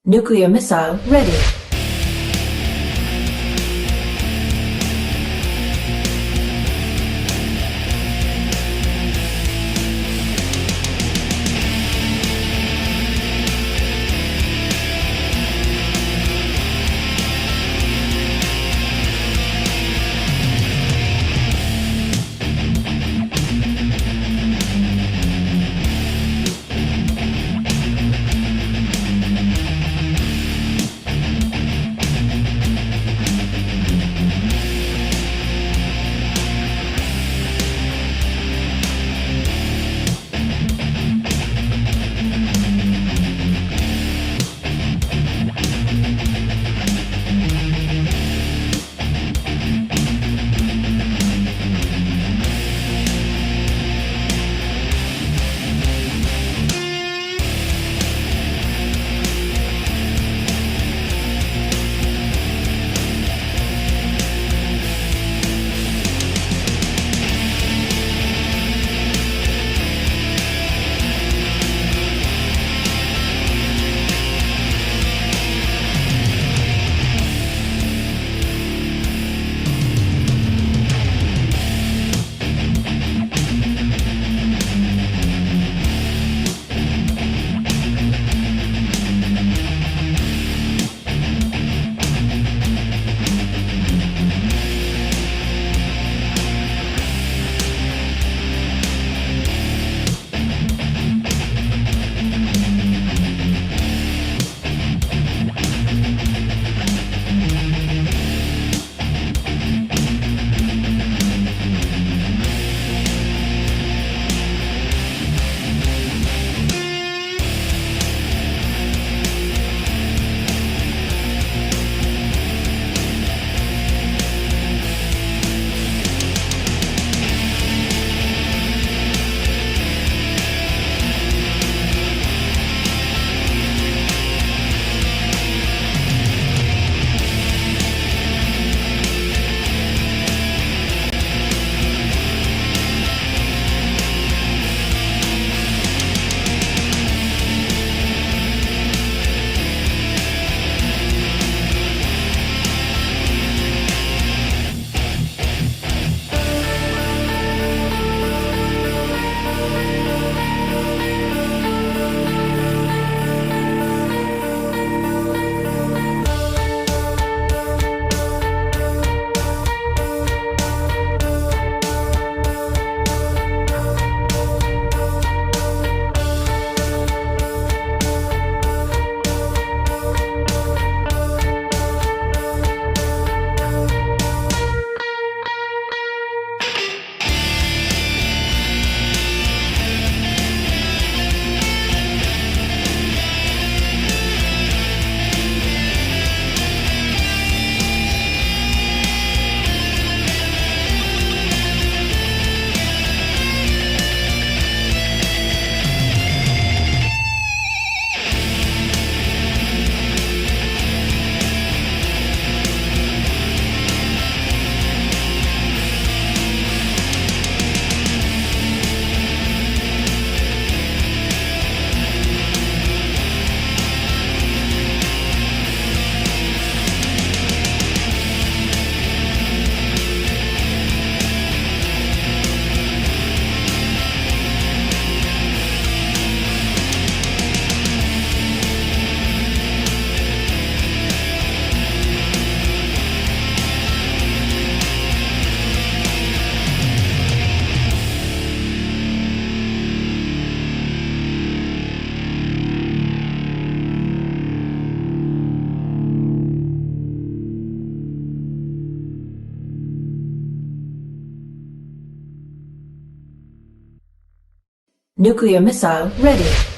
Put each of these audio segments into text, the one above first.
Nuclear missile ready. Nuclear missile ready.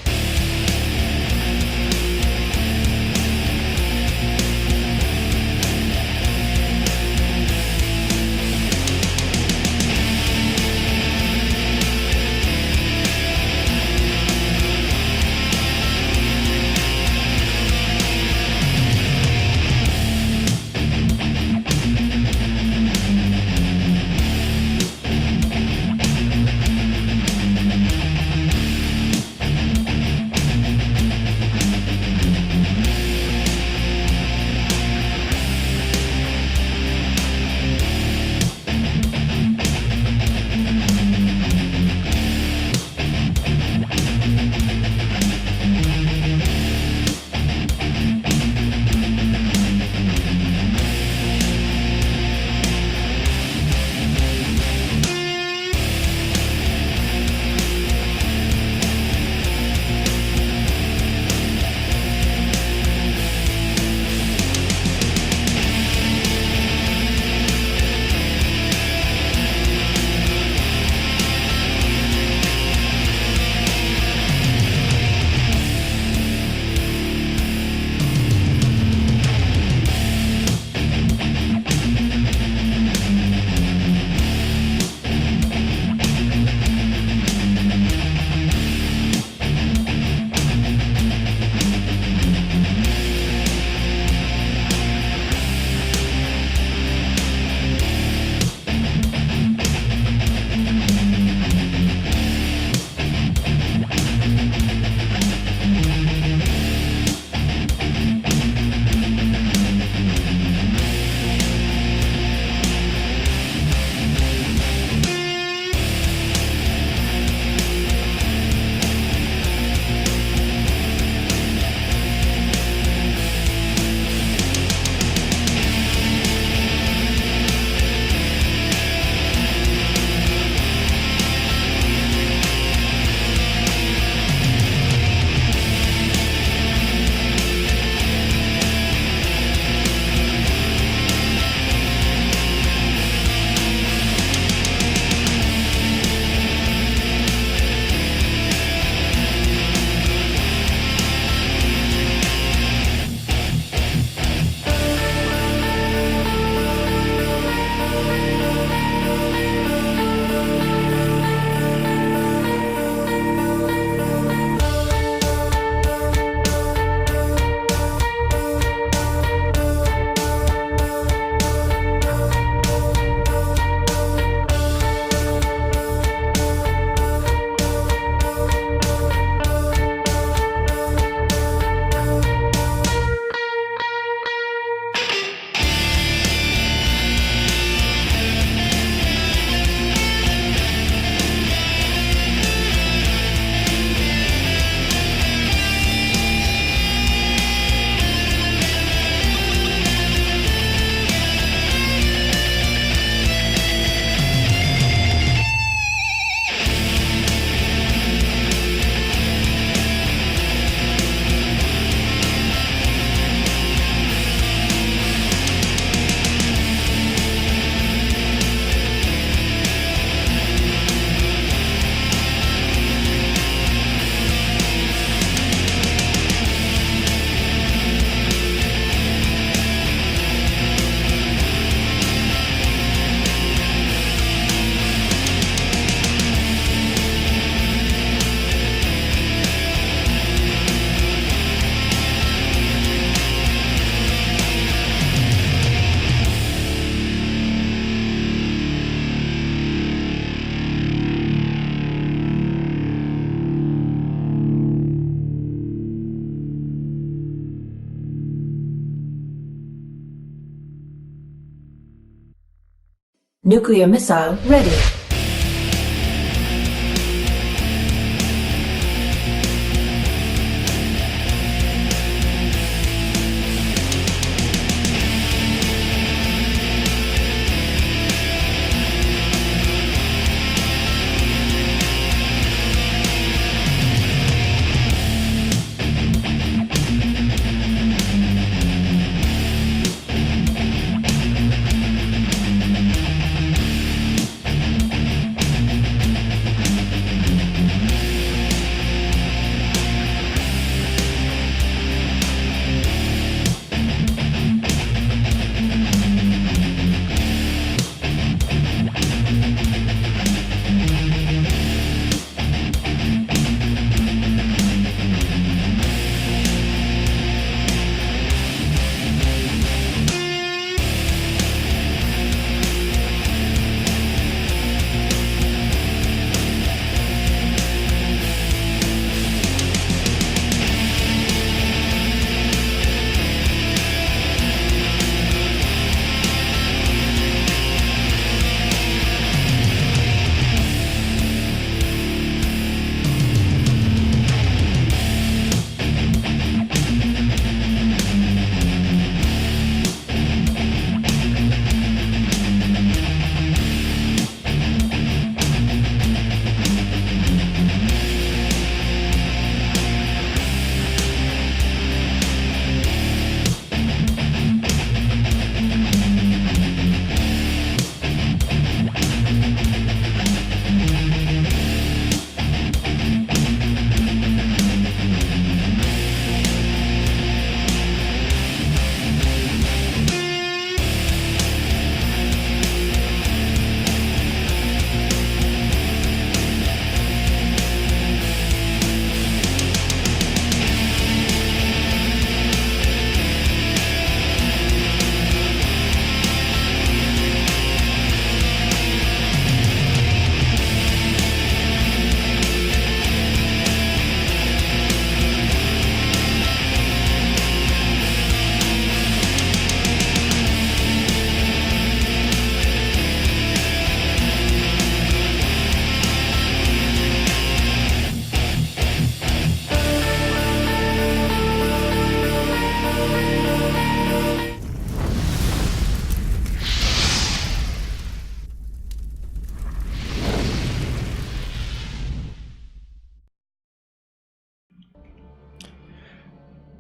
Nuclear missile ready.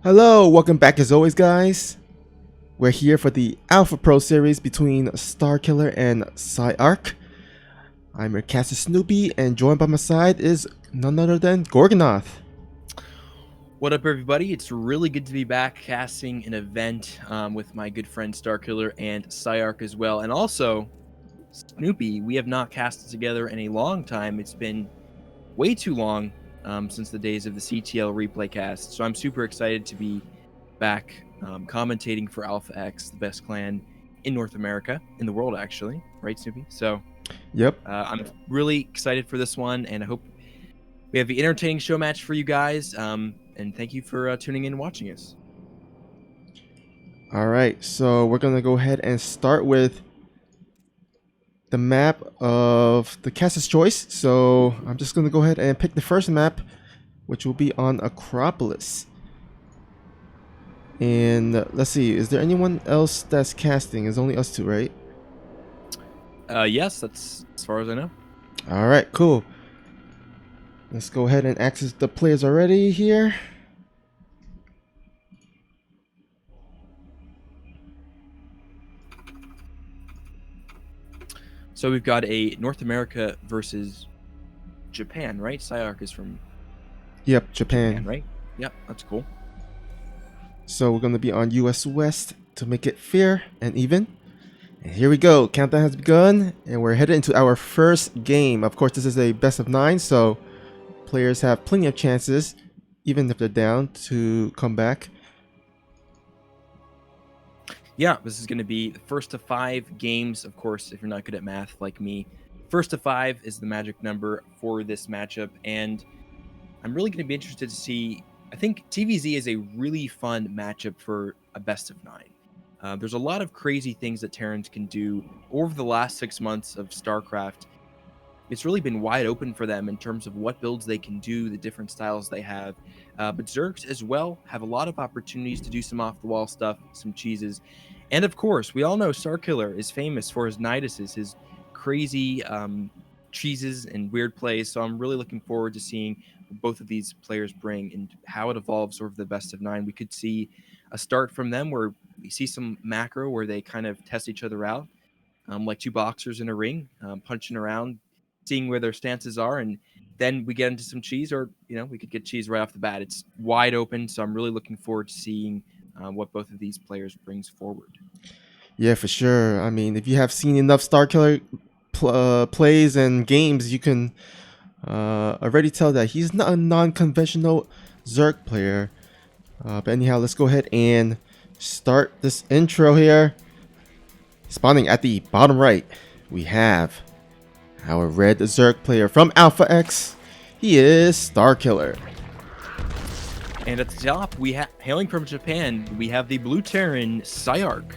Hello, welcome back as always, guys. We're here for the Alpha Pro series between Starkiller and PSiArc. I'm your caster Snoopy, and joined by my side is none other than Gorgonoth. What up, everybody? It's really good to be back casting an event with my good friend Starkiller and PSiArc as well. And also, Snoopy, we have not casted together in a long time. It's been way too long since the days of the CTL replay cast. So I'm super excited to be back commentating for Alpha X, the best clan in North America, in the world actually. Right, Snoopy? So Yep. I'm really excited for this one, and I hope we have the entertaining show match for you guys. And thank you for tuning in and watching us. Alright, so we're going to go ahead and start with the map of the caster's choice. So I'm just going to go ahead and pick the first map, which will be on Acropolis. And let's see, is there anyone else that's casting? It's only us two, right? Yes, that's as far as I know. Alright, cool. Let's go ahead and access the players already here. So we've got a North America versus Japan, right? PSiArc is from Yep, Japan. right? Yep, that's cool. So we're going to be on US West to make it fair and even. And here we go. Countdown has begun, and we're headed into our first game. Of course, this is a best of 9, so players have plenty of chances, even if they're down, to come back. Yeah, this is going to be the first of 5 games. Of course, if you're not good at math like me, first of 5 is the magic number for this matchup. And I'm really going to be interested to see. I think TVZ is a really fun matchup for a best of 9. There's a lot of crazy things that Terrans can do over the last 6 months of StarCraft. It's really been wide open for them in terms of what builds they can do, the different styles they have. But Zergs as well have a lot of opportunities to do some off the wall stuff, some cheeses. And of course, we all know Starkiller is famous for his Niduses, his crazy cheeses and weird plays. So I'm really looking forward to seeing what both of these players bring and how it evolves over the best of 9. We could see a start from them where we see some macro where they kind of test each other out, like two boxers in a ring, punching around, seeing where their stances are, and then we get into some cheese, or we could get cheese right off the bat. It's wide open, so I'm really looking forward to seeing what both of these players brings forward. Yeah, for sure. I mean, if you have seen enough Starkiller plays and games, you can already tell that he's not a non-conventional Zerg player. But anyhow, let's go ahead and start this intro here. Spawning at the bottom right, we have our red Zerg player from Alpha X. He is Starkiller. And at the top, we have, hailing from Japan, we have the blue Terran PSiArc.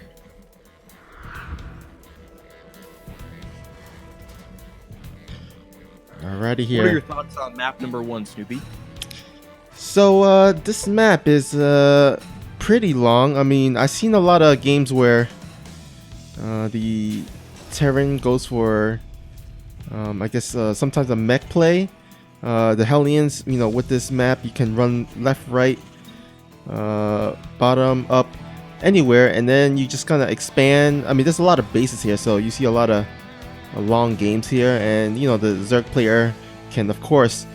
Alrighty here. What are your thoughts on map number 1, Snoopy? So this map is pretty long. I mean, I've seen a lot of games where the Terran goes for I guess sometimes a mech play. The Hellions, with this map you can run left, right, bottom, up, anywhere, and then you just kind of expand. I mean, there's a lot of bases here, so you see a lot of long games here, and the Zerg player can of course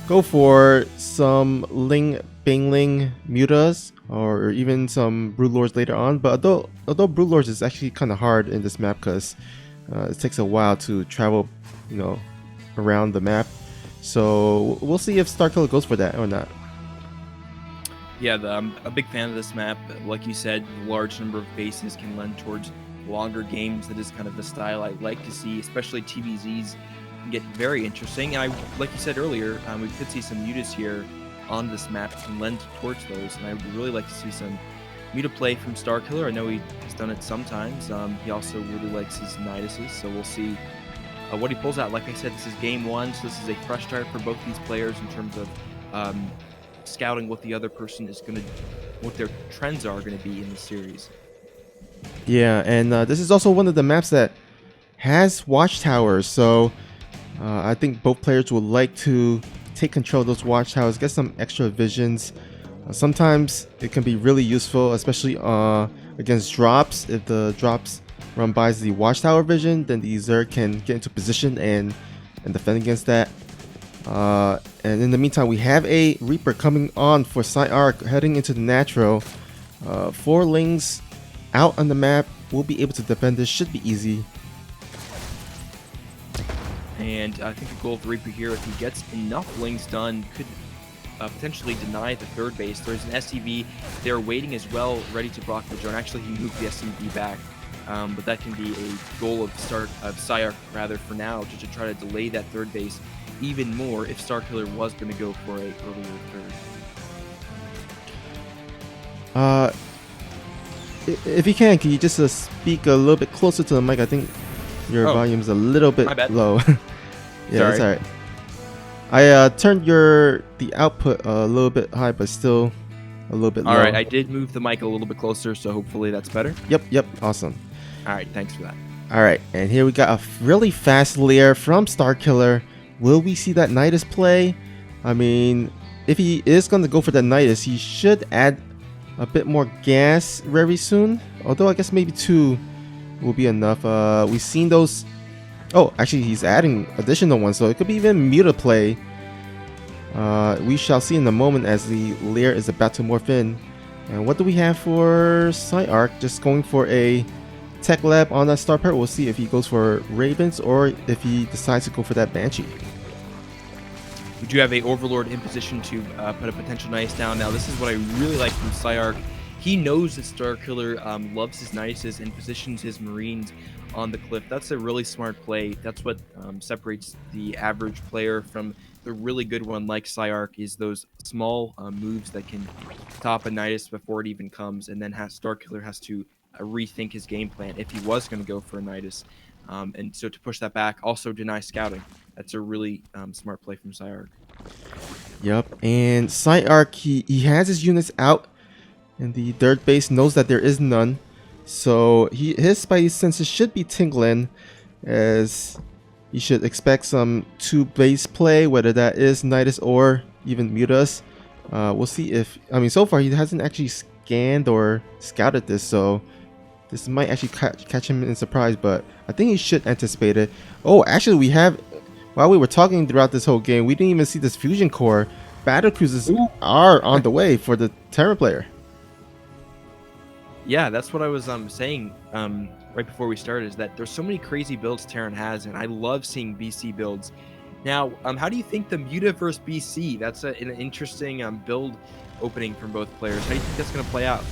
go for some Ling Bangling Mutas or even some Broodlords later on. But although Broodlords is actually kind of hard in this map because it takes a while to travel around the map, so we'll see if Starkiller goes for that or not. Yeah, I'm a big fan of this map. Like you said, the large number of bases can lend towards longer games. That is kind of the style I like to see, especially TVZs get very interesting. And like you said earlier, we could see some mutas here on this map can lend towards those. And I would really like to see some muta play from Starkiller. I know he's done it sometimes. He also really likes his Niduses, so we'll see what he pulls out. Like I said, this is game 1, so this is a fresh start for both these players in terms of scouting what the other person is going to, what their trends are going to be in the series. Yeah, and this is also one of the maps that has watchtowers, so I think both players would like to take control of those watchtowers, get some extra visions. Sometimes it can be really useful, especially against drops. If the drops run by the watchtower vision, then the Zerg can get into position and defend against that. And in the meantime, we have a Reaper coming on for PSiArc, heading into the natural. 4 Lings out on the map. We'll be able to defend this. Should be easy. And I think the goal of the Reaper here, if he gets enough Lings done, could potentially deny the third base. There's an SCV. They're waiting as well, ready to block the drone. Actually, he moved the SCV back. But that can be a goal of PSiArc rather for now, just to try to delay that third base even more if Starkiller was going to go for a earlier third. If you can you just speak a little bit closer to the mic? I think your volume's a little bit low. Yeah, that's alright. I turned the output a little bit high, but still a little bit low. Alright, I did move the mic a little bit closer, so hopefully that's better. Yep, awesome. Alright, thanks for that. Alright, and here we got a really fast lair from Starkiller. Will we see that Nidus play? I mean, if he is going to go for that Nidus, he should add a bit more gas very soon. Although I guess maybe 2 will be enough. We've seen those. Oh, actually he's adding additional ones, so it could be even muta play. We shall see in a moment as the lair is about to morph in. And what do we have for PSiArc? Just going for a tech lab on that star pair. We'll see if he goes for Ravens or if he decides to go for that Banshee. We do have a Overlord in position to put a potential Nidus down. Now, this is what I really like from PSiArc. He knows that Starkiller loves his Niduses and positions his Marines on the cliff. That's a really smart play. That's what separates the average player from the really good one like PSiArc, is those small moves that can top a Nidus before it even comes, and then Starkiller has to rethink his game plan if he was going to go for a Nidus. And so to push that back, also deny scouting. That's a really smart play from PSiArc. Yep, and PSiArc, he has his units out in the third base, knows that there is none. So his spidey senses should be tingling, as he should expect some 2-base play, whether that is Nidus or even Mutas. We'll see if, I mean, so far he hasn't actually scanned or scouted this, so this might actually catch him in surprise, but I think he should anticipate it. Oh, actually we have, while we were talking throughout this whole game, we didn't even see this fusion core. Battle cruisers are on the way for the Terran player. Yeah, that's what I was saying right before we started, is that there's so many crazy builds Terran has, and I love seeing BC builds. Now, how do you think the Muta versus BC, that's an interesting build opening from both players. How do you think that's going to play out?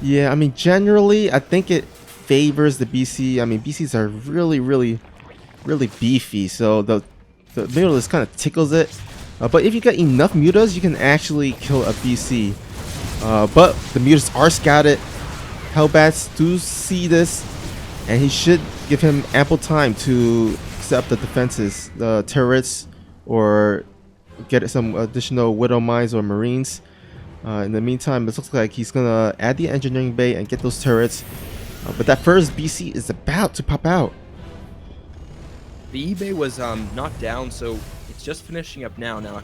Yeah, I mean, generally, I think it favors the BC. I mean, BCs are really beefy, so the Mutalist kind of tickles it. But if you get enough Mutas, you can actually kill a BC. But the Mutas are scouted. Hellbats do see this, and he should give him ample time to set up the defenses, the turrets, or get some additional Widow Mines or Marines. In the meantime, this looks like he's gonna add the engineering bay and get those turrets. But that first BC is about to pop out. The eBay was knocked down, so it's just finishing up now. Now,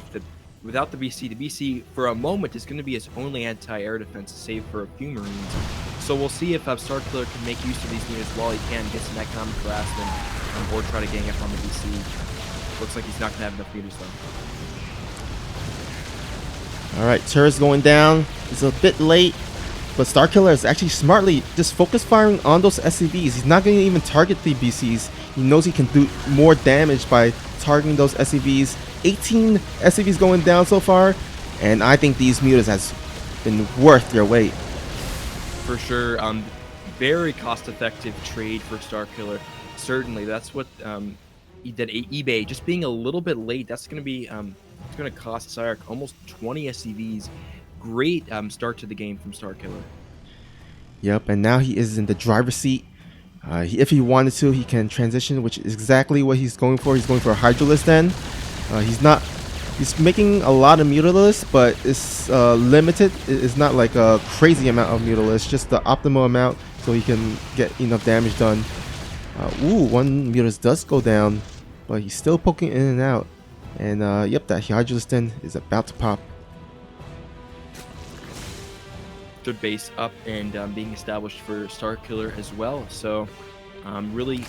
without the BC for a moment is going to be his only anti-air defense, save for a few Marines. So we'll see if starkiller can make use of these units while he can, get some economic harassment, or try to gang up on the BC. Looks like he's not going to have enough units though. Alright, turret's going down. It's a bit late, but starkiller is actually smartly just focus firing on those SCVs. He's not going to even target the BCs. He knows he can do more damage by targeting those SCVs. 18 SCVs going down so far, and I think these mutas has been worth their weight. For sure, very cost-effective trade for starkiller. Certainly, that's what he did. eBay just being a little bit late. That's going to be it's going to cost PSiArc almost 20 SCVs. Great start to the game from starkiller. Yep, and now he is in the driver's seat. If he wanted to, he can transition, which is exactly what he's going for. He's going for a Hydralisk then. He's making a lot of Mutalisks, but it's limited. It's not like a crazy amount of Mutalisks, just the optimal amount so he can get enough damage done. One Mutalisk does go down, but he's still poking in and out. And yep, that Hydralisk then is about to pop. Third base up and being established for starkiller as well. So I really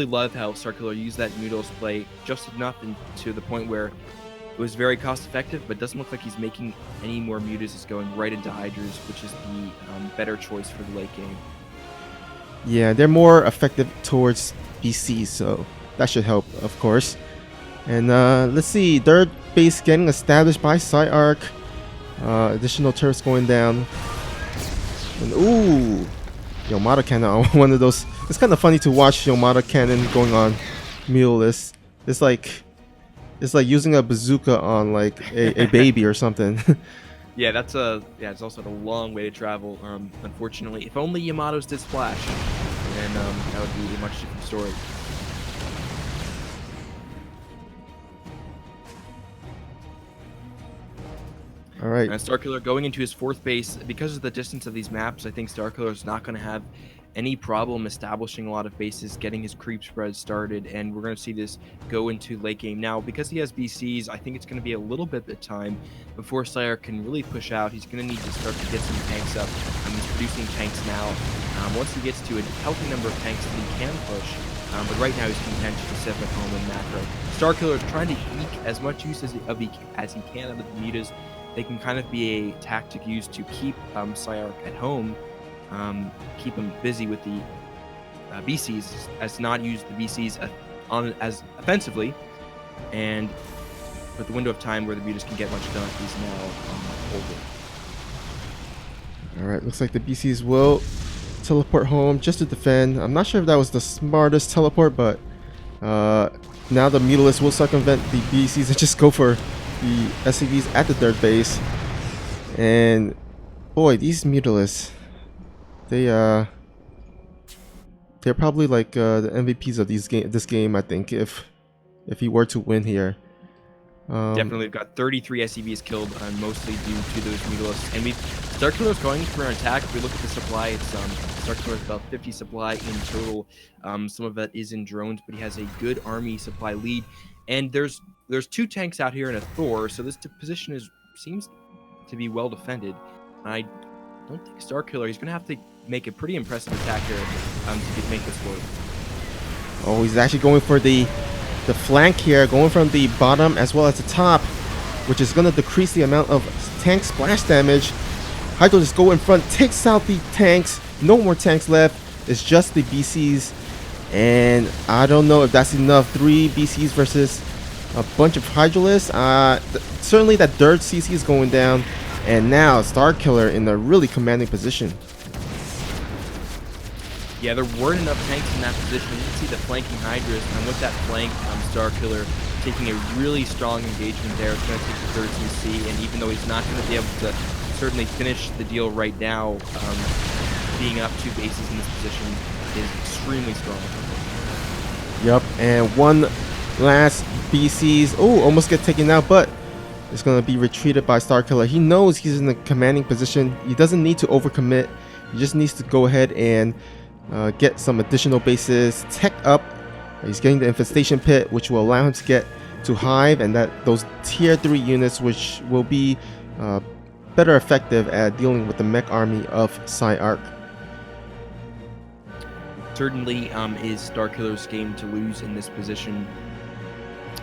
love how starkiller used that Mutos play just enough and to the point where it was very cost effective, but doesn't look like he's making any more Mutas. Is going right into Hydras, which is the better choice for the late game. Yeah, they're more effective towards BC, so that should help, of course. And let's see, third base getting established by PSiArc. Additional turrets going down. And Yomada cannon on one of those. It's kind of funny to watch Yomada cannon going on Mutalisks. It's like using a bazooka on like a baby or something. Yeah, it's also a long way to travel. Unfortunately, if only Yamatos did splash, then that would be a much different story. All right. And starkiller going into his fourth base, because of the distance of these maps, I think starkiller is not going to have any problem establishing a lot of bases, getting his creep spread started, and we're going to see this go into late game. Now, because he has BCs, I think it's going to be a little bit of time before PSiArc can really push out. He's going to need to start to get some tanks up. He's producing tanks now. Once he gets to a healthy number of tanks, then he can push. But right now, he's content to sit at home in macro. starkiller is trying to eke as much use as he can out of the mutas. They can kind of be a tactic used to keep PSiArc at home, keep him busy with the BCs, as not use the BCs as offensively, and with the window of time where the mutas can get much done, he's now holding. All right, looks like the BCs will teleport home just to defend. I'm not sure if that was the smartest teleport, but now the Mutalisks will circumvent the BCs and just go for the SCVs at the third base. And boy, these Mutalisks, they they're probably like the MVPs of this game. I think if he were to win here. Definitely, we've got 33 SCVs killed, mostly due to those mutilas. And Starkiller's going for an attack. If we look at the supply, it's Starkiller's about 50 supply in total. Some of that is in drones, but he has a good army supply lead. And there's 2 tanks out here and a Thor, so this position seems to be well defended. I don't think Starkiller. He's going to have to make a pretty impressive attack here to make this work. Oh, he's actually going for the flank here, going from the bottom as well as the top, which is going to decrease the amount of tank splash damage. Hydro just go in front, takes out the tanks. No more tanks left. It's just the BCs, and I don't know if that's enough. 3 BCs versus a bunch of Hydralisks. Certainly that dirt CC is going down, and now Starkiller in a really commanding position. Yeah, there weren't enough tanks in that position. You can see the flanking Hydras, and with that flank, Starkiller taking a really strong engagement there. It's going to take the third CC, and even though he's not going to be able to certainly finish the deal right now, being up 2 bases in this position is extremely strong. Yep, and one last BCs. Oh, almost get taken out, but it's going to be retreated by Starkiller. He knows he's in a commanding position. He doesn't need to overcommit. He just needs to go ahead and get some additional bases, tech up. He's getting the infestation pit, which will allow him to get to Hive, and those tier 3 units, which will be better effective at dealing with the mech army of PSiArc. Certainly is Starkiller's game to lose in this position,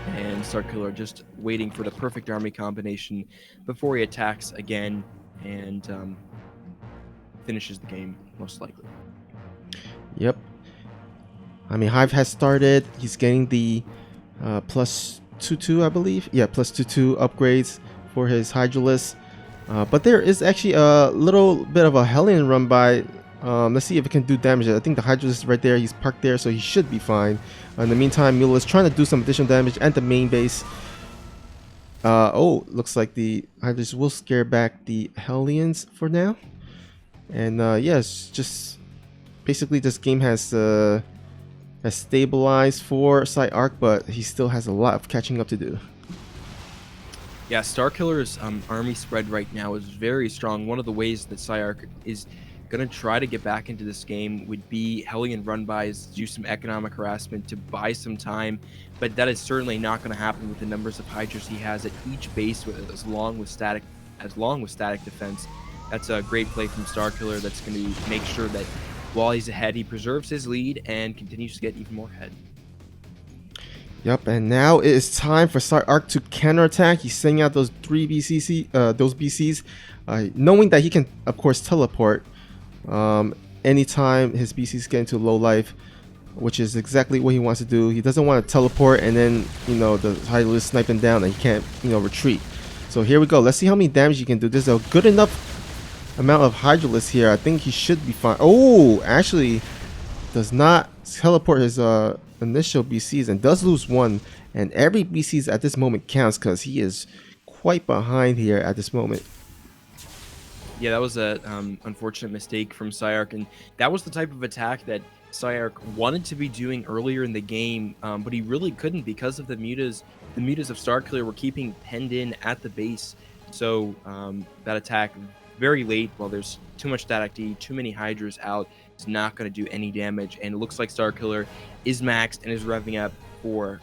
and Starkiller just waiting for the perfect army combination before he attacks again and finishes the game, most likely. Yep. I mean, Hive has started. He's getting the plus 2/2, I believe. Yeah, plus 2/2 upgrades for his Hydralisk. But there is actually a little bit of a Hellion run by. Let's see if it can do damage. I think the Hydralisk is right there. He's parked there, so he should be fine. In the meantime, Mula is trying to do some additional damage at the main base. Oh, looks like the Hydralisk will scare back the Hellions for now. And yes, just basically this game has stabilized for PSiArc, but he still has a lot of catching up to do. Yeah, Starkiller's army spread right now is very strong. One of the ways that PSiArc is going to try to get back into this game would be Hellion run-bys, do some economic harassment to buy some time, but that is certainly not going to happen with the numbers of Hydras he has at each base, as long with static defense. That's a great play from Starkiller that's going to make sure that while he's ahead, he preserves his lead and continues to get even more ahead. Yep, and now it is time for PSiArc to counterattack. He's sending out those 3 BCs, knowing that he can, of course, teleport anytime his BCs get into low life, which is exactly what he wants to do. He doesn't want to teleport and then, the Hydralisk snipe him down and he can't, retreat. So here we go. Let's see how many damage he can do. There's a good enough amount of Hydralisk here. I think he should be fine. Oh, actually does not teleport his initial BCs and does lose 1, and every BCs at this moment counts because he is quite behind here at this moment. Yeah, that was a unfortunate mistake from PSiArc, and that was the type of attack that PSiArc wanted to be doing earlier in the game, but he really couldn't because of the mutas. The mutas of Starkiller were keeping penned in at the base, so that attack very late, while there's too much static D, too many Hydras out, is not going to do any damage, and it looks like Starkiller is maxed and is revving up for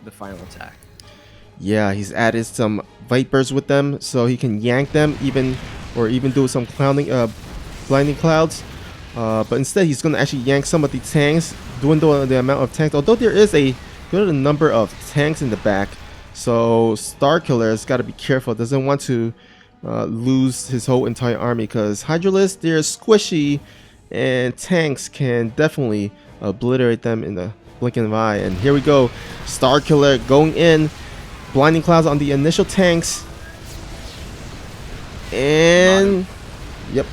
the final attack. Yeah, he's added some Vipers with them so he can yank them even do some blinding clouds. But instead, he's going to actually yank some of the tanks, dwindle the amount of tanks, although there is a good number of tanks in the back. So Starkiller has got to be careful, doesn't want to lose his whole entire army, because Hydralisk, they're squishy and tanks can definitely obliterate them in the blink of an eye. And here we go, Starkiller going in, blinding clouds on the initial tanks, and yep,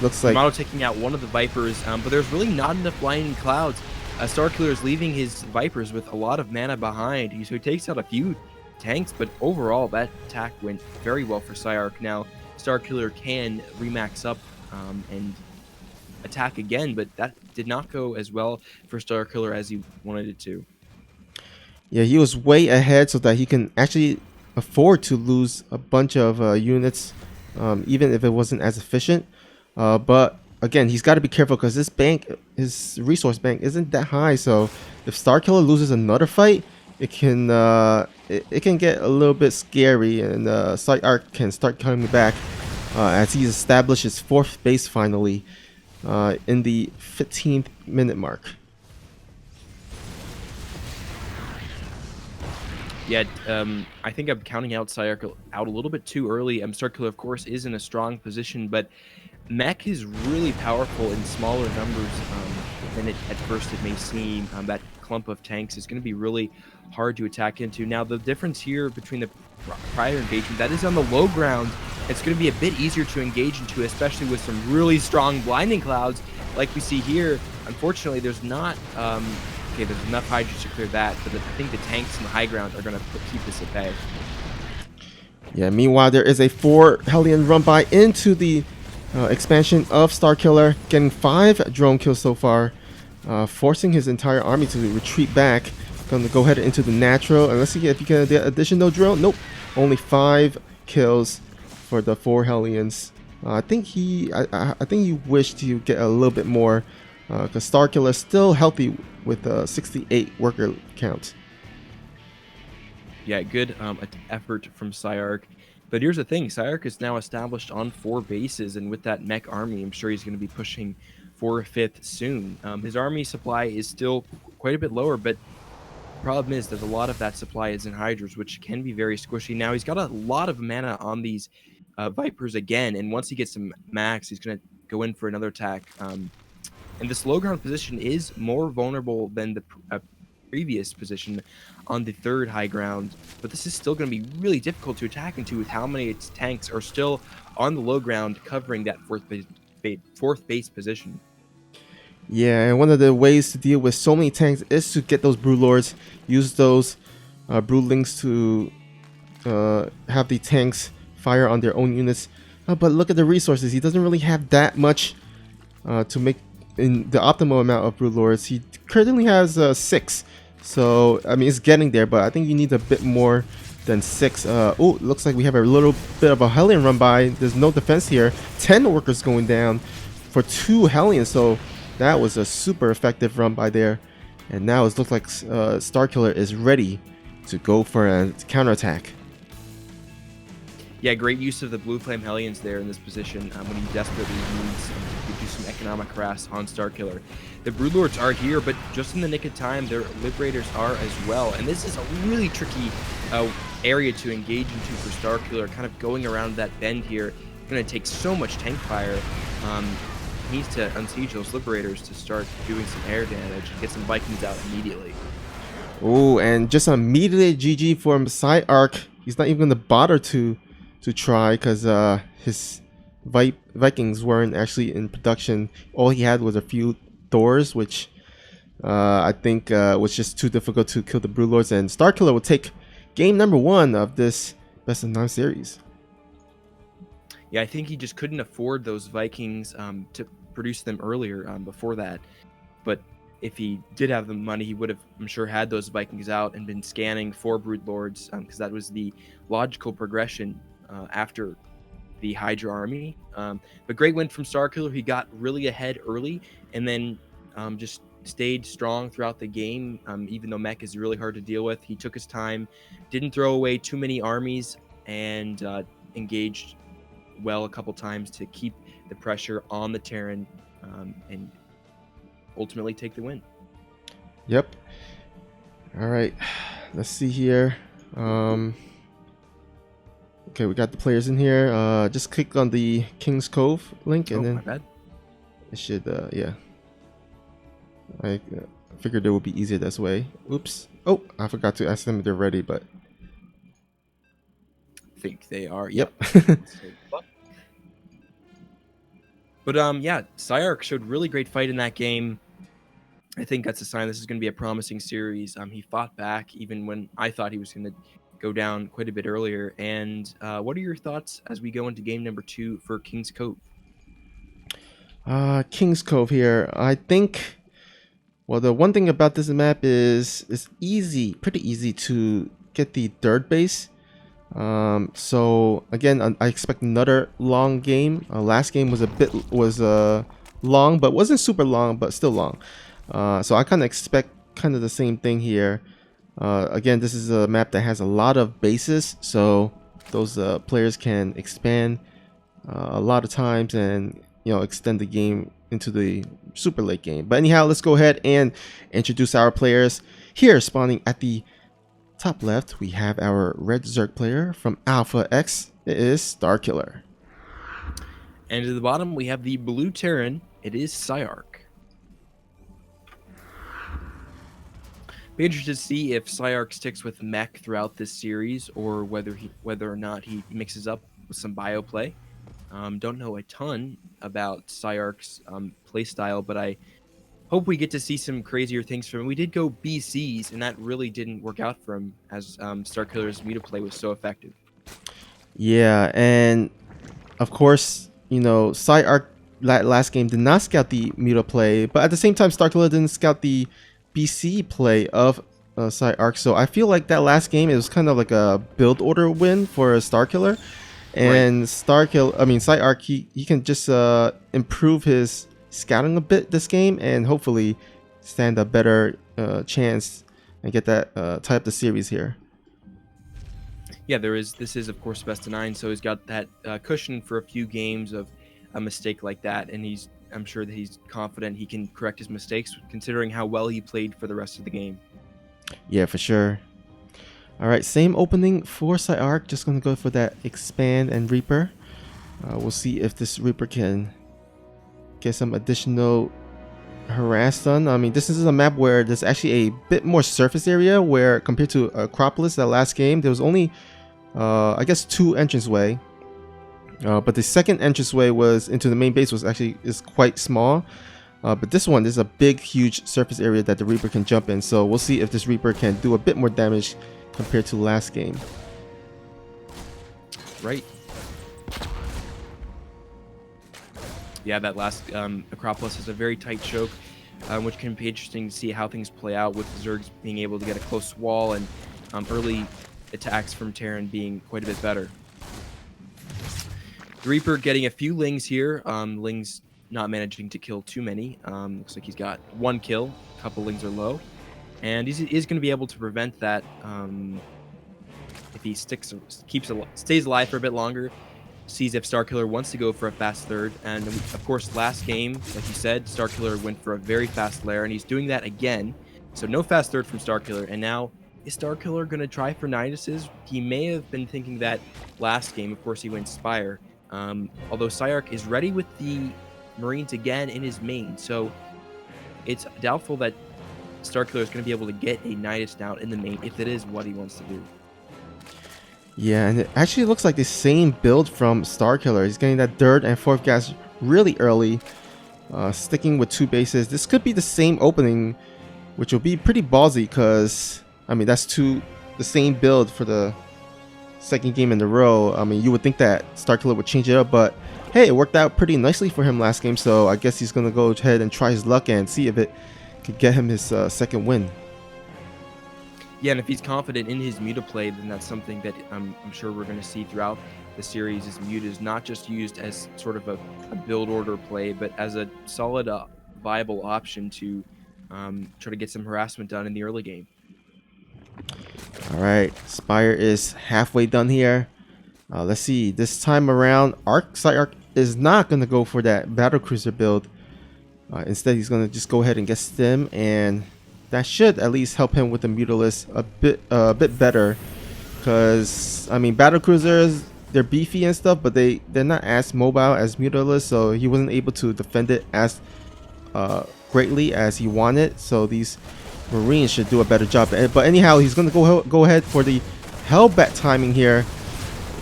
looks like Yamato taking out one of the Vipers, but there's really not enough blinding clouds. Starkiller is leaving his Vipers with a lot of mana behind, so he takes out a few tanks, but overall that attack went very well for PSiArc. Now Starkiller can remax up and attack again, but that did not go as well for Starkiller as he wanted it to. Yeah, he was way ahead so that he can actually afford to lose a bunch of units, even if it wasn't as efficient. But again, he's got to be careful because this bank, his resource bank, isn't that high. So if Starkiller loses another fight, it can get a little bit scary, and PSiArc can start coming back as he's established his fourth base finally in the 15th minute mark. Yeah, I think I'm counting out PSiArc out a little bit too early. Starkiller, of course, is in a strong position, but Mech is really powerful in smaller numbers than at first it may seem. That clump of tanks is going to be really hard to attack into. Now, the difference here between the prior engagement, that is on the low ground. It's going to be a bit easier to engage into, especially with some really strong blinding clouds like we see here. Unfortunately, there's not... okay, there's enough Hydras to clear that, but I think the tanks in the high ground are going to keep this at bay. Yeah, meanwhile, there is a 4 Hellion run by into the expansion of Starkiller, getting 5 drone kills so far, forcing his entire army to retreat back. Gonna go ahead into the natural, and let's see if he can get additional drone. Nope, only 5 kills for the 4 Hellions. I think he wished he would get a little bit more, because Starkiller is still healthy with a 68 worker count. Yeah, good effort from PSiArc. But here's the thing, PSiArc is now established on 4 bases, and with that mech army, I'm sure he's going to be pushing for a 5th soon. His army supply is still quite a bit lower, but the problem is that a lot of that supply is in Hydras, which can be very squishy. Now, he's got a lot of mana on these Vipers again, and once he gets some max, he's going to go in for another attack. And this low ground position is more vulnerable than the previous position on the 3rd high ground, but this is still going to be really difficult to attack into with how many its tanks are still on the low ground covering that 4th base position. Yeah, and one of the ways to deal with so many tanks is to get those Broodlords, use those Broodlings to have the tanks fire on their own units. But look at the resources. He doesn't really have that much to make in the optimal amount of Broodlords. He currently has 6. So, I mean, it's getting there, but I think you need a bit more than 6. Oh, looks like we have a little bit of a Hellion run by. There's no defense here. 10 workers going down for 2 Hellions. So, that was a super effective run by there. And now it looks like Starkiller is ready to go for a counterattack. Yeah, great use of the Blue Flame Hellions there in this position when he desperately needs to do some economic harass on Starkiller. The Broodlords are here, but just in the nick of time, their Liberators are as well. And this is a really tricky area to engage into for Starkiller, kind of going around that bend here. It's going to take so much tank fire. He needs to unsiege those Liberators to start doing some air damage and get some Vikings out immediately. Oh, and just immediately GG for PSiArc. He's not even going to bother to try because his Vikings weren't actually in production. All he had was a few Thors, which I think was just too difficult to kill the Broodlords. And Starkiller will take game number 1 of this best of 9 series. Yeah, I think he just couldn't afford those Vikings to produce them earlier before that. But if he did have the money, he would have, I'm sure, had those Vikings out and been scanning for Broodlords because that was the logical progression after the Hydra army. But great win from Starkiller. He got really ahead early and then just stayed strong throughout the game. Even though mech is really hard to deal with, he took his time, didn't throw away too many armies, and engaged well a couple times to keep the pressure on the Terran and ultimately take the win. Yep. All right. Let's see here. Okay, we got the players in here. Just click on the King's Cove link, and My then bad. it should. Yeah. I figured it would be easier this way. Oops. Oh, I forgot to ask them if they're ready, but I think they are. yep. But yeah, PSiArc showed really great fight in that game. I think that's a sign this is going to be a promising series. He fought back even when I thought he was going to go down quite a bit earlier. And what are your thoughts as we go into game number 2 for King's Cove? King's Cove here. I think, well, the one thing about this map is it's easy, pretty easy to get the third base. So again, I expect another long game. Last game was long, but wasn't super long, but still long. So I kind of expect kind of the same thing here. Again, this is a map that has a lot of bases, so those players can expand a lot of times and extend the game into the super late game. But anyhow, let's go ahead and introduce our players. Here, spawning at the top left, we have our red Zerg player from Alpha X. It is Starkiller. And at the bottom, we have the blue Terran. It is PSiArc. Be interested to see if PSiArc sticks with mech throughout this series, or whether or not he mixes up with some bio play. Don't know a ton about PSiArc's playstyle, but I hope we get to see some crazier things from him. We did go BCs, and that really didn't work out for him, as Starkiller's meta play was so effective. Yeah, and of course, PSiArc last game did not scout the meta play, but at the same time, Starkiller didn't scout the BC play of PSiArc. So I feel like that last game, it was kind of like a build order win for Starkiller. And right. PSiArc, he can just improve his scouting a bit this game, and hopefully stand a better chance and get that tie up the series here. Yeah, this is of course best of 9, so he's got that cushion for a few games of a mistake like that, and I'm sure that he's confident he can correct his mistakes, considering how well he played for the rest of the game. Yeah, for sure. All right, same opening for PSiArc. Just going to go for that expand and Reaper. We'll see if this Reaper can get some additional harass done. I mean, this is a map where there's actually a bit more surface area, where compared to Acropolis, that last game, there was only, I guess, 2 entranceway. But the second entranceway was into the main base is quite small. But this one, there's a big, huge surface area that the Reaper can jump in. So we'll see if this Reaper can do a bit more damage compared to last game. Right. Yeah, that last Acropolis has a very tight choke, which can be interesting to see how things play out, with Zergs being able to get a close wall and early attacks from Terran being quite a bit better. The Reaper getting a few Lings here. Lings not managing to kill too many. Looks like he's got 1 kill. A couple Lings are low. And he is going to be able to prevent that if he stays alive for a bit longer. Sees if Starkiller wants to go for a fast third. And of course, last game, like you said, Starkiller went for a very fast lair, and he's doing that again. So no fast third from Starkiller. And now, is Starkiller going to try for Niduses? He may have been thinking that last game. Of course, he went Spire. Although PSiArc is ready with the Marines again in his main, so it's doubtful that Starkiller is going to be able to get a Nidus down in the main if that is what he wants to do. Yeah, and it actually looks like the same build from Starkiller. He's getting that 3rd and 4th gas really early, sticking with 2 bases. This could be the same opening, which will be pretty ballsy, because I mean, that's the same build for the second game in a row. I mean, you would think that Starkiller would change it up, but hey, it worked out pretty nicely for him last game, so I guess he's gonna go ahead and try his luck and see if it could get him his second win. Yeah, and if he's confident in his Muta play, then that's something that I'm sure we're going to see throughout the series. His Muta is not just used as sort of a build order play, but as a solid, viable option to try to get some harassment done in the early game. All right, Spire is halfway done here. Let's see. This time around, PSiArc is not going to go for that battlecruiser build. Instead, he's going to just go ahead and get Stim, and that should at least help him with the Mutalisk a bit better. Because I mean, battlecruisers, they're beefy and stuff, but they're not as mobile as Mutalisk, so he wasn't able to defend it as greatly as he wanted. So these Marines should do a better job. But anyhow, he's going to go ahead for the Hellbat timing here.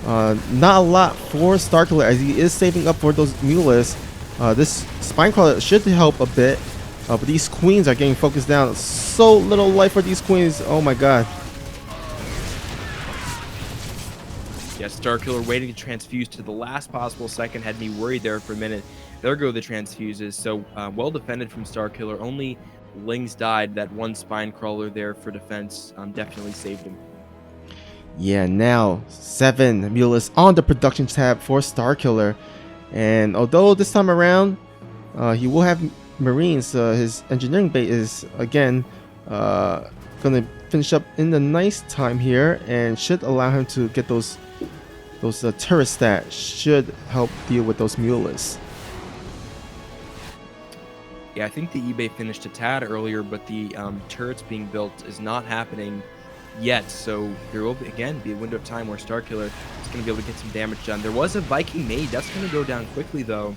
Not a lot for Starkiller, as he is saving up for those Mutalisks. This Spinecrawler should help a bit, but these Queens are getting focused down. So little life for these Queens. Oh my god. Yeah, Starkiller waiting to transfuse to the last possible second had me worried there for a minute. There go the transfuses. So well defended from Starkiller. Only Lings died. That one spine crawler there for defense definitely saved him. Yeah, now 7 Mulas on the production tab for Starkiller. And although this time around he will have Marines, his engineering base is again gonna finish up in the nice time here and should allow him to get those turrets that should help deal with those Mulas. Yeah, I think the eBay finished a tad earlier, but the turrets being built is not happening yet. So there will again be a window of time where Starkiller is going to be able to get some damage done. There was a Viking made. That's going to go down quickly, though.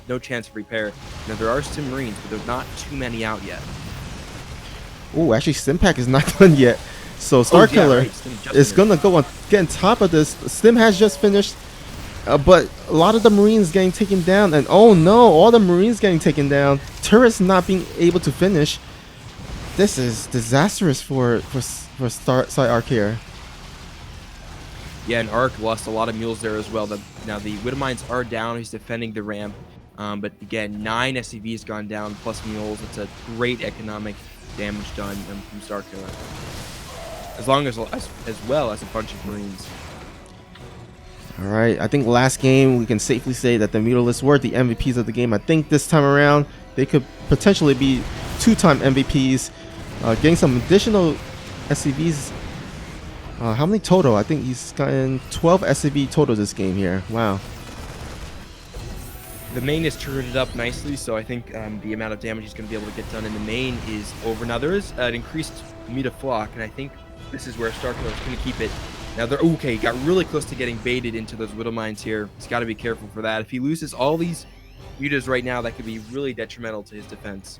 No chance of repair. Now, there are some Marines, but there's not too many out yet. Oh, actually, Stimpack is not done yet. So Starkiller is going to go on, get on top of this. Stim has just finished. But a lot of the Marines getting taken down, and oh no, all the Marines getting taken down. Turrets not being able to finish. This is disastrous for PSiArc here. Yeah, and Arc lost a lot of mules there as well. Now the Widowmines are down. He's defending the ramp, but again, 9 SCVs gone down plus mules. It's a great economic damage done from Starkiller, as well as a bunch of Marines. Alright, I think last game we can safely say that the Mutalisks were the MVPs of the game. I think this time around they could potentially be 2-time MVPs. Getting some additional SCVs. How many total? I think he's gotten 12 SCV total this game here. Wow. The main is turreted up nicely, so I think the amount of damage he's going to be able to get done in the main is over. Now there is an increased meter flock, and I think this is where Starkiller is going to keep it. Now they're okay. Got really close to getting baited into those widow mines here. He's got to be careful for that. If he loses all these mutas right now, that could be really detrimental to his defense.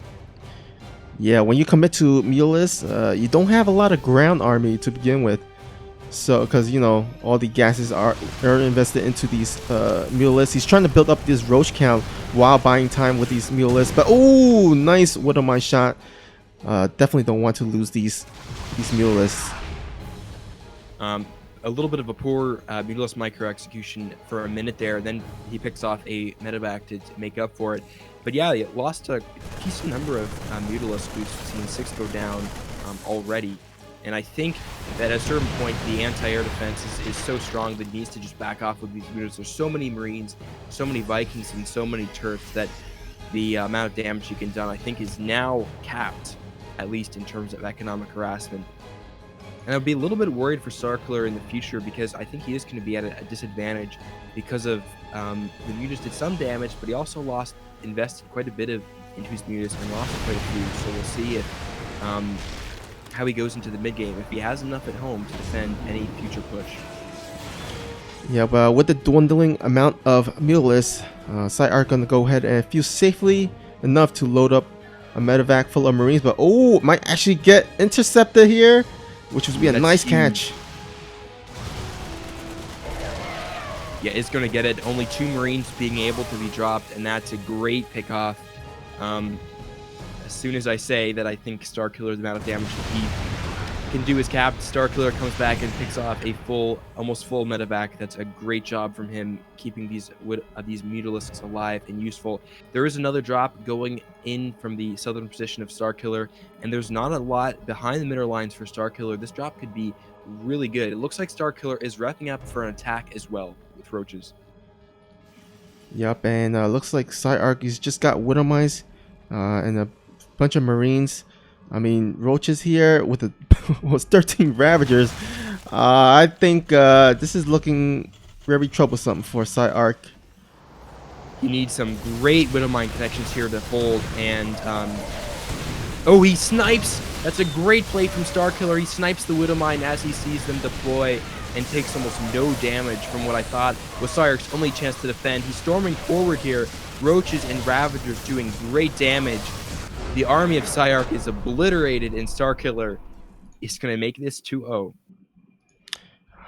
Yeah, when you commit to Mulas, you don't have a lot of ground army to begin with. So, because you know all the gases are invested into these Mulas. He's trying to build up this roach count while buying time with these Mulas. But oh, nice widow mine shot. Definitely don't want to lose these Mulas. A little bit of a poor Mutalisks micro execution for a minute there. Then he picks off a medevac to make up for it. But yeah, he lost a decent number of Mutalisks. We've seen 6 go down already. And I think that at a certain point, the anti-air defense is so strong that he needs to just back off with these Mutas. There's so many Marines, so many Vikings, and so many turrets that the amount of damage he can done, I think, is now capped, at least in terms of economic harassment. And I'd be a little bit worried for Starkiller in the future because I think he is going to be at a disadvantage because of the Mutas did some damage, but he also invested quite a bit into his Mutas and lost quite a few. So we'll see if how he goes into the mid game, if he has enough at home to defend any future push. Yeah, but with the dwindling amount of Mutalisks, PSiArc gonna go ahead and fuse safely enough to load up a medevac full of Marines. But oh, might actually get intercepted here, which would be a nice catch. Yeah, it's going to get it. Only 2 Marines being able to be dropped, and that's a great pickoff. As soon as I say that I think Starkiller, the amount of damage he can do is capped, Starkiller comes back and picks off a almost full medevac. That's a great job from him, keeping these Mutalisks alive and useful. There is another drop going in from the southern position of Starkiller, and there's not a lot behind the middle lines for Starkiller. This drop could be really good. It looks like Starkiller is wrapping up for an attack as well with roaches. Yep, and looks like PSiArc has just got widow mines and a bunch of Marines. I mean, roaches here with the was 13 Ravagers. I think this is looking very troublesome for PSiArc. You need some great widow mine connections here to hold, and oh, he snipes. That's a great play from Starkiller. He snipes the widow mine as he sees them deploy and takes almost no damage from what I thought was PSiArc's only chance to defend. He's storming forward here. Roaches and Ravagers doing great damage. The army of PSiArc is obliterated, and Starkiller is going to make this 2-0.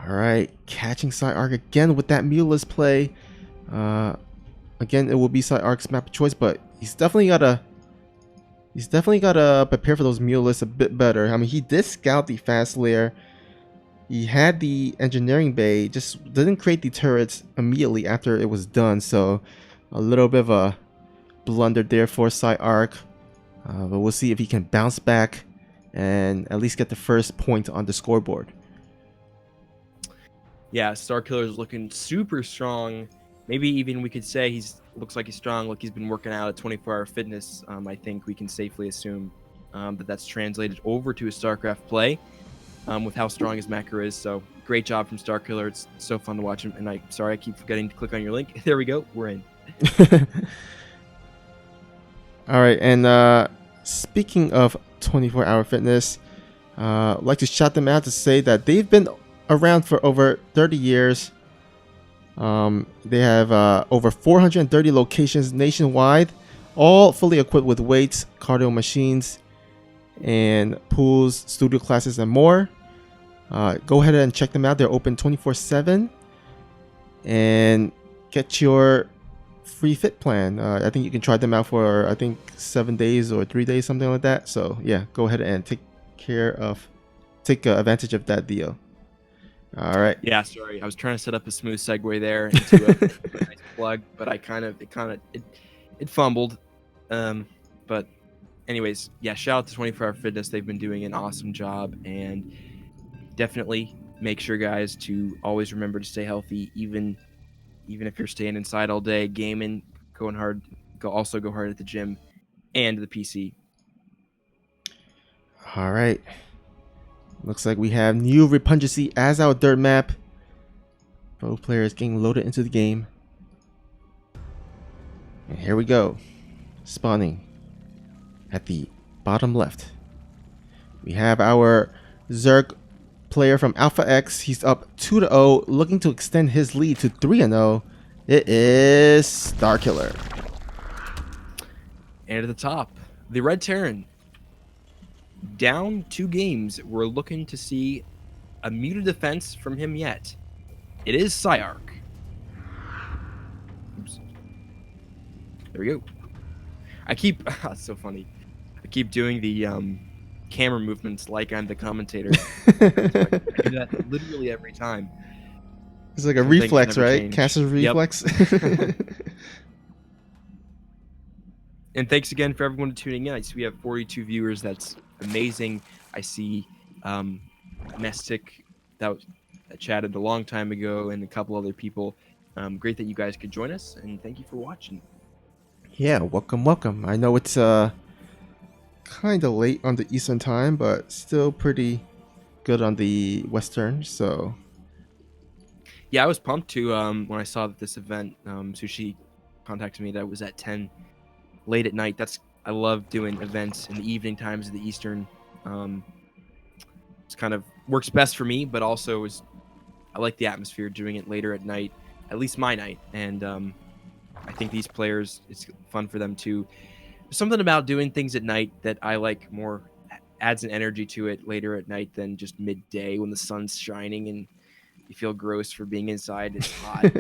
Alright, catching PSiArc again with that Mutalisks play. Again, it will be PSiArc's map of choice, but he's definitely gotta prepare for those Mutalisks a bit better. I mean, he did scout the fast layer, he had the engineering bay, just didn't create the turrets immediately after it was done. So a little bit of a blunder there for PSiArc. But we'll see if he can bounce back and at least get the first point on the scoreboard. Yeah, Starkiller is looking super strong. Maybe even we could say looks like he's strong, like he's been working out at 24-hour fitness. I think we can safely assume that that's translated over to his StarCraft play with how strong his macro is. So great job from Starkiller. It's so fun to watch him. And sorry, I keep forgetting to click on your link. There we go. We're in. All right, and speaking of 24-hour fitness, I'd like to shout them out to say that they've been around for over 30 years. They have over 430 locations nationwide, all fully equipped with weights, cardio machines, and pools, studio classes, and more. Go ahead and check them out. They're open 24/7, and get your free fit plan. I think you can try them out for 7 days or 3 days, something like that. So yeah, go ahead and take advantage of that deal. All right. Yeah, sorry, I was trying to set up a smooth segue there into a nice plug, but it fumbled. But anyways, yeah, shout out to 24-hour fitness. They've been doing an awesome job, and definitely make sure, guys, to always remember to stay healthy, even if you're staying inside all day, gaming, going hard. Go hard at the gym and the PC. All right. Looks like we have new Repungency as our dirt map. Both players getting loaded into the game. And here we go. Spawning at the bottom left. We have our Zerg player from Alpha X. He's up 2-0, looking to extend his lead to 3-0. It is Starkiller. And at the top, the Red Terran. Down 2 games. We're looking to see a muted defense from him yet. It is PSiArc. Oops. There we go. It's so funny. I keep doing the camera movements like I'm the commentator. So I do that literally every time. It's like a Some things reflex, never right? change. Caster's Yep. reflex. And thanks again for everyone tuning in. I see we have 42 viewers. That's amazing. I see Mestic that chatted a long time ago, and a couple other people. Great that you guys could join us, and thank you for watching. Yeah, welcome. I know it's kind of late on the Eastern time, but still pretty good on the Western. So Yeah, I was pumped to when I saw that this event, Sushi contacted me that it was at 10 late at night. I love doing events in the evening times of the Eastern. It's kind of works best for me, but also I like the atmosphere doing it later at night, at least my night. And I think these players, it's fun for them too. There's something about doing things at night that I like more, adds an energy to it later at night than just midday when the sun's shining and you feel gross for being inside. It's hot.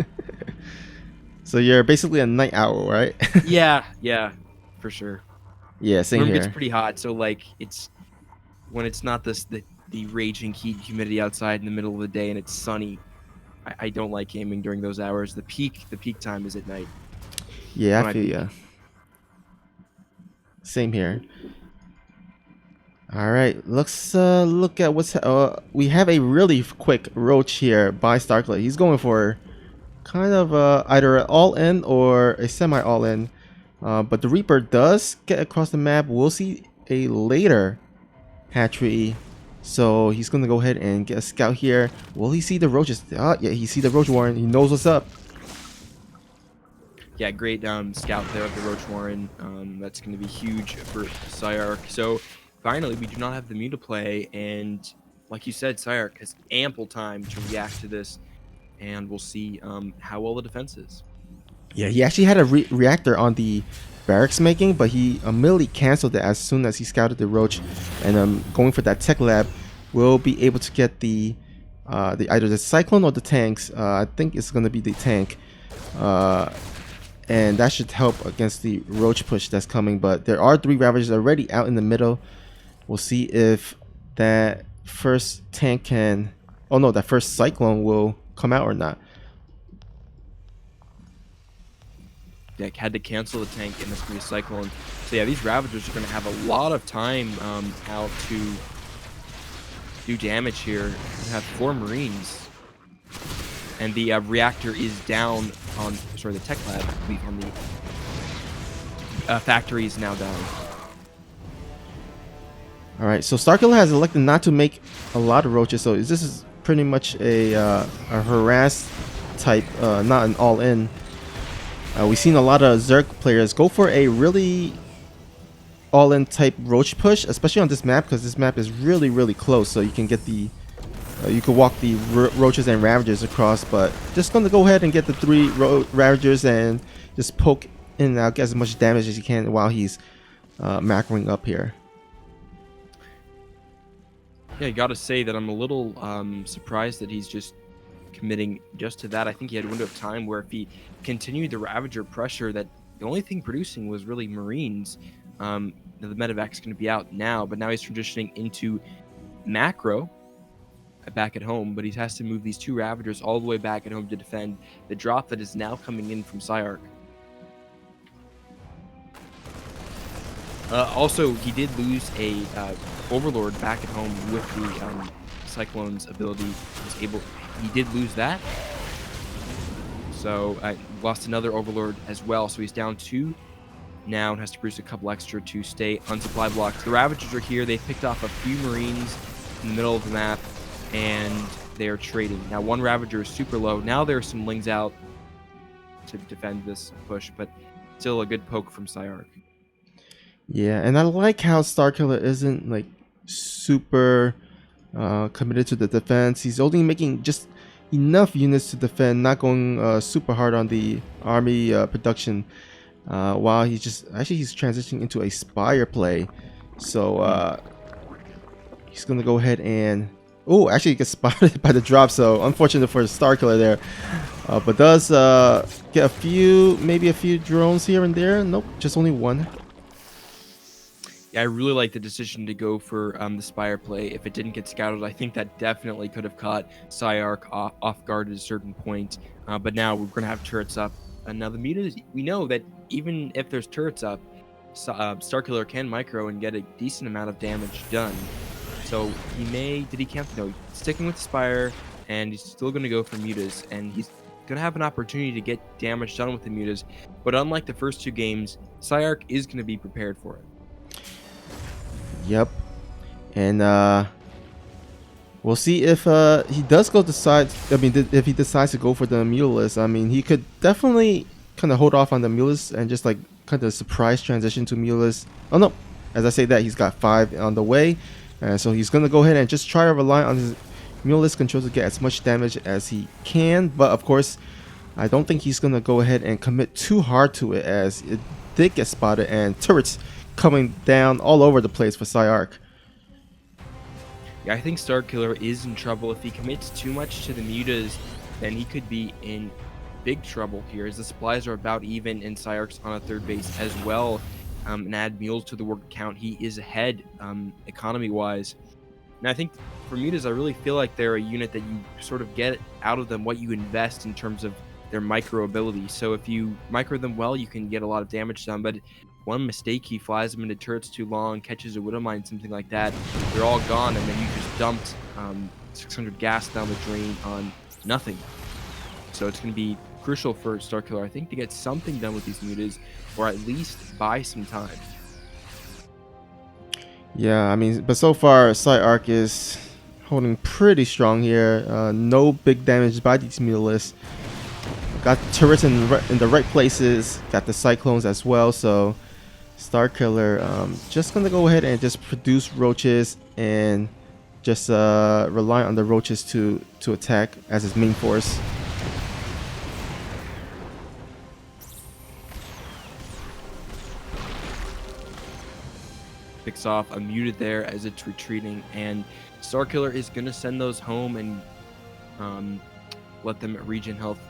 So you're basically a night owl, right? yeah, for sure. Yeah, same Room here. gets pretty hot, so like when it's not the raging heat and humidity outside in the middle of the day and it's sunny. I don't like gaming during those hours. The peak time is at night. Yeah, when I I feel peak. ya. Same here. All right, let's look at what's we have a really quick roach here by Starkiller. He's going for kind of either an all-in or a semi all-in, but the Reaper does get across the map. We'll see a later hatchery, so he's gonna go ahead and get a scout here. Will he see the roaches? Yeah, he see the roach warren. He knows what's up. Yeah, great scout there of the Roach Warren. That's going to be huge for PSiArc. So finally, we do not have the Mu to play, and like you said, PSiArc has ample time to react to this, and we'll see how well the defense is. Yeah, he actually had a reactor on the barracks making, but he immediately canceled it as soon as he scouted the roach, and going for that tech lab, will be able to get the either the cyclone or the tanks. I think it's going to be the tank. And that should help against the roach push that's coming. But there are 3 Ravagers already out in the middle. We'll see if that first tank can oh no, that first cyclone will come out or not. Deck had to cancel the tank in this recycle. So yeah, these Ravagers are going to have a lot of time out to do damage here. We have 4 Marines, and the reactor is down on, sorry, the tech lab on the factory is now down. All right, so starkiller has elected not to make a lot of roaches, so this is pretty much a harass type, not an all-in. We've seen a lot of Zerg players go for a really all-in type roach push, especially on this map, because this map is really close, so you can get the you can walk the roaches and ravagers across. But just gonna go ahead and get the 3 ravagers and just poke in and out, get as much damage as you can while he's macroing up here. Yeah, I gotta say that I'm a little surprised that he's just committing just to that. I think he had a window of time where if he continued the Ravager pressure, that the only thing producing was really Marines. The medevac's going to be out now, but now he's transitioning into macro back at home, but he has to move these 2 Ravagers all the way back at home to defend the drop that is now coming in from PSiArc. Also, he did lose a Overlord back at home with the Cyclone's ability. He did lose that. So lost another Overlord as well. So he's down 2 now and has to produce a couple extra to stay on supply blocks. The Ravagers are here. They've picked off a few Marines in the middle of the map, and they are trading. Now 1 Ravager is super low. Now there are some Lings out to defend this push, but still a good poke from PSiArc. Yeah, and I like how starkiller isn't like super committed to the defense. He's only making just enough units to defend, not going super hard on the army production. While he's transitioning into a Spire play, so he's gonna go ahead and actually he gets spotted by the drop. So unfortunate for the starkiller there, but does get maybe a few drones here and there. Nope, just only 1. Yeah, I really like the decision to go for the Spire play. If it didn't get scouted, I think that definitely could have caught PSiArc off guard at a certain point. But now we're going to have turrets up. And now the mutas, we know that even if there's turrets up, starkiller can micro and get a decent amount of damage done. So did he camp? No, he's sticking with Spire, and he's still going to go for mutas. And he's going to have an opportunity to get damage done with the mutas. But unlike the first 2 games, PSiArc is going to be prepared for it. Yep, and we'll see if he does if he decides to go for the Mulus. I mean, he could definitely kind of hold off on the Mulus and just like kind of surprise transition to Mulus. Oh no, as I say that, he's got 5 on the way, and so he's gonna go ahead and just try to rely on his Mulus control to get as much damage as he can. But of course, I don't think he's gonna go ahead and commit too hard to it, as it did get spotted and turrets coming down all over the place for PSiArc. Yeah, I think starkiller is in trouble. If he commits too much to the mutas, then he could be in big trouble here, as the supplies are about even, and PSiArc's on a 3rd base as well. And add mules to the work count, he is ahead economy-wise. And I think for mutas, I really feel like they're a unit that you sort of get out of them what you invest in terms of their micro ability. So if you micro them well, you can get a lot of damage done, but one mistake, he flies them into turrets too long, catches a widow mine, something like that, they're all gone, and then you just dumped 600 gas down the drain on nothing. So it's going to be crucial for starkiller, I think, to get something done with these mutas, or at least buy some time. Yeah, I mean, but so far PSiArc is holding pretty strong here. No big damage by these Mulus. Got turrets in the right places. Got the cyclones as well. So starkiller just gonna go ahead and just produce roaches and just rely on the roaches to attack as his main force. Picks off a muted there as it's retreating, and starkiller is gonna send those home and let them regen health.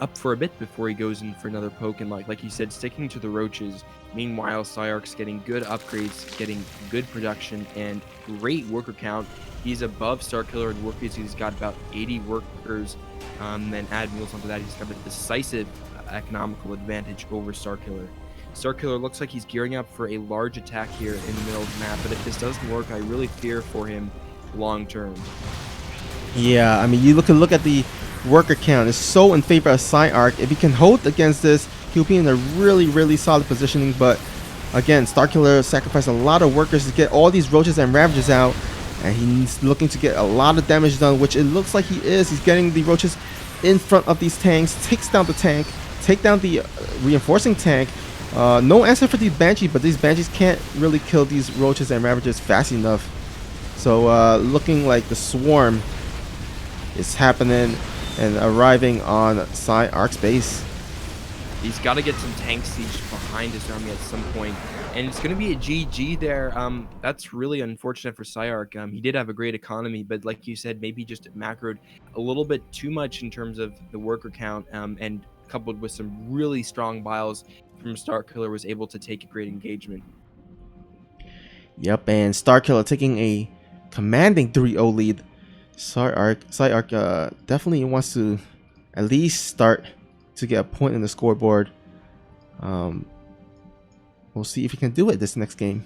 up for a bit before he goes in for another poke, and like you said, sticking to the roaches. Meanwhile, PSiArc's getting good upgrades, getting good production, and great worker count. He's above starkiller in workers. He's got about 80 workers, and add mules onto that. He's got a decisive economical advantage over starkiller. Starkiller looks like he's gearing up for a large attack here in the middle of the map, but if this doesn't work, I really fear for him long term. Yeah, I mean, you can look at the worker count. It's so in favor of PSiArc. If he can hold against this, he'll be in a really, really solid positioning. But again, starkiller sacrificed a lot of workers to get all these roaches and ravagers out, and he's looking to get a lot of damage done, which it looks like he is. He's getting the roaches in front of these tanks, takes down the tank, take down the reinforcing tank. No answer for these banshees, but these banshees can't really kill these roaches and ravagers fast enough. So looking like the swarm is happening and arriving on PSiArc's base. He's got to get some tank siege behind his army at some point, and it's going to be a GG there. That's really unfortunate for PSiArc. He did have a great economy, but like you said, maybe just macroed a little bit too much in terms of the worker count, and coupled with some really strong biles from starkiller, was able to take a great engagement. Yep, and starkiller taking a commanding 3-0 lead. PSiArc definitely wants to at least start to get a point in the scoreboard. We'll see if he can do it this next game.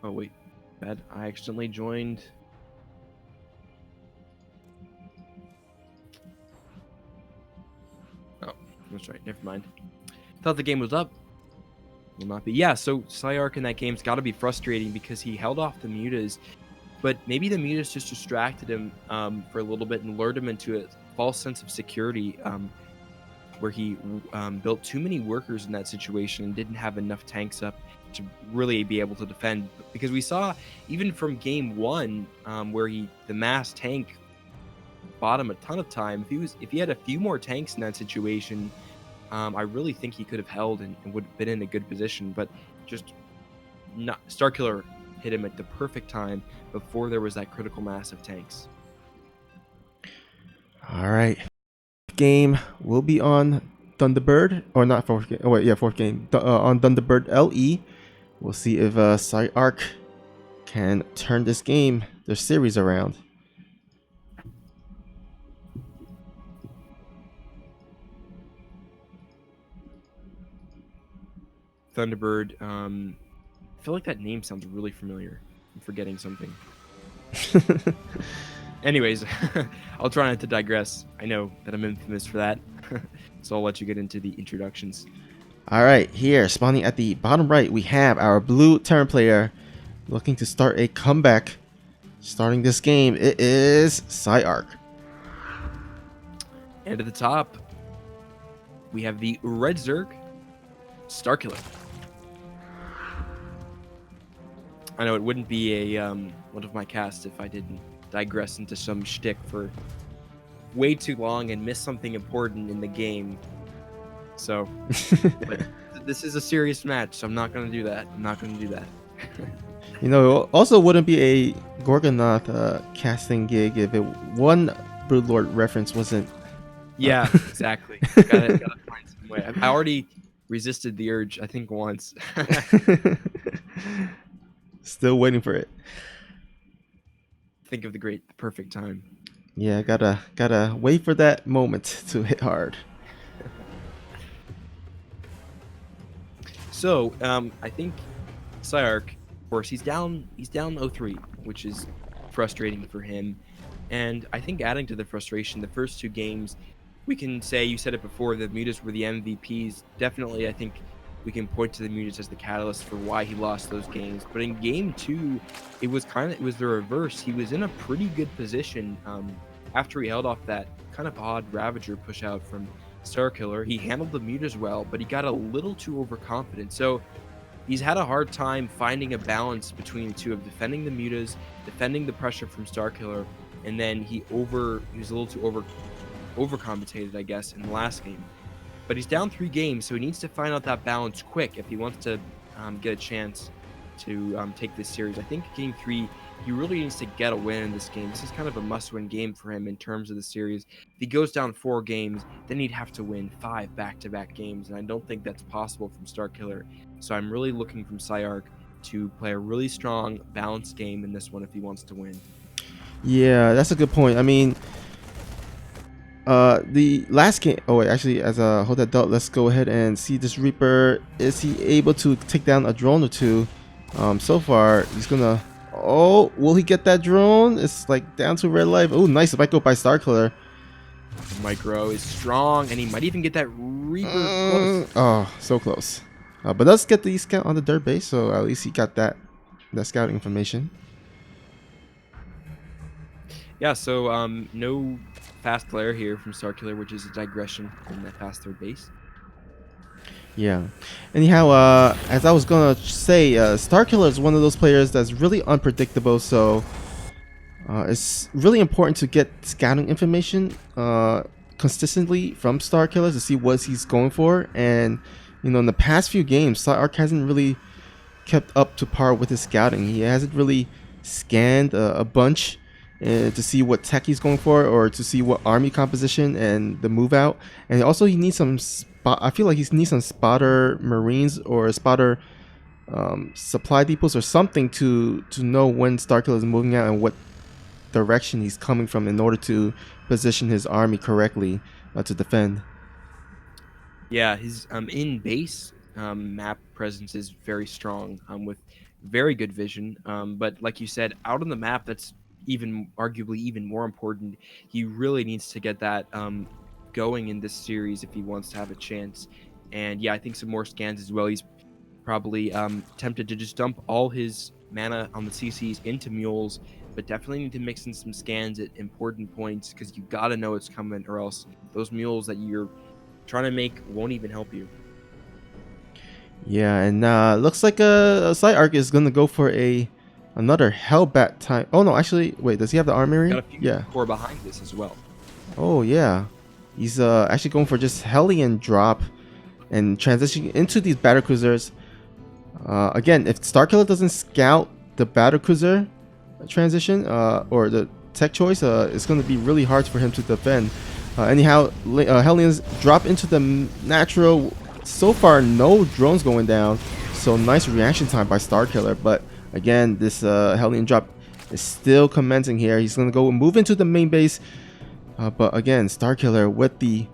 Oh wait, bad. I accidentally joined. Oh, that's right. Never mind. Thought the game was up. Will not be. Yeah, so PSiArc in that game's got to be frustrating because he held off the mutas, but maybe the mutas just distracted him for a little bit and lured him into a false sense of security, where he built too many workers in that situation and didn't have enough tanks up to really be able to defend. Because we saw even from game one, where the mass tank bought him a ton of time. If he had a few more tanks in that situation, I really think he could have held and would have been in a good position. But just not, starkiller hit him at the perfect time before there was that critical mass of tanks. All right, game will be on Thunderbird, or not fourth game. Oh wait, yeah, fourth game on Thunderbird LE. We'll see if PSiArc can turn this game, their series, around. Thunderbird. I feel like that name sounds really familiar. I'm forgetting something. Anyways, I'll try not to digress. I know that I'm infamous for that. So I'll let you get into the introductions. All right, here, spawning at the bottom right, we have our blue Terran player looking to start a comeback. Starting this game, it is PSiArc. And at the top, we have the red Zerg, starkiller. I know it wouldn't be a one of my casts if I didn't digress into some shtick for way too long and miss something important in the game. So, but this is a serious match, so I'm not going to do that. You know, it also wouldn't be a Gorgonoth casting gig if one Broodlord reference wasn't. Yeah, exactly. Gotta find some way. I already resisted the urge, I think, once. Still waiting for it. Think of the perfect time. Yeah, gotta wait for that moment to hit hard. So, I think PSiArc, of course, he's down 0-3, which is frustrating for him. And I think adding to the frustration, the first two games, we can say, you said it before, the mutas were the MVPs. Definitely, I think we can point to the mutas as the catalyst for why he lost those games. But in game two, it was the reverse. He was in a pretty good position after he held off that kind of odd Ravager push out from starkiller. He handled the mutas well, but he got a little too overconfident. So he's had a hard time finding a balance between the two of defending the mutas, defending the pressure from starkiller, and then he was a little too overcompensated, I guess, in the last game. But he's down 3 games, so he needs to find out that balance quick if he wants to get a chance to take this series. I think game 3 he really needs to get a win in this game. This is kind of a must-win game for him in terms of the series. If he goes down 4 games, then he'd have to win 5 back-to-back games, and I don't think that's possible from Starkiller. So I'm really looking from PSiArc to play a really strong, balanced game in this one if he wants to win. Yeah, that's a good point. I mean, the last game. Oh wait, actually, as a hold that dot, let's go ahead and see this Reaper. Is he able to take down a drone or two? So far he's gonna. Oh, will he get that drone? It's like down to red life. Oh, nice. It might go by Starkiller. Micro is strong, and he might even get that Reaper close. Oh, so close. But let's get the scout on the dirt base, so at least he got that scouting information. Yeah, so no fast glare here from Starkiller, which is a digression in that fast third base. Yeah. Anyhow, as I was gonna say, Starkiller is one of those players that's really unpredictable, so it's really important to get scouting information consistently from Starkiller to see what he's going for. And you know, in the past few games, PSiArc hasn't really kept up to par with his scouting. He hasn't really scanned a bunch to see what tech he's going for, or to see what army composition and the move out. And also, he needs some spot. I feel like he needs some spotter marines or spotter supply depots or something to know when Starkiller is moving out and what direction he's coming from in order to position his army correctly to defend. Yeah, his in base map presence is very strong with very good vision. But like you said, out on the map, that's even arguably even more important. He really needs to get that going in this series if he wants to have a chance. And yeah, I think some more scans as well. He's probably tempted to just dump all his mana on the CCs into mules, but definitely need to mix in some scans at important points because you got to know it's coming, or else those mules that you're trying to make won't even help you. Yeah, and looks like a PSiArc is gonna go for another Hellbat time. Oh no, actually, wait, does he have the armory? Got a few Yeah. core behind this as well. Oh yeah, he's actually going for just Hellion drop and transitioning into these battlecruisers. Again, if Starkiller doesn't scout the battlecruiser transition or the tech choice, it's going to be really hard for him to defend. Anyhow, Hellions drop into the natural. So far, no drones going down, so nice reaction time by Starkiller. But again, this Hellion drop is still commencing here. He's going to go move into the main base. But again, Starkiller with the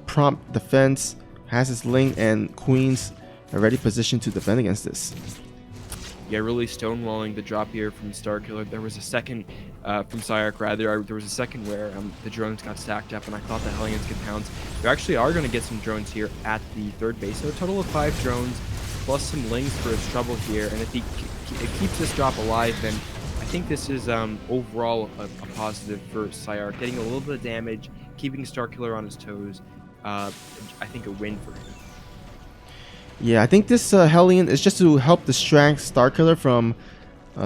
prompt defense has his Ling and Queens already positioned to defend against this. Yeah, really stonewalling the drop here from Starkiller. There was a second from PSiArc rather. There was a second where the drones got stacked up, and I thought the Hellions could pounce. We actually are going to get some drones here at the third base. So a total of 5 drones plus some Lings for his trouble here. And if he keeps this drop alive, then I think this is overall a positive for PSiArc. Getting a little bit of damage, keeping Starkiller on his toes. I think a win for him. Yeah, I think this Hellion is just to help distract Starkiller from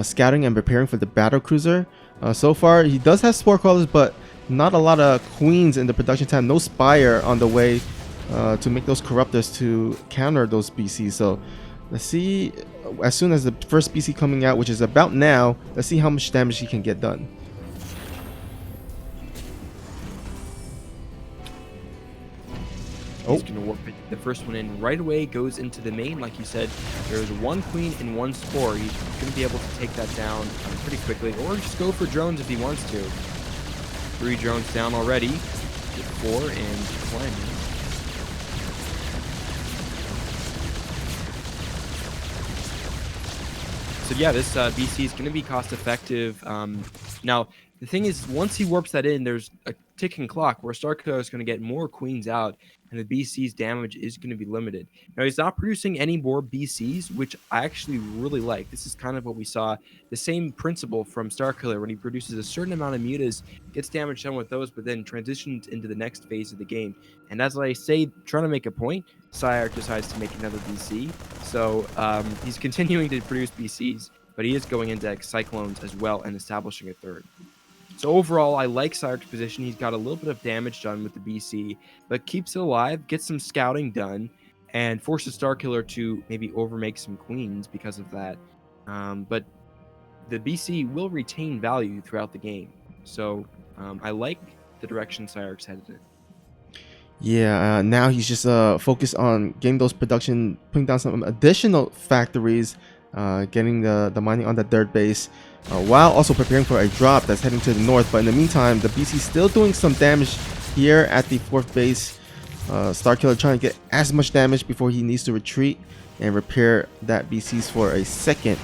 scouting and preparing for the battlecruiser. So far, he does have Spore Crawlers, but not a lot of Queens in the production time. No Spire on the way to make those Corruptors to counter those BCs. So let's see, as soon as the first BC coming out, which is about now, let's see how much damage he can get done. He's going to warp it. The first one in right away goes into the main. Like you said, there's 1 queen and 1 spore. He's going to be able to take that down pretty quickly, or just go for drones if he wants to. 3 drones down already. With 4 and climbing. So yeah, this BC is going to be cost effective. Now, the thing is, once he warps that in, there's a ticking clock where Starkiller is going to get more queens out, and the BC's damage is going to be limited. Now, he's not producing any more BCs, which I actually really like. This is kind of what we saw, the same principle from Starkiller when he produces a certain amount of mutas, gets damage done with those, but then transitions into the next phase of the game. And as I say, trying to make a point, PSiArc decides to make another BC. So he's continuing to produce BCs, but he is going into Cyclones as well and establishing a third. So overall, I like PSiArc's position. He's got a little bit of damage done with the BC, but keeps it alive, gets some scouting done, and forces Starkiller to maybe overmake some queens because of that. But the BC will retain value throughout the game. So I like the direction PSiArc's headed in. Yeah, now he's just focused on getting those production, putting down some additional factories, getting the mining on the third base, while also preparing for a drop that's heading to the north. But in the meantime, the BC still doing some damage here at the fourth base. Starkiller trying to get as much damage before he needs to retreat and repair that BC's for a second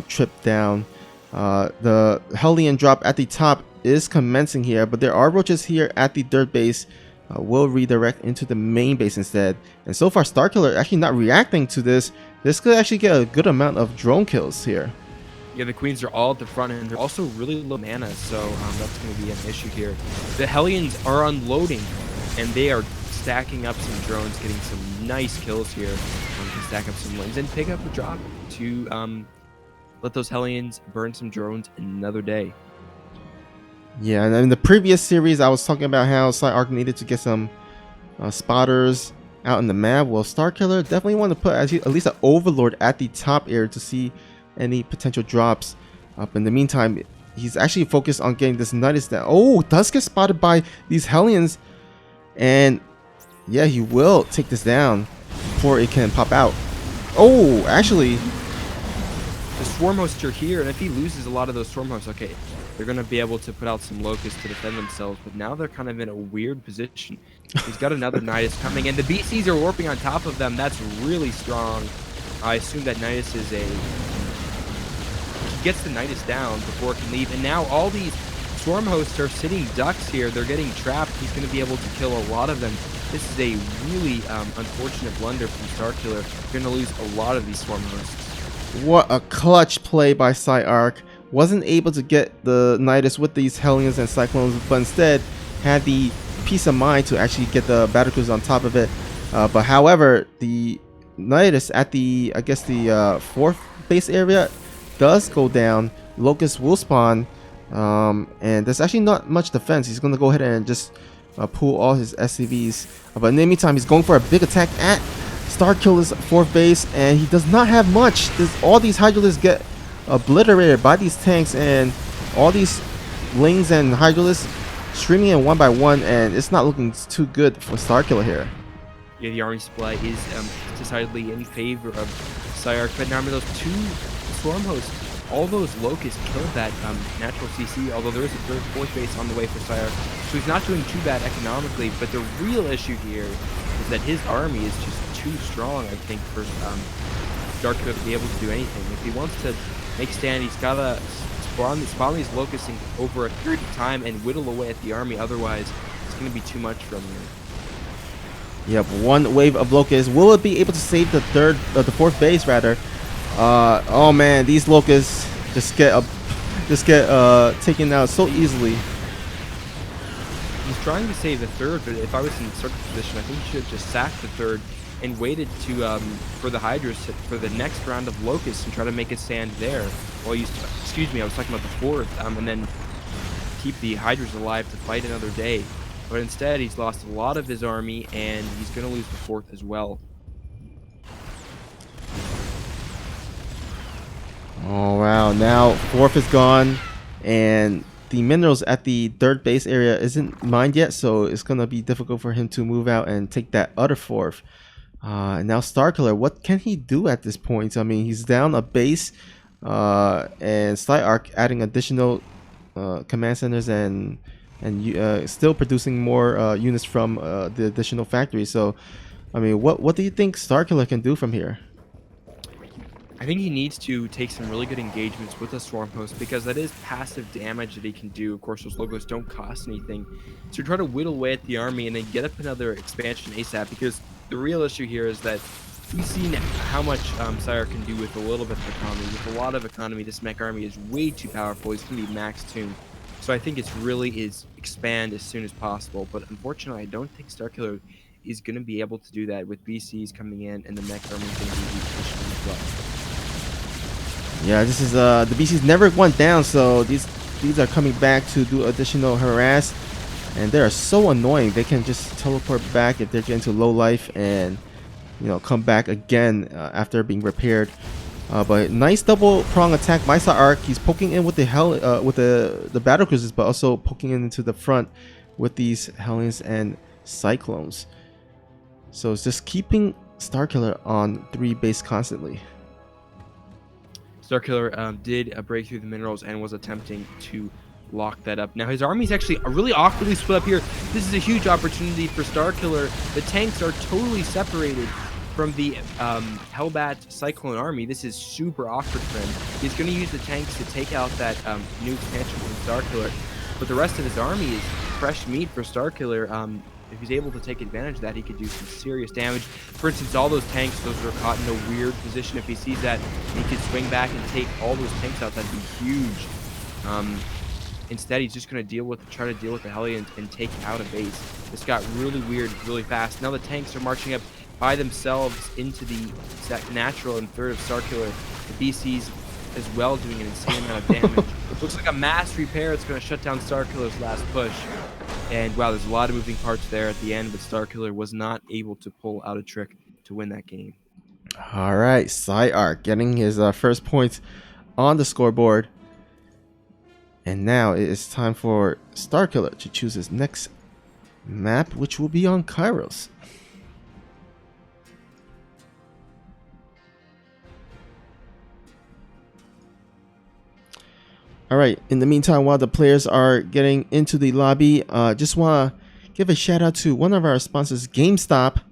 trip down. The Hellion drop at the top is commencing here, but there are roaches here at the third base. Will redirect into the main base instead. And so far, Starkiller actually not reacting to this. This could actually get a good amount of drone kills here. Yeah, the queens are all at the front, and they're also really low mana, so that's going to be an issue here. The Hellions are unloading, and they are stacking up some drones, getting some nice kills here. To stack up some lanes and pick up a drop to let those Hellions burn some drones another day. Yeah, and in the previous series, I was talking about how PSiArc needed to get some spotters out in the map. Well, Starkiller definitely want to put at least an Overlord at the top area to see any potential drops. In the meantime, he's actually focused on getting this Nidus down. Oh, does get spotted by these Hellions. And yeah, he will take this down before it can pop out. Oh, actually, the Swarm Hosts are here, and if he loses a lot of those Swarm Hosts, okay, they're going to be able to put out some Locusts to defend themselves, but now they're kind of in a weird position. He's got another Nidus coming, and the BCs are warping on top of them. That's really strong. I assume that Nidus is he gets the Nidus down before it can leave, and now all these Swarm Hosts are sitting ducks here. They're getting trapped. He's going to be able to kill a lot of them. This is a really unfortunate blunder from Starkiller. You're going to lose a lot of these Swarm Hosts. what a clutch play by PSiArc. Wasn't able to get the Nidus with these Hellions and Cyclones, but instead had the peace of mind to actually get the Battlecruisers on top of it. But however, the Nidus at the, I guess the fourth base area does go down. Locust will spawn, and there's actually not much defense. He's going to go ahead and just pull all his SCVs. But in the meantime, he's going for a big attack at Starkiller's fourth base, and he does not have much. All these Hydralisks get obliterated by these tanks, and all these Lings and Hydralisks streaming in one by one, and it's not looking too good for Starkiller here. Yeah, the army supply is decidedly in favor of PSiArc, but now remember those two Swarm Hosts, all those Locusts killed that natural CC, although there is a third, fourth base on the way for PSiArc, so he's not doing too bad economically, but the real issue here is that his army is just too strong, I think, for Starkiller to be able to do anything. If he wants to make stand, he's got to spawn these Locusts over a period of time and whittle away at the army, otherwise it's going to be too much from him. Yep, one wave of Locusts. Will it be able to save the fourth base rather? Oh man, these Locusts just get taken out so easily. He's trying to save the third, but if I was in circle position, I think he should have just sacked the third and waited to for the Hydras for the next round of Locusts and try to make a stand there. Well, excuse me, I was talking about the fourth, and then keep the Hydras alive to fight another day. But instead, he's lost a lot of his army, and he's going to lose the fourth as well. Oh wow, now fourth is gone, and the minerals at the third base area isn't mined yet, so it's going to be difficult for him to move out and take that other fourth. Now Starkiller, what can he do at this point? I mean, he's down a base, and PSiArc adding additional command centers and still producing more units from the additional factories. So, I mean, what do you think Starkiller can do from here? I think he needs to take some really good engagements with the Swarm Host, because that is passive damage that he can do. Of course, those logos don't cost anything. So try to whittle away at the army and then get up another expansion ASAP, because the real issue here is that we've seen how much PSiArc can do with a little bit of economy. With a lot of economy, this mech army is way too powerful. He's going to be max tuned. So I think it's really expand as soon as possible. But unfortunately, I don't think Starkiller is going to be able to do that with BCs coming in, and the mech army is going to be repositioning as well. Yeah, this is the BCs never went down, so these are coming back to do additional harass, and they are so annoying. They can just teleport back if they're getting to low life, and come back again after being repaired. But nice double prong attack by PSiArc. He's poking in with the with the battle cruisers, but also poking in into the front with these Hellions and Cyclones. So it's just keeping Starkiller on 3 base constantly. Starkiller did break through the minerals and was attempting to lock that up. Now his army is actually really awkwardly split up here. This is a huge opportunity for Starkiller. The tanks are totally separated from the Hellbat Cyclone army. This is super awkward for him. He's going to use the tanks to take out that new expansion from Starkiller, but the rest of his army is fresh meat for Starkiller. If he's able to take advantage of that, he could do some serious damage. For instance, all those tanks, those are caught in a weird position. If he sees that, he could swing back and take all those tanks out. That'd be huge. Instead, he's just going to try to deal with the Hellions and take out a base. This got really weird really fast. Now the tanks are marching up by themselves into the natural and third of Starkiller. The BCs as well doing an insane amount of damage. Looks like a mass repair. It's going to shut down Starkiller's last push. And wow, there's a lot of moving parts there at the end, but Starkiller was not able to pull out a trick to win that game. All right, PSiArc getting his first points on the scoreboard. And now it is time for Starkiller to choose his next map, which will be on Kairos. All right, in the meantime, while the players are getting into the lobby, just want to give a shout out to one of our sponsors, GameStop.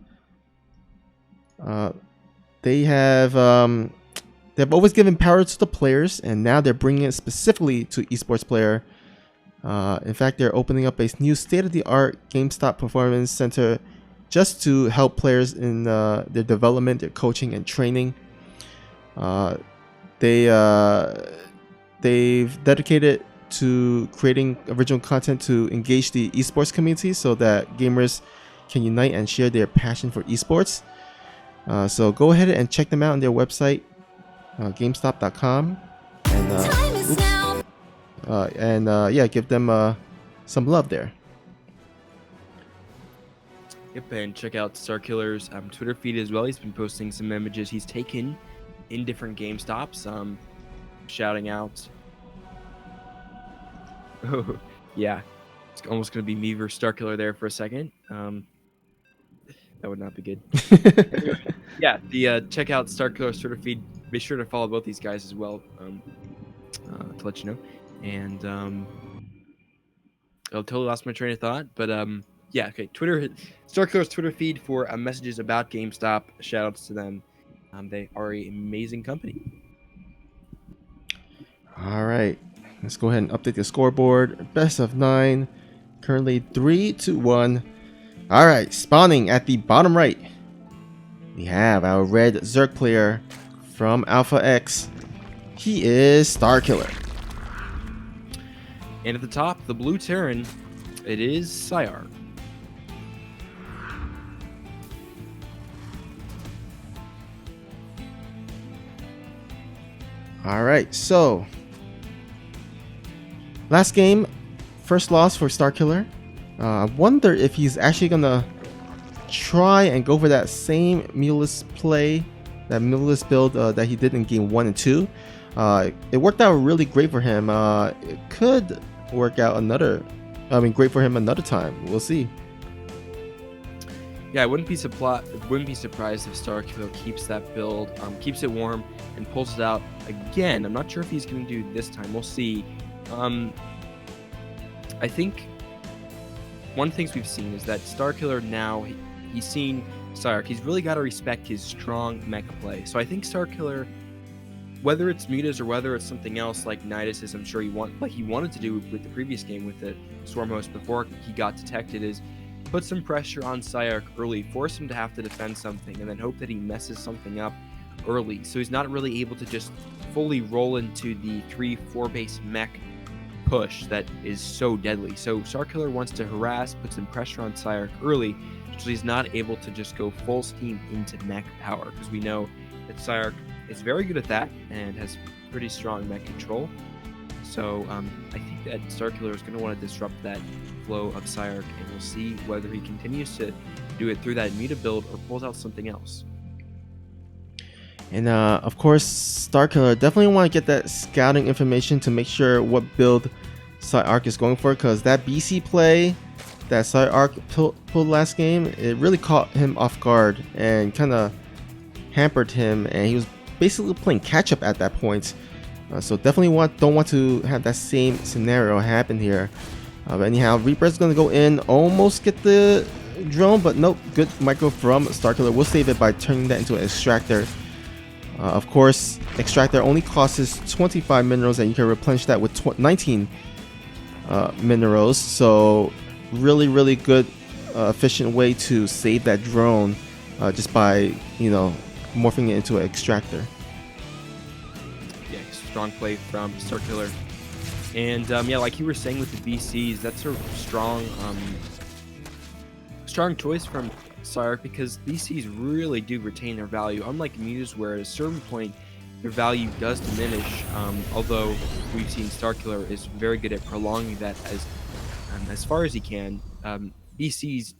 They've always given power to the players, and now they're bringing it specifically to esports player. In fact, they're opening up a new state-of-the-art GameStop Performance Center just to help players in their development, their coaching, and training. They've dedicated to creating original content to engage the esports community so that gamers can unite and share their passion for esports. So go ahead and check them out on their website, GameStop.com, and yeah, give them some love there. Yep, and check out Starkiller's Twitter feed as well. He's been posting some images he's taken in different GameStops, shouting out. Oh, yeah. It's almost going to be me versus Starkiller there for a second. That would not be good. Yeah, check out Starkiller's Twitter feed. Be sure to follow both these guys as well, to let you know. And I totally lost my train of thought, but yeah, okay. Starkiller's Twitter feed for messages about GameStop. Shoutouts to them. They are an amazing company. All right, let's go ahead and update the scoreboard. Best of 9, currently 3-1. All right, spawning at the bottom right, we have our red Zerg player from Alpha X. He is Starkiller. And at the top, the blue Terran, it is PSiArc. All right, so last game, first loss for Starkiller. I wonder if he's actually gonna try and go for that same muleless play, that muleless build that he did in game 1 and 2. It worked out really great for him. It could work out great for him another time. We'll see. Yeah, I wouldn't be surprised if Starkiller keeps that build, keeps it warm, and pulls it out again. I'm not sure if he's going to do this time. We'll see. I think one of the things we've seen is that Starkiller now, he's seen PSiArc. He's really got to respect his strong mech play. So I think Starkiller, whether it's Mutas or whether it's something else like Nidus, as I'm sure he wanted to do with the previous game with the Storm Host before he got detected, is put some pressure on PSiArc early, force him to have to defend something, and then hope that he messes something up early. So he's not really able to just fully roll into the 3-4 base mech push that is so deadly. So Starkiller wants to harass, put some pressure on PSiArc early, so he's not able to just go full steam into mech power, because we know that PSiArc is very good at that and has pretty strong mech control. So I think that Starkiller is going to want to disrupt that flow of PSiArc, and we'll see whether he continues to do it through that Muta build or pulls out something else. And of course, Starkiller definitely want to get that scouting information to make sure what build PSiArc is going for, because that BC play that PSiArc pulled last game, it really caught him off guard and kind of hampered him, and he was basically playing catch up at that point. So definitely don't want to have that same scenario happen here. But anyhow, Reaper's gonna go in, almost get the drone, but nope. Good micro from Starkiller. We'll save it by turning that into an extractor. Of course, extractor only costs 25 minerals, and you can replenish that with 19 minerals. So really good, efficient way to save that drone just by morphing it into an extractor. Yeah, strong play from Starkiller. And yeah, like you were saying with the BCs, that's a strong choice from PSiArc, because BCs really do retain their value, unlike Muse, where at a certain point their value does diminish. Although we've seen Starkiller is very good at prolonging that as far as he can. BCs,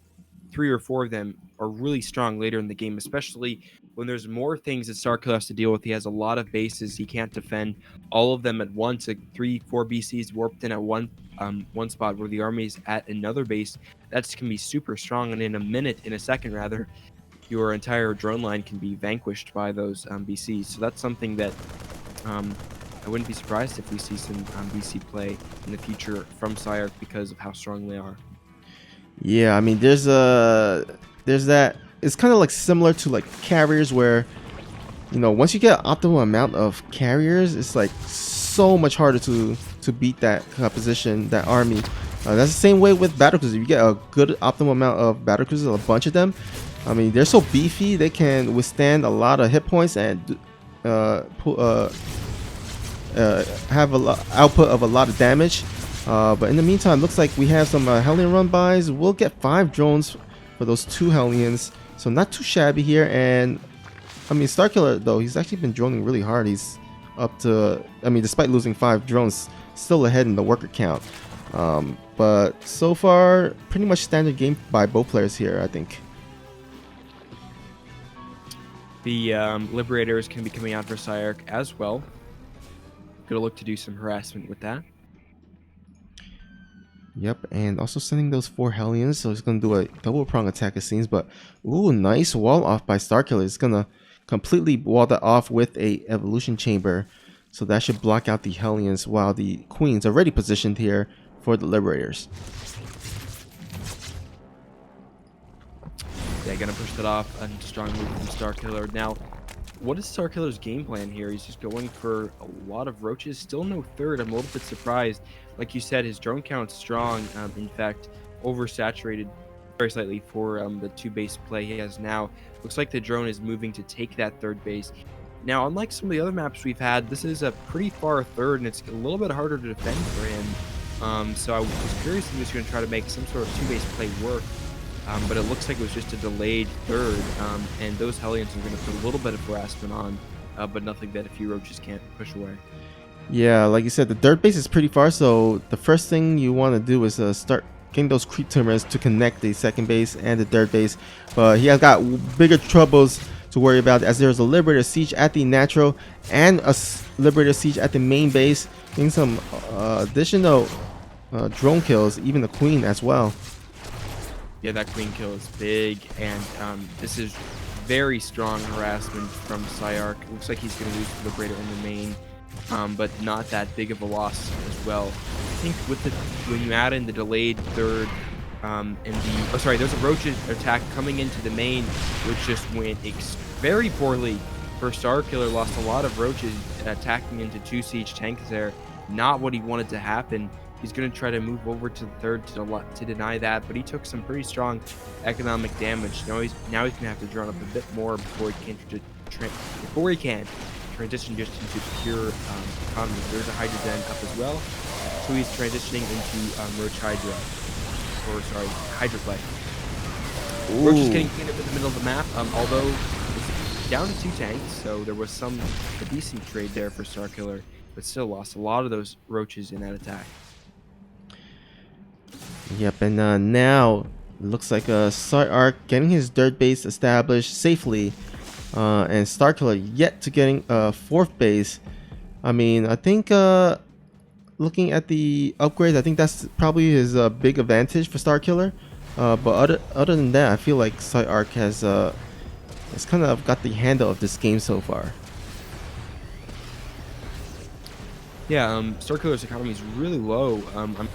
3 or 4 of them, are really strong later in the game, especially when there's more things that Starkiller has to deal with. He has a lot of bases he can't defend all of them at once. Like 3, 4 BCs warped in at one spot where the army is at another base. That can be super strong, and in a second rather, your entire drone line can be vanquished by those BCs. So that's something that I wouldn't be surprised if we see some BC play in the future from PSiArc because of how strong they are. Yeah, I mean, there's that. It's kind of like similar to like carriers, where once you get an optimal amount of carriers, it's like so much harder to beat that position, that army. That's the same way with battlecruisers. If you get a good optimal amount of battlecruisers, a bunch of them, I mean, they're so beefy, they can withstand a lot of hit points and have a output of a lot of damage. But in the meantime, looks like we have some Hellion run-bys. We'll get 5 drones for those 2 Hellions, so not too shabby here. And I mean, Starkiller, though, he's actually been droning really hard. He's up to, I mean, despite losing 5 drones, still ahead in the worker count. But so far, pretty much standard game by both players here, I think. The Liberators can be coming out for PSiArc as well. Gonna look to do some harassment with that. Yep, and also sending those 4 Hellions, so he's gonna do a double prong attack, it seems. But ooh, nice wall off by Starkiller. He's gonna completely wall that off with a evolution chamber, so that should block out the Hellions, while the Queen's already positioned here for the Liberators. Yeah, gonna push that off. A strong move from Starkiller. Now, what is Starkiller's game plan here? He's just going for a lot of roaches. Still no third. I'm a little bit surprised. Like you said, his drone count's strong. In fact, oversaturated very slightly for the 2 base play he has now. Looks like the drone is moving to take that 3rd base. Now, unlike some of the other maps we've had, this is a pretty far 3rd, and it's a little bit harder to defend for him. So I was curious if he was going to try to make some sort of 2 base play work. But it looks like it was just a delayed 3rd, and those Hellions are going to put a little bit of harassment on, but nothing that a few roaches can't push away. Yeah, like you said, the 3rd base is pretty far, so the first thing you want to do is start getting those creep tumors to connect the 2nd base and the 3rd base. But he has got bigger troubles to worry about, as there's a Liberator siege at the natural and a Liberator siege at the main base, getting some additional drone kills, even the Queen as well. Yeah, that Queen kill is big, and this is very strong harassment from PSiArc. Looks like he's going to lose the Liberator in the main, but not that big of a loss as well. I think with when you add in the delayed 3rd, there's a roach attack coming into the main, which just went very poorly for Starkiller. Lost a lot of roaches attacking into 2 siege tanks there. Not what he wanted to happen. He's going to try to move over to the 3rd to deny that, but he took some pretty strong economic damage. Now he's going to have to drone up a bit more before he can transition just into pure economy. There's a Hydra Den up as well, so he's transitioning into Roach Hydra, Hydra play. Roach is getting cleaned up in the middle of the map, although it's down to 2 tanks, so there was a decent trade there for Starkiller, but still lost a lot of those roaches in that attack. Yep, and now it looks like PSiArc getting his 3rd base established safely. and starkiller yet to getting 4th base. I mean, I think looking at the upgrades, I think that's probably his big advantage for starkiller. But other than that, I feel like PSiArc has kind of got the handle of this game so far. Yeah, Starkiller's economy is really low. To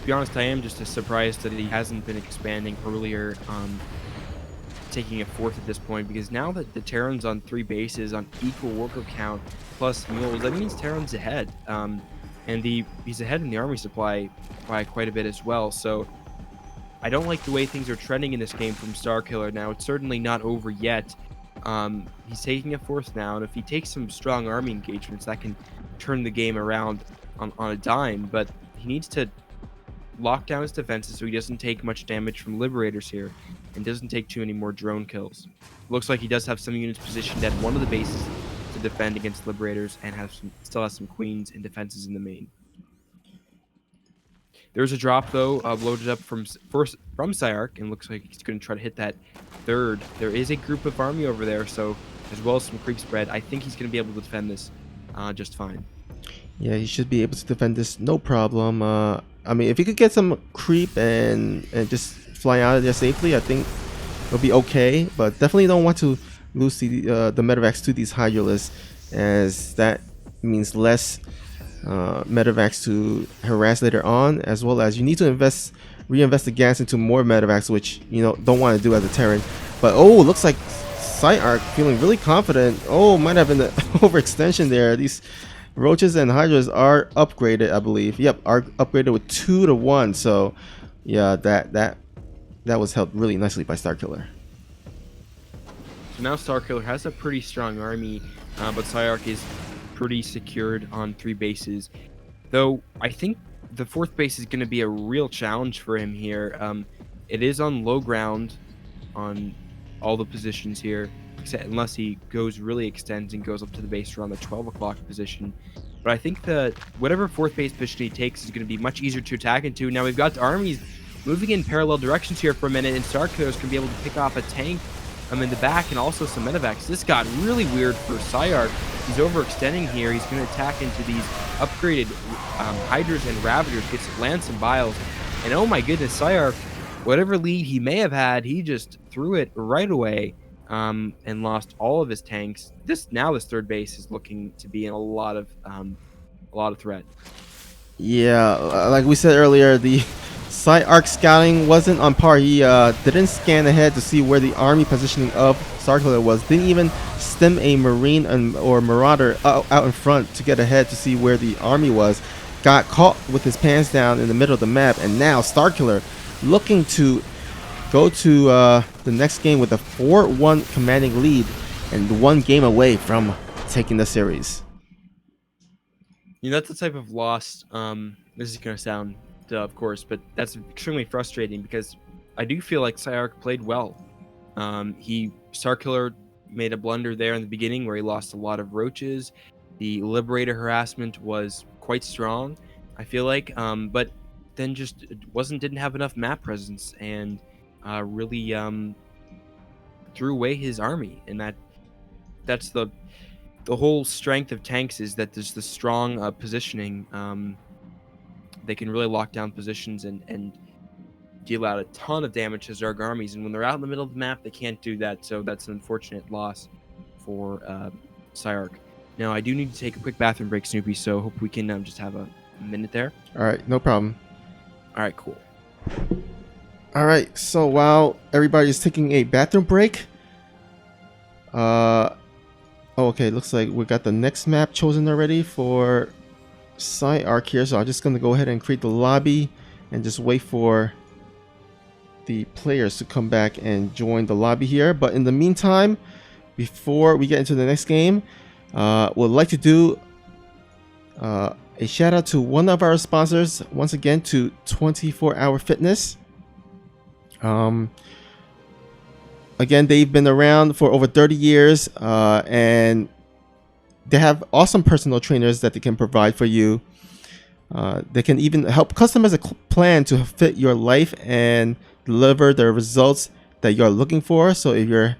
be honest, I am just as surprised that he hasn't been expanding earlier, taking a 4th at this point, because now that the Terran's on 3 bases on equal worker count plus mules, that means Terran's ahead. And he's ahead in the army supply by quite a bit as well. So I don't like the way things are trending in this game from Starkiller. Now, it's certainly not over yet. He's taking a 4th now, and if he takes some strong army engagements, that can turn the game around on a dime. But he needs to lock down his defenses so he doesn't take much damage from Liberators here and doesn't take too many more drone kills. Looks like he does have some units positioned at one of the bases to defend against Liberators and still has some Queens and defenses in the main. There's a drop, though, loaded up from PSiArc, and looks like he's going to try to hit that 3rd. There is a group of army over there, so as well as some creep spread, I think he's going to be able to defend this just fine. Yeah, he should be able to defend this no problem. I mean, if he could get some creep and just fly out of there safely, I think it'll be okay. But definitely don't want to lose the medevacs to these Hydralisks, as that means less medevacs to harass later on, as well as you need to reinvest the gas into more medevacs, which don't want to do as a Terran. But looks like PSiArc feeling really confident. Might have been an overextension there. These Roaches and Hydras are upgraded, I believe. Yep, are upgraded with 2 to 1. So yeah, that was helped really nicely by Starkiller. So now Starkiller has a pretty strong army, but PSiArc is pretty secured on 3 bases. Though I think the 4th base is going to be a real challenge for him here. It is on low ground on all the positions here, unless he really extends and goes up to the base around the 12 o'clock position. But I think that whatever 4th base position he takes is going to be much easier to attack into. Now we've got armies moving in parallel directions here for a minute, and Starkiller's going to be able to pick off a tank in the back and also some medevacs. This got really weird for PSiArc. He's overextending here. He's going to attack into these upgraded Hydras and Ravagers, get some Lance and Biles. And oh my goodness, PSiArc, whatever lead he may have had, he just threw it right away. And lost all of his tanks. This 3rd base is looking to be in a lot of threat. Yeah, like we said earlier, the PSiArc scouting wasn't on par. He didn't scan ahead to see where the army positioning of Starkiller was. Didn't even stem a Marine or Marauder out in front to get ahead to see where the army was. Got caught with his pants down in the middle of the map, and now Starkiller looking to go to the next game with a 4-1 commanding lead and 1 game away from taking the series. That's the type of loss. This is going to sound duh, of course, but that's extremely frustrating because I do feel like PSiArc played well. Starkiller made a blunder there in the beginning where he lost a lot of Roaches. The Liberator harassment was quite strong, I feel like, but then just didn't have enough map presence and really threw away his army. And that's the whole strength of tanks, is that there's the strong positioning. They can really lock down positions and deal out a ton of damage to Zerg armies, and when they're out in the middle of the map, they can't do that. So that's an unfortunate loss for PSiArc. Now I do need to take a quick bathroom break, Snoopy, so hope we can just have a minute there. All right, no problem. All right, cool. All right, so while everybody's taking a bathroom break, okay, looks like we got the next map chosen already for PSiArc here. So I'm just gonna go ahead and create the lobby and just wait for the players to come back and join the lobby here. But in the meantime, before we get into the next game, would like to do a shout out to one of our sponsors, once again, to 24-Hour Fitness. Again, they've been around for over 30 years, and they have awesome personal trainers that they can provide for you. They can even help customize a plan to fit your life and deliver the results that you're looking for. So if you're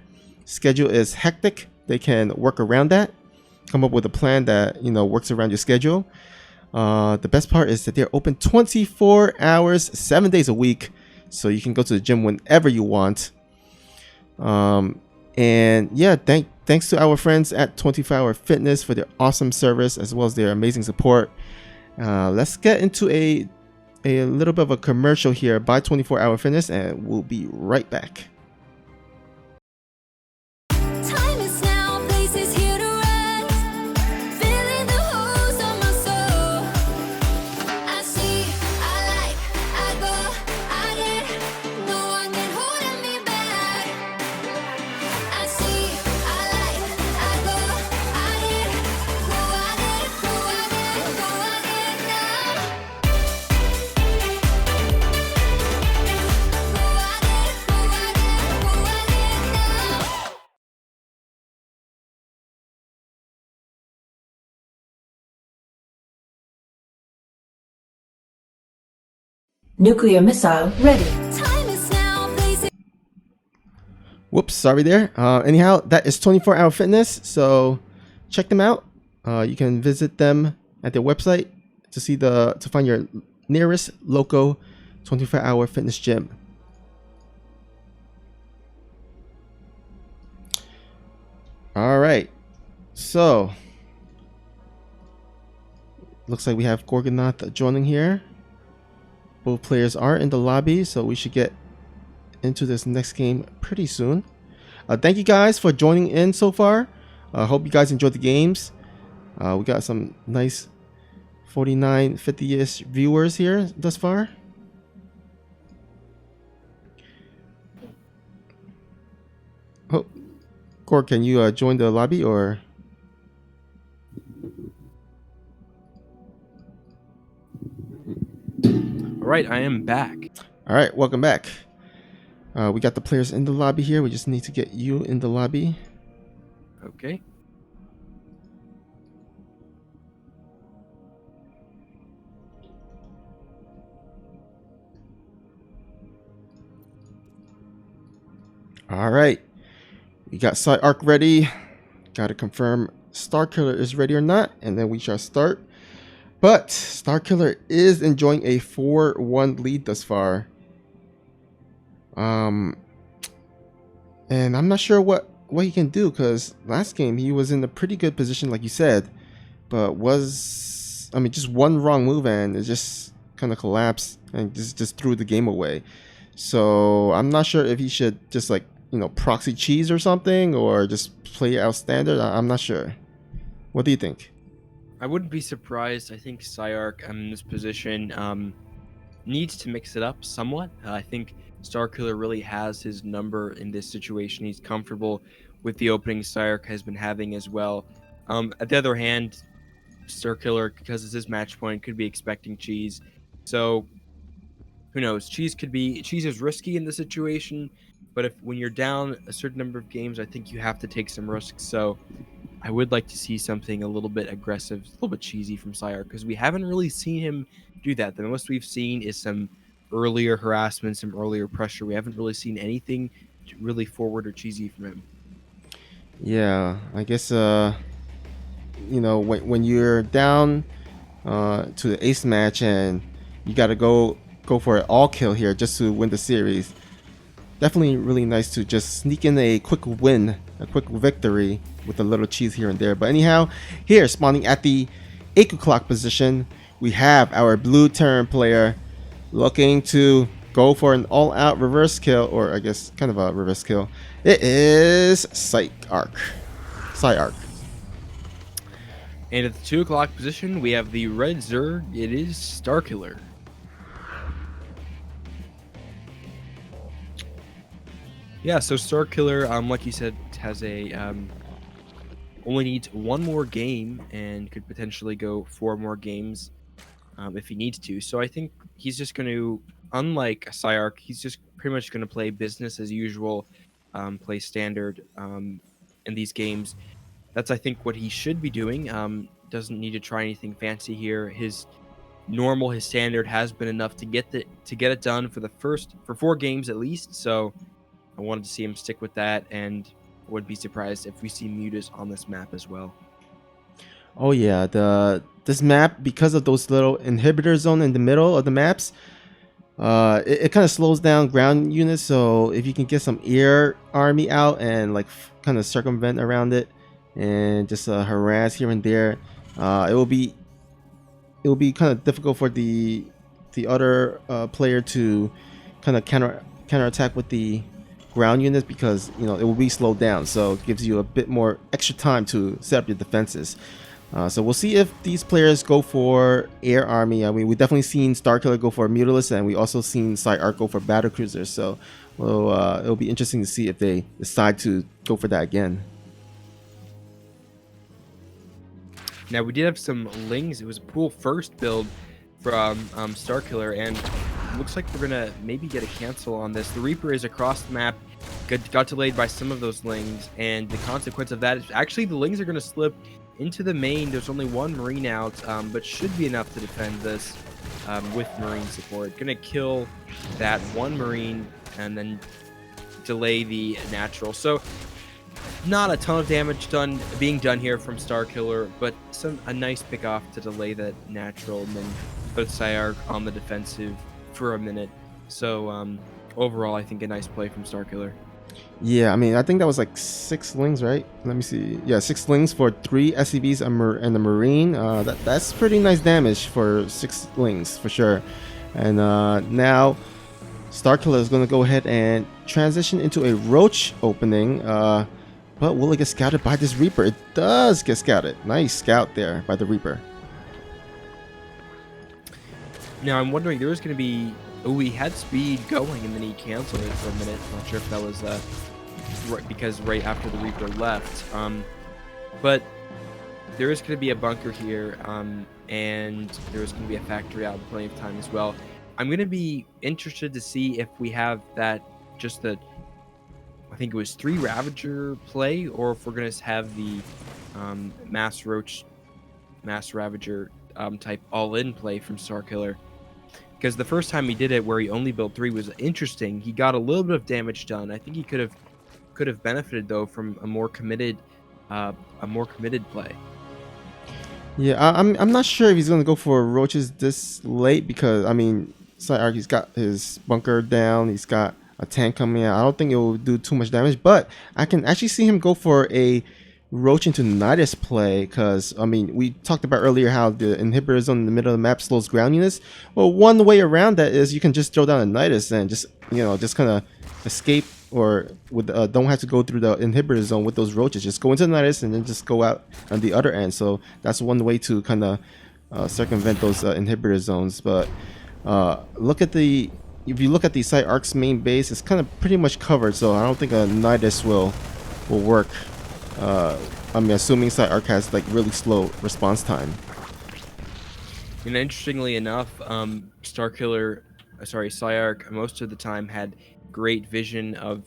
schedule is hectic, they can work around that, come up with a plan that works around your schedule. The best part is that they're open 24 hours, 7 days a week, so you can go to the gym whenever you want. And yeah, thanks to our friends at 24 Hour Fitness for their awesome service as well as their amazing support. Let's get into a little bit of a commercial here by 24 Hour Fitness, and we'll be right back. Time is now, place is here to rest. Feeling the holes on my soul. I see, I like, I go, I get. No one can hold me back. I see, I like, I go, I get. Go, I get, go, I get, go, I get now. Go, I get, go, I get, go, I get now. Nuclear missile ready. Time is now, place is Whoops, sorry there. Anyhow, that is 24 Hour Fitness, so check them out. You can visit them at their website to find your nearest local 24 Hour Fitness gym. All right, so looks like we have Gorgonath joining here. Both players are in the lobby, so we should get into this next game pretty soon. Thank you guys for joining in so far. Hope you guys enjoyed the games. We got some nice 49, 50-ish viewers here thus far. Oh, Gorg, can you join the lobby or? All right, I am back. All right, welcome back. We got the players in the lobby here. We just need to get you in the lobby. Okay. All right, we got PSiArc ready. Got to confirm Starkiller is ready or not, and then we shall start. But Starkiller is enjoying a 4-1 lead thus far. And I'm not sure what he can do, because last game he was in a pretty good position, like you said, but just one wrong move and it just kind of collapsed and just threw the game away. So I'm not sure if he should just proxy cheese or something, or just play out standard. I'm not sure. What do you think? I wouldn't be surprised. I think PSiArc in this position needs to mix it up somewhat. I think Starkiller really has his number in this situation. He's comfortable with the opening PSiArc has been having as well. At the other hand, Starkiller, because it's his match point, could be expecting cheese. So who knows? Cheese is risky in the situation, but when you're down a certain number of games, I think you have to take some risks. So I would like to see something a little bit aggressive, a little bit cheesy from PSiArc, because we haven't really seen him do that. The most we've seen is some earlier harassment, some earlier pressure. We haven't really seen anything really forward or cheesy from him. Yeah, I guess when you're down to the ace match and you got to go for an all kill here just to win the series. Definitely really nice to just sneak in a quick win, a quick victory with a little cheese here and there. But anyhow, here spawning at the 8 o'clock position, we have our blue Terran player looking to go for an all-out reverse kill, or I guess kind of a reverse kill. It is PSiArc. And at the 2 o'clock position, we have the red Zerg. It is Starkiller. Yeah, so Starkiller, like you said, has only needs one more game and could potentially go 4 more games if he needs to. So I think he's just going to, unlike PSiArc, he's just pretty much going to play business as usual, play standard in these games. That's, I think, what he should be doing. Doesn't need to try anything fancy here. His standard has been enough to get it done for 4 games at least. So I wanted to see him stick with that, and would be surprised if we see mutas on this map as well. Oh yeah, this map, because of those little inhibitor zone in the middle of the maps, it kind of slows down ground units. So if you can get some air army out and like kind of circumvent around it and just harass here and there, it will be kind of difficult for the other player to kind of counterattack with the ground units, because it will be slowed down. So it gives you a bit more extra time to set up your defenses. So we'll see if these players go for air army. I mean, we've definitely seen Starkiller go for Mutalisk, and we also seen PSiArc go for battle cruisers. So it'll be interesting to see if they decide to go for that again. Now we did have some Lings. It was a pool first build from Starkiller, and it looks like we're gonna maybe get a cancel on this. The Reaper is across the map, got delayed by some of those Lings, and the consequence of that is actually the Lings are gonna slip into the main. There's only one Marine out, but should be enough to defend this with Marine support. Gonna kill that one Marine and then delay the natural. So not a ton of damage being done here from Starkiller, but a nice pick off to delay that natural, and then put PSiArc on the defensive for a minute. So overall, I think a nice play from Starkiller. Yeah, I mean, I think that was like 6 Lings, right? Let me see. Yeah, 6 Lings for 3 SCVs and the Marine. That's pretty nice damage for 6 Lings for sure. And now Starkiller is going to go ahead and transition into a Roach opening. But will it get scouted by this Reaper? It does get scouted. Nice scout there by the Reaper. Now I'm wondering, there was going to be... Oh, he had speed going, and then he canceled it for a minute. Not sure if that was because right after the Reaper left. But there is going to be a bunker here, and there is going to be a factory out in plenty of time as well. I'm going to be interested to see if we have that, just the... I think it was 3 Ravager play, or if we're going to have the Mass Roach, Mass Ravager type all-in play from Starkiller. Because the first time he did it, where he only built 3, was interesting. He got a little bit of damage done. I think he could have benefited though from a more committed play. Yeah, I'm not sure if he's gonna go for Roaches this late, because I mean, PSiArc, he's got his bunker down. He's got a tank coming out. I don't think it will do too much damage, but I can actually see him go for a Roach into Nidus play, because I mean, we talked about earlier how the inhibitor zone in the middle of the map slows ground units. Well, one way around that is you can just throw down a Nidus and just kind of escape, or with don't have to go through the inhibitor zone with those Roaches. Just go into the Nidus and then just go out on the other end. So that's one way to kind of circumvent those inhibitor zones. But if you look at the PSiArc's main base, it's kind of pretty much covered. So I don't think a Nidus will work. I mean, assuming PSiArc has like really slow response time. And interestingly enough, PSiArc most of the time had great vision of,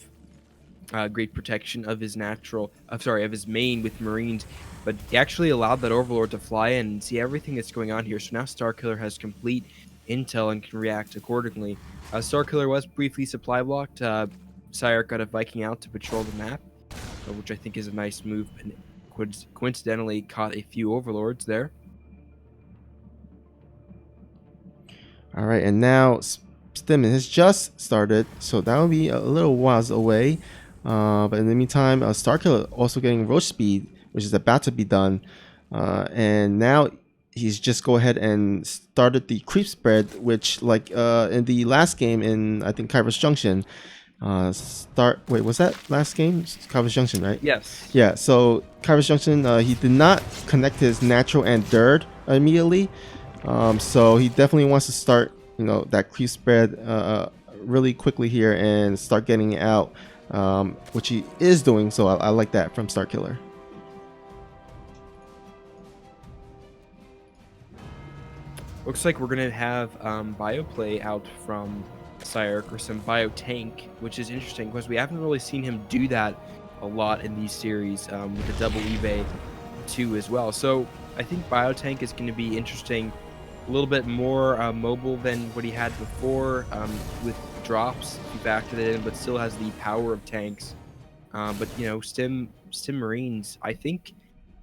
great protection of his of his main with Marines, but he actually allowed that Overlord to fly in and see everything that's going on here. So now Starkiller has complete intel and can react accordingly. Starkiller was briefly supply blocked. PSiArc got a Viking out to patrol the map, which I think is a nice move, and coincidentally caught a few Overlords there. All right, and now Stimmen has just started, so that will be a little whiles away. But in the meantime, Starkiller also getting Roach speed, which is about to be done. And now he's just go ahead and started the creep spread, which like in the last game in, I think, Kairos Junction. Wait, was that last game? Kairos Junction, right? Yes. Yeah, so Kairos Junction, he did not connect his natural and dirt immediately. So he definitely wants to start, that creep spread really quickly here and start getting it out, which he is doing. So I like that from Starkiller. Looks like we're going to have Bioplay out from PSiArc, or some Bio Tank, which is interesting because we haven't really seen him do that a lot in these series, with the double eBay 2 as well. So I think Bio Tank is going to be interesting, a little bit more mobile than what he had before, with drops if you factored it in, but still has the power of tanks. But you know, Stim Marines, I think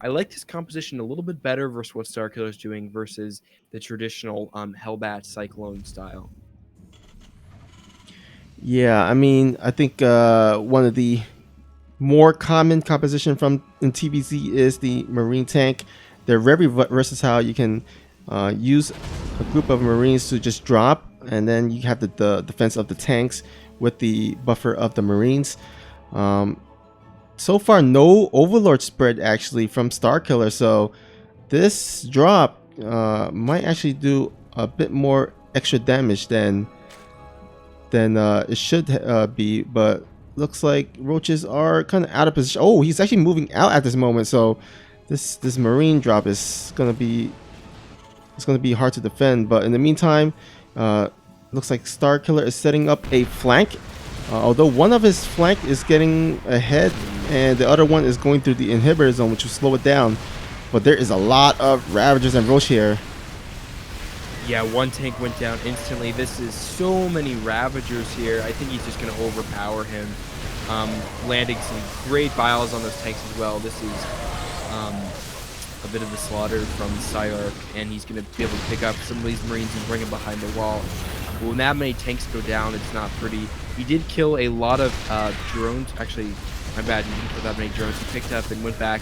I like this composition a little bit better versus what Starkiller is doing versus the traditional Hellbat Cyclone style. Yeah, I mean, I think one of the more common composition from in TVZ is the Marine tank. They're very versatile. You can use a group of Marines to just drop, and then you have the defense of the tanks with the buffer of the Marines. So far, no Overlord spread actually from Starkiller, so this drop might actually do a bit more extra damage than it should be, but looks like roaches are kind of out of position. Oh, he's actually moving out at this moment, so this marine drop is gonna be hard to defend. But in the meantime, looks like Starkiller is setting up a flank, although one of his flank is getting ahead and the other one is going through the inhibitor zone, which will slow it down. But there is a lot of Ravagers and Roach here. Yeah, one tank went down instantly. This is so many Ravagers here. I think he's just going to overpower him. Landing some great biles on those tanks as well. This is a bit of a slaughter from PSiArc, and he's going to be able to pick up some of these Marines and bring them behind the wall. When that many tanks go down, it's not pretty. He did kill a lot of drones. Actually, my bad, he didn't kill that many drones. He picked up and went back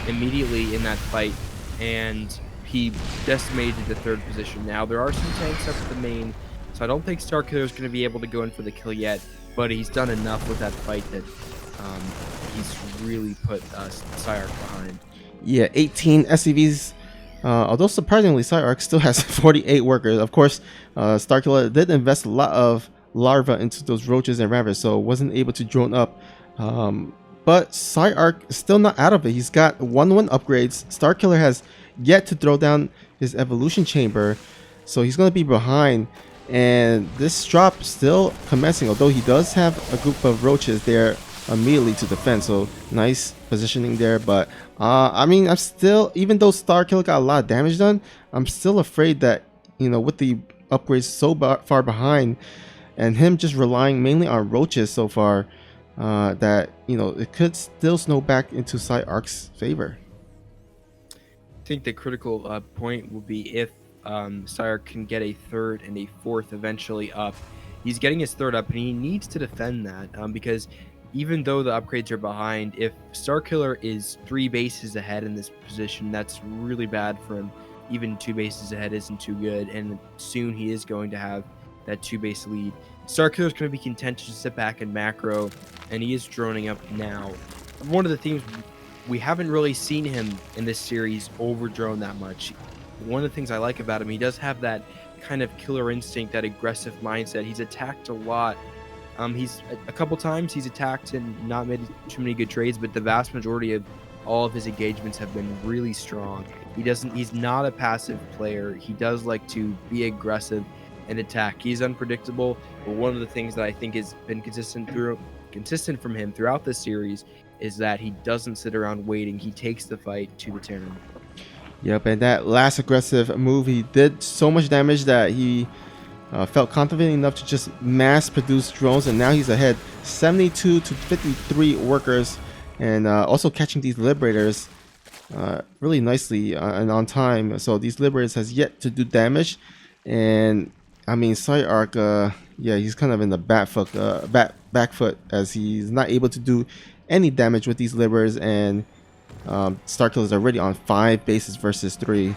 immediately in that fight, and he decimated the third position. Now, there are some tanks up at the main, so I don't think Starkiller is going to be able to go in for the kill yet, but he's done enough with that fight that he's really put PSiArc behind. Yeah, 18 SCVs. Although surprisingly, PSiArc still has 48 workers. Of course, Starkiller did invest a lot of larvae into those roaches and ravagers, so wasn't able to drone up. But PSiArc is still not out of it. He's got 1-1 upgrades. Starkiller has yet to throw down his evolution chamber, so he's going to be behind. And this drop still commencing, although he does have a group of roaches there immediately to defend, so nice positioning there. But I mean, I'm still, even though Starkiller got a lot of damage done, I'm still afraid that, you know, with the upgrades so far behind and him just relying mainly on roaches so far, that, you know, it could still snow back into PSiArc's favor. I think the critical point will be if PSiArc can get a third and a fourth eventually up. He's getting his third up, and he needs to defend that because even though the upgrades are behind, if Starkiller is 3 bases ahead in this position, that's really bad for him. Even 2 bases ahead isn't too good, and soon he is going to have that 2-base lead. Starkiller is going to be content to just sit back and macro, and he is droning up now. One of the themes, we haven't really seen him in this series over drone that much. One of the things I like about him, he does have that kind of killer instinct, that aggressive mindset. He's attacked a lot. He's a couple times he's attacked and not made too many good trades, but the vast majority of all of his engagements have been really strong. He's not a passive player. He does like to be aggressive and attack. He's unpredictable, but one of the things that I think has been consistent from him throughout this series is that he doesn't sit around waiting. He takes the fight to the Terran. Yep, and that last aggressive move, he did so much damage that he felt confident enough to just mass produce drones, and now he's ahead 72 to 53 workers, and also catching these liberators really nicely and on time. So these liberators has yet to do damage, and I mean, PSiArc, yeah, he's kind of in the back foot as he's not able to do any damage with these liberators, and Starkiller is already on 5 bases versus 3.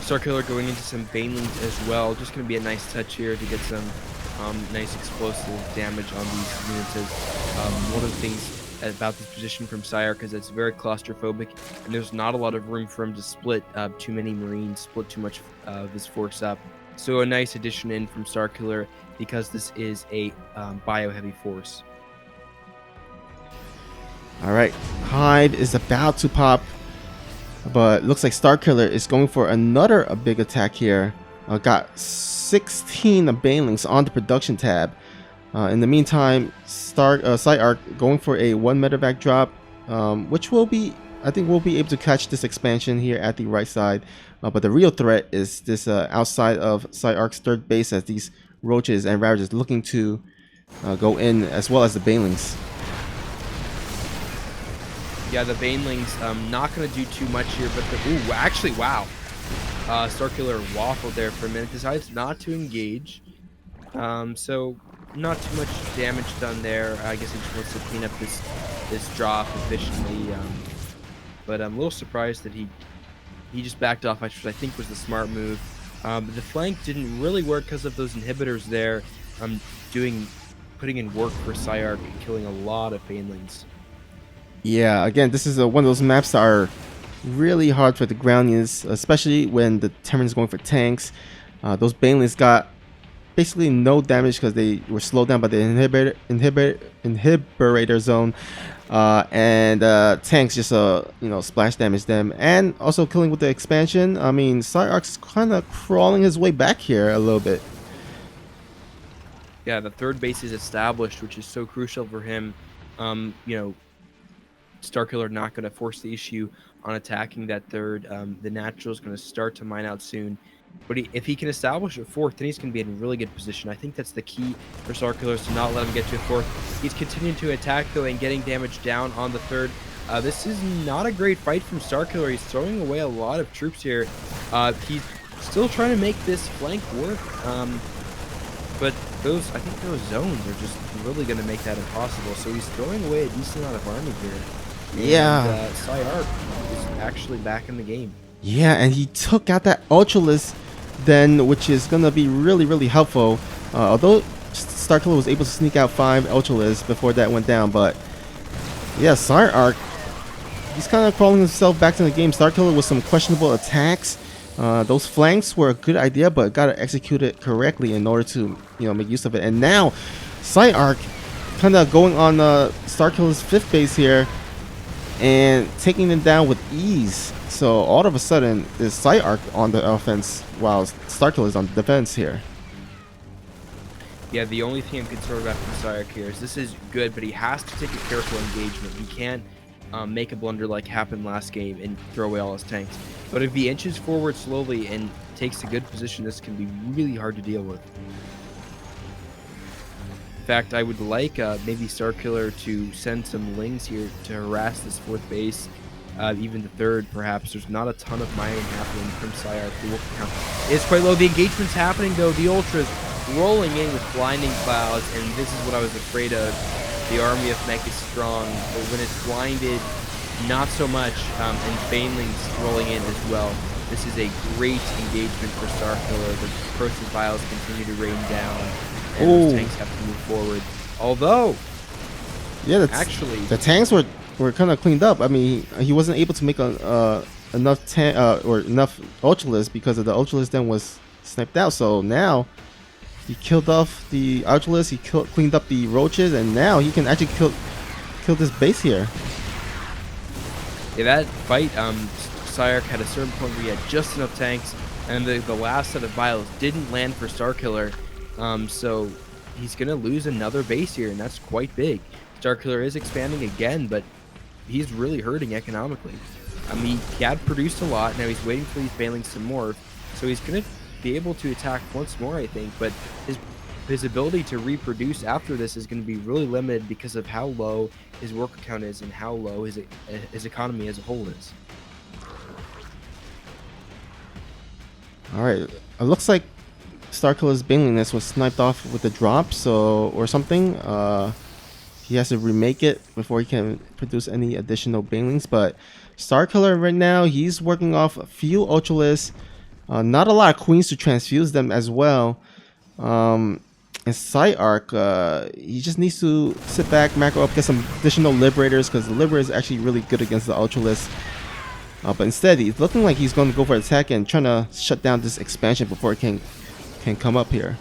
Starkiller going into some Banelings as well. Just going to be a nice touch here to get some nice explosive damage on these units. One of the things about this position from PSiArc is it's very claustrophobic, and there's not a lot of room for him to split too many Marines, split too much of his force up. So a nice addition in from Starkiller because this is a bio-heavy force. All right, Hive is about to pop, but looks like Starkiller is going for another big attack here. Got 16 Banelings on the production tab. In the meantime, PSiArc going for a 1 medevac drop, which I think we'll be able to catch this expansion here at the right side. But the real threat is this outside of PSiArc's third base, as these roaches and ravagers looking to go in, as well as the banelings. Yeah, the banelings not going to do too much here, but ooh, actually, wow. Starkiller waffled there for a minute, decides not to engage. So not too much damage done there. I guess he just wants to clean up this drop efficiently. But I'm a little surprised that he just backed off, which I think was the smart move. But the flank didn't really work because of those inhibitors there. Putting in work for PSiArc, killing a lot of banelings. Yeah, again, this is one of those maps that are really hard for the groundians, especially when the Terran is going for tanks. Those banelings got basically no damage because they were slowed down by the inhibirator zone, and tanks just splash damage them, and also killing with the expansion. I mean, PSiArc's kind of crawling his way back here a little bit. Yeah, the third base is established, which is so crucial for him. Starkiller not going to force the issue on attacking that third. The natural is going to start to mine out soon. But if he can establish a fourth, then he's going to be in a really good position. I think that's the key for Starkiller, is to not let him get to a fourth. He's continuing to attack, though, and getting damage down on the third. This is not a great fight from Starkiller. He's throwing away a lot of troops here. He's still trying to make this flank work. But I think those zones are just really going to make that impossible. So he's throwing away a decent amount of army here. Yeah. PSiArc is actually back in the game. Yeah, and he took out that Ultralisk then, which is going to be really, really helpful. Although Starkiller was able to sneak out 5 Ultralisks before that went down, but yeah, PSiArc, he's kind of crawling himself back to the game. Starkiller with some questionable attacks. Those flanks were a good idea, but got to execute it correctly in order to make use of it. And now PSiArc kind of going on Starkiller's 5th base here and taking them down with ease. So all of a sudden, is PSiArc on the offense while Starkiller is on the defense here. Yeah, the only thing I'm concerned about from PSiArc here is this is good, but he has to take a careful engagement. He can't make a blunder like happened last game and throw away all his tanks. But if he inches forward slowly and takes a good position, this can be really hard to deal with. In fact, I would like maybe Starkiller to send some lings here to harass this 4th base, even the 3rd perhaps. There's not a ton of mining happening from PSiArc. The wolf count is quite low. The engagement's happening though. The Ultras rolling in with blinding clouds, and this is what I was afraid of. The army of mech is strong, but when it's blinded, not so much, and banelings rolling in as well. This is a great engagement for Starkiller. The projectiles continue to rain down, and those tanks have to move forward. Although, yeah, actually, the tanks were kind of cleaned up. I mean, he wasn't able to make enough Ultralisks because of the Ultralisk then was sniped out. So now he killed off the Ultralisk, he cleaned up the roaches, and now he can actually kill this base here. Yeah, that fight, PSiArc had a certain point where he had just enough tanks, and the last set of vials didn't land for Starkiller. So he's going to lose another base here, and that's quite big. Starkiller is expanding again, but he's really hurting economically. I mean, he had produced a lot, now he's waiting for these banelings to morph, so he's going to be able to attack once more, I think, but his ability to reproduce after this is going to be really limited because of how low his worker count is and how low his economy as a whole is. Alright, it looks like Starkiller's banelings was sniped off with a drop, or something. He has to remake it before he can produce any additional banelings, but Starkiller right now, he's working off a few Ultralisks, not a lot of queens to transfuse them as well. And PSiArc, he just needs to sit back, macro up, get some additional Liberators, because the Liberator is actually really good against the Ultralisks. But instead, he's looking like he's going to go for attack and trying to shut down this expansion before it can come up here.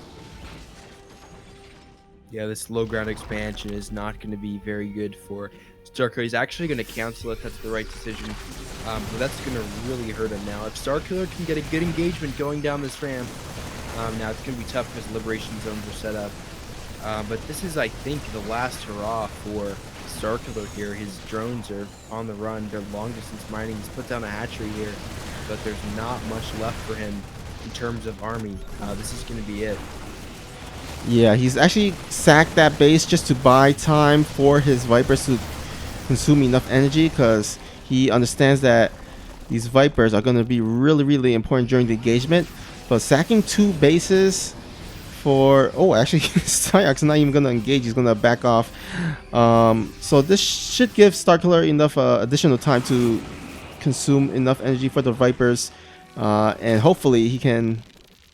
Yeah, this low ground expansion is not going to be very good for Starkiller. He's actually going to cancel it. That's the right decision. But that's going to really hurt him now. If Starkiller can get a good engagement going down this ramp, now it's going to be tough because liberation zones are set up. But this is, I think, the last hurrah for Starkiller here. His drones are on the run. They're long distance mining. He's put down a hatchery here, but there's not much left for him in terms of army. This is going to be it. Yeah, he's actually sacked that base just to buy time for his Vipers to consume enough energy, because he understands that these Vipers are going to be really, really important during the engagement. But sacking 2 bases for... Oh, actually, PSiArc's not even going to engage. He's going to back off. So this should give starkiller enough additional time to consume enough energy for the Vipers. And hopefully he can...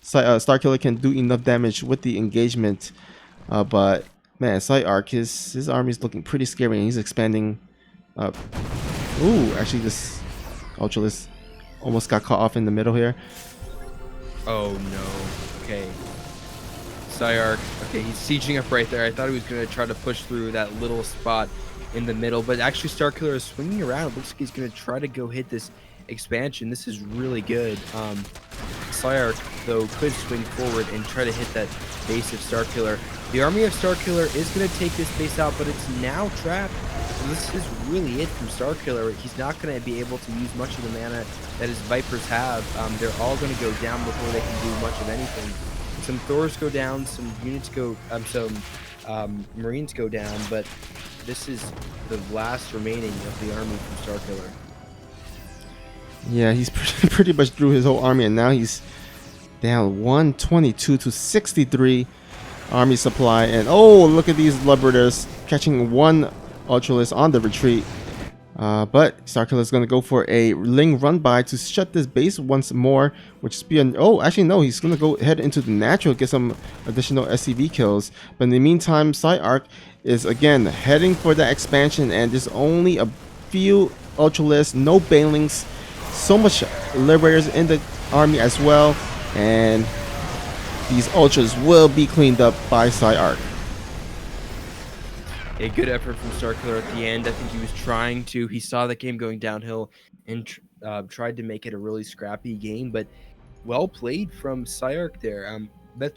starkiller can do enough damage with the engagement. But, man, PSiArc, his army is looking pretty scary, and he's expanding... Ooh, actually this Ultralist almost got caught off in the middle here. Oh no. Okay. PSiArc. Okay, he's sieging up right there. I thought he was going to try to push through that little spot in the middle, but actually starkiller is swinging around. It looks like he's going to try to go hit this expansion. This is really good. PSiArc, though, could swing forward and try to hit that base of starkiller. The army of starkiller is going to take this base out, but it's now trapped. So this is really it from starkiller. He's not going to be able to use much of the mana that his Vipers have. They're all going to go down before they can do much of anything. Some Thors go down, some units go, some Marines go down, but this is the last remaining of the army from starkiller. Yeah, he's pretty much through his whole army, and now he's down 122 to 63 army supply. And oh, look at these Liberators catching 1 Ultralist on the retreat. But starkiller is going to go for a Ling run by to shut this base once more, which is beyond... Oh, actually no, he's going to go head into the natural, get some additional SCV kills. But in the meantime, PSiArc is again heading for that expansion, and there's only a few Ultralists, no Banelings, so much Liberators in the army as well, and these Ultras will be cleaned up by PSiArc. A good effort from starkiller at the end. I think he was trying to. He saw the game going downhill and tried to make it a really scrappy game, but well played from PSiArc there.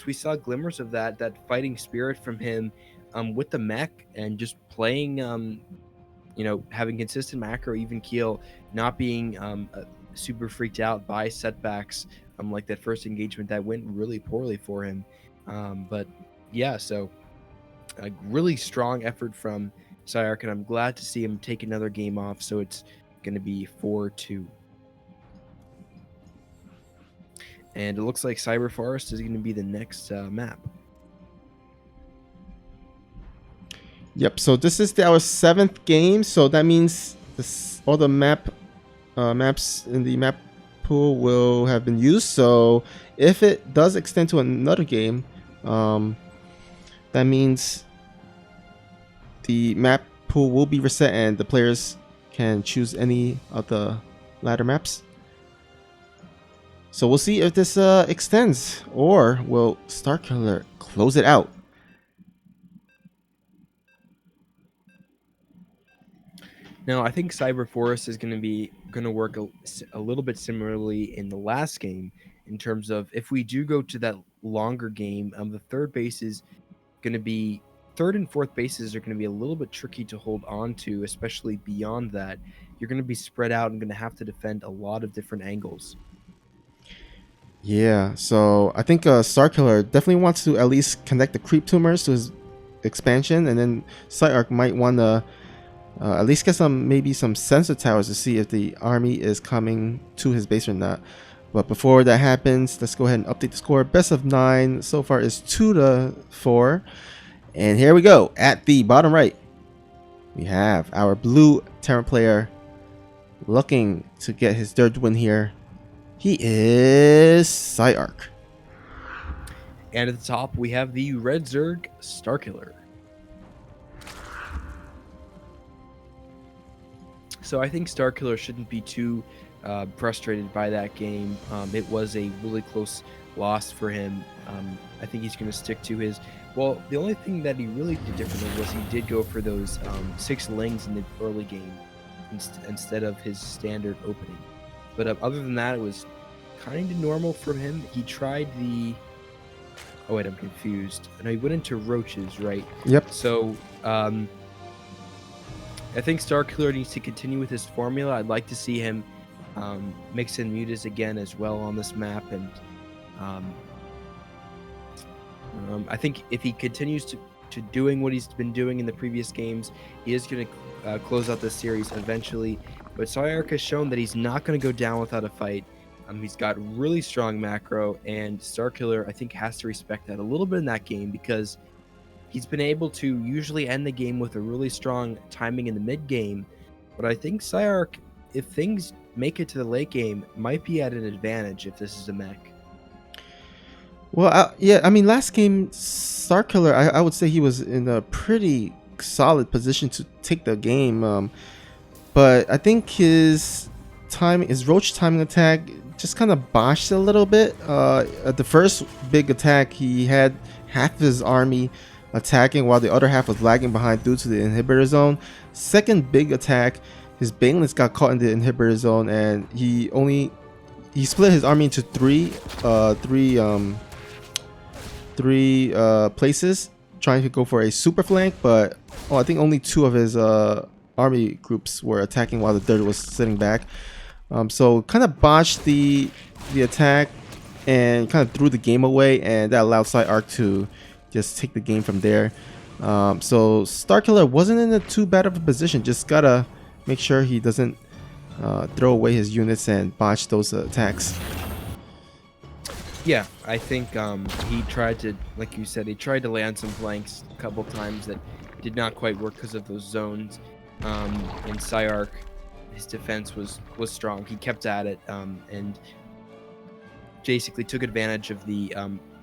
We saw glimmers of that fighting spirit from him with the mech, and just playing, having consistent macro, even keel, not being super freaked out by setbacks, like that first engagement that went really poorly for him. But yeah, so a really strong effort from PSiArc, and I'm glad to see him take another game off. So it's going to be 4-2. And it looks like Cyber Forest is going to be the next map. Yep, so this is our 7th game, so that means all the maps in the map pool will have been used. So if it does extend to another game, that means the map pool will be reset and the players can choose any of the ladder maps. So we'll see if this extends, or will starkiller close it out? Now, I think Cyber Forest is going to work a little bit similarly in the last game, in terms of if we do go to that longer game, the third and fourth bases are going to be a little bit tricky to hold on to, especially beyond that. You're going to be spread out and going to have to defend a lot of different angles. Yeah, so I think starkiller definitely wants to at least connect the creep tumors to his expansion, and then PSiArc might want to at least get maybe some sensor towers to see if the army is coming to his base or not. But before that happens, let's go ahead and update the score. Best of 9 so far is 2-4. And here we go. At the bottom right, we have our blue Terran player looking to get his 3rd win here. He is PSiArc. And at the top, we have the Red Zerg Starkiller. So I think Starkiller shouldn't be too frustrated by that game. It was a really close loss for him. I think he's going to stick to his... Well, the only thing that he really did differently was he did go for those 6 Lings in the early game instead of his standard opening. But other than that, it was kind of normal from him. He tried the... Oh, wait, I'm confused. No, he went into Roaches, right? Yep. So, I think Starkiller needs to continue with his formula. I'd like to see him mix in mutas again as well on this map, and I think if he continues to doing what he's been doing in the previous games, he is going to close out this series eventually. But PSiArc has shown that he's not going to go down without a fight. He's got really strong macro, and Starkiller, I think, has to respect that a little bit in that game because he's been able to usually end the game with a really strong timing in the mid game. But I think PSiArc, if things make it to the late game, might be at an advantage if this is a mech. Well, yeah, I mean, last game, Starkiller, I would say he was in a pretty solid position to take the game. But I think his roach timing attack just kind of botched a little bit. At the first big attack, he had half of his army attacking while the other half was lagging behind due to the inhibitor zone. Second big attack, his banelings got caught in the inhibitor zone, and he split his army into three places, trying to go for a super flank, but I think only two of his army groups were attacking while the third was sitting back. So kind of botched the attack and kind of threw the game away, and that allowed PSiArc to just take the game from there. So Starkiller wasn't in a too bad of a position, just gotta make sure he doesn't throw away his units and botch those attacks. Yeah, I think he tried to, like you said, he tried to land some flanks a couple times that did not quite work because of those zones. And PSiArc, his defense was strong. He kept at it and basically took advantage of the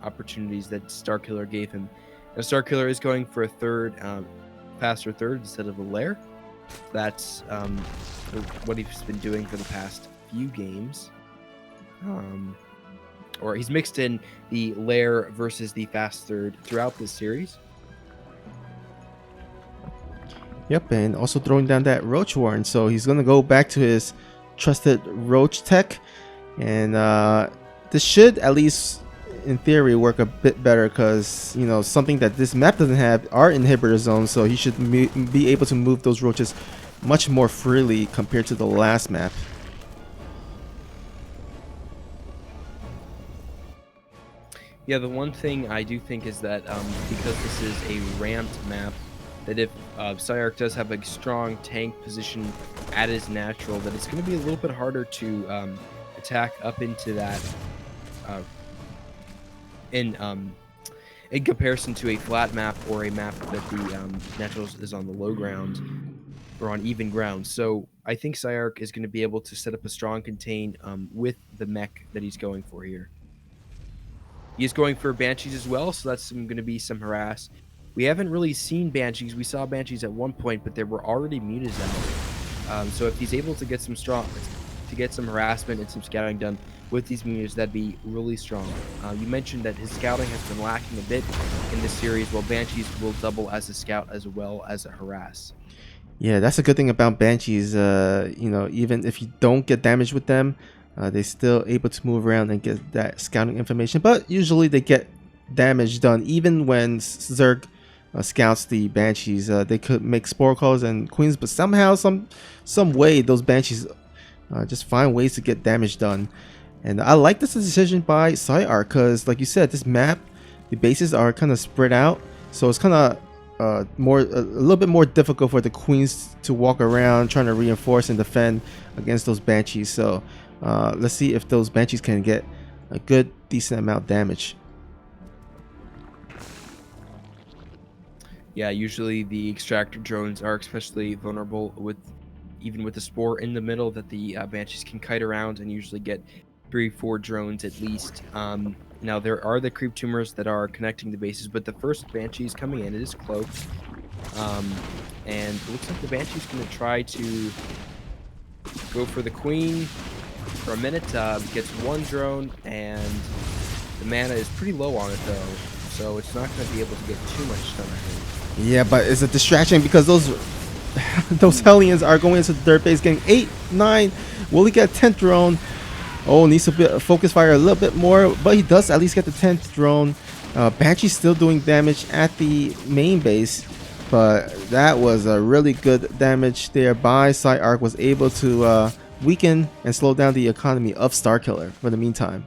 opportunities that Starkiller gave him. Now Starkiller is going for a faster third instead of a lair. That's what he's been doing for the past few games. Or he's mixed in the lair versus the fast third throughout this series. Yep, and also throwing down that roach warren, so he's gonna go back to his trusted roach tech, and this should, at least in theory, work a bit better because, you know, something that this map doesn't have are inhibitor zones, so he should be able to move those roaches much more freely compared to the last map. Yeah, the one thing I do think is that because this is a ramped map, that if PSiArc does have a strong tank position at his natural, that it's going to be a little bit harder to attack up into that in comparison to a flat map or a map that the natural is on the low ground or on even ground. So I think PSiArc is going to be able to set up a strong contain with the mech that he's going for here. He is going for Banshees as well, so that's going to be some harass. We haven't really seen Banshees. We saw Banshees at one point, but there were already mutas out. So if he's able to get some harassment and some scouting done with these mutas, that'd be really strong. You mentioned that his scouting has been lacking a bit in this series, while Banshees will double as a scout as well as a harass. Yeah, that's a good thing about Banshees. You know, even if you don't get damage with them, they're still able to move around and get that scouting information. But usually they get damage done even when Zerg scouts the Banshees. They could make spore calls and queens, but somehow, some way, those Banshees just find ways to get damage done. And I like this decision by PSiArc because, like you said, this map, the bases are kind of spread out, so it's kind of a little bit more difficult for the queens to walk around trying to reinforce and defend against those Banshees. So let's see if those Banshees can get a good, decent amount of damage. Yeah, usually the extractor drones are especially vulnerable even with the spore in the middle that the Banshees can kite around and usually get 3-4 drones at least. Now there are the creep tumors that are connecting the bases, but the first Banshee's coming in, it is cloaked. And it looks like the Banshee's going to try to go for the queen for a minute. Gets one drone, and the mana is pretty low on it though, so it's not going to be able to get too much done, I think. Yeah, but it's a distraction because those Hellions are going into the third base, getting 8, 9. Will he get 10th drone? Oh, needs to focus fire a little bit more, but he does at least get the 10th drone. Banshee's still doing damage at the main base, but that was a really good damage there by PSiArc. Was able to weaken and slow down the economy of Starkiller for the meantime.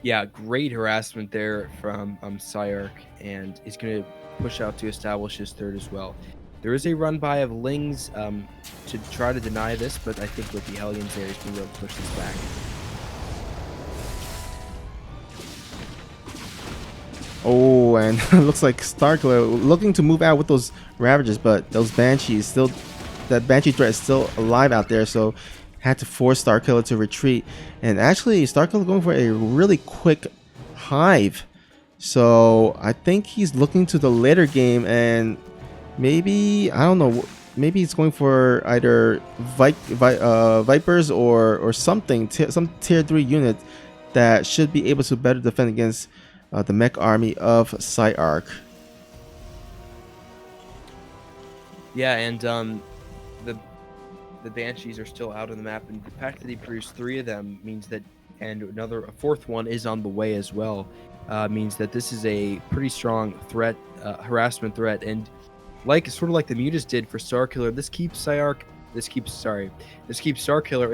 Yeah, great harassment there from PSiArc, and he's going to push out to establish his third as well. There is a run by of Lings to try to deny this, but I think with the Hellions there, he's going to be able to push this back. Oh, and looks like starkiller looking to move out with those Ravagers, but those Banshees still, that Banshee threat is still alive out there, so had to force starkiller to retreat. And actually, starkiller going for a really quick hive. So I think he's looking to the later game, and maybe, I don't know, maybe he's going for either Vipers or something, some tier 3 unit that should be able to better defend against the mech army of PSiArc. Yeah, and the Banshees are still out on the map, and the fact that he produced 3 of them means that, and a fourth one is on the way as well, means that this is a pretty strong threat, harassment threat, and sort of like the Mutas did for Starkiller, this keeps Starkiller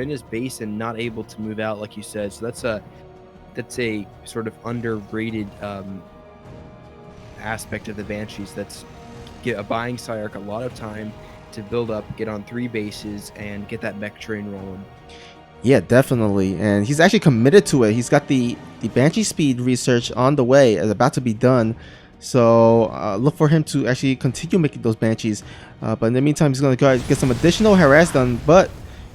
in his base and not able to move out, like you said. So that's a sort of underrated aspect of the Banshees. That's buying PSiArc a lot of time to build up, get on 3 bases, and get that mech train rolling. Yeah, definitely, and he's actually committed to it. He's got the Banshee speed research on the way, is about to be done. So look for him to actually continue making those Banshees. But in the meantime, he's going to go get some additional harass done. But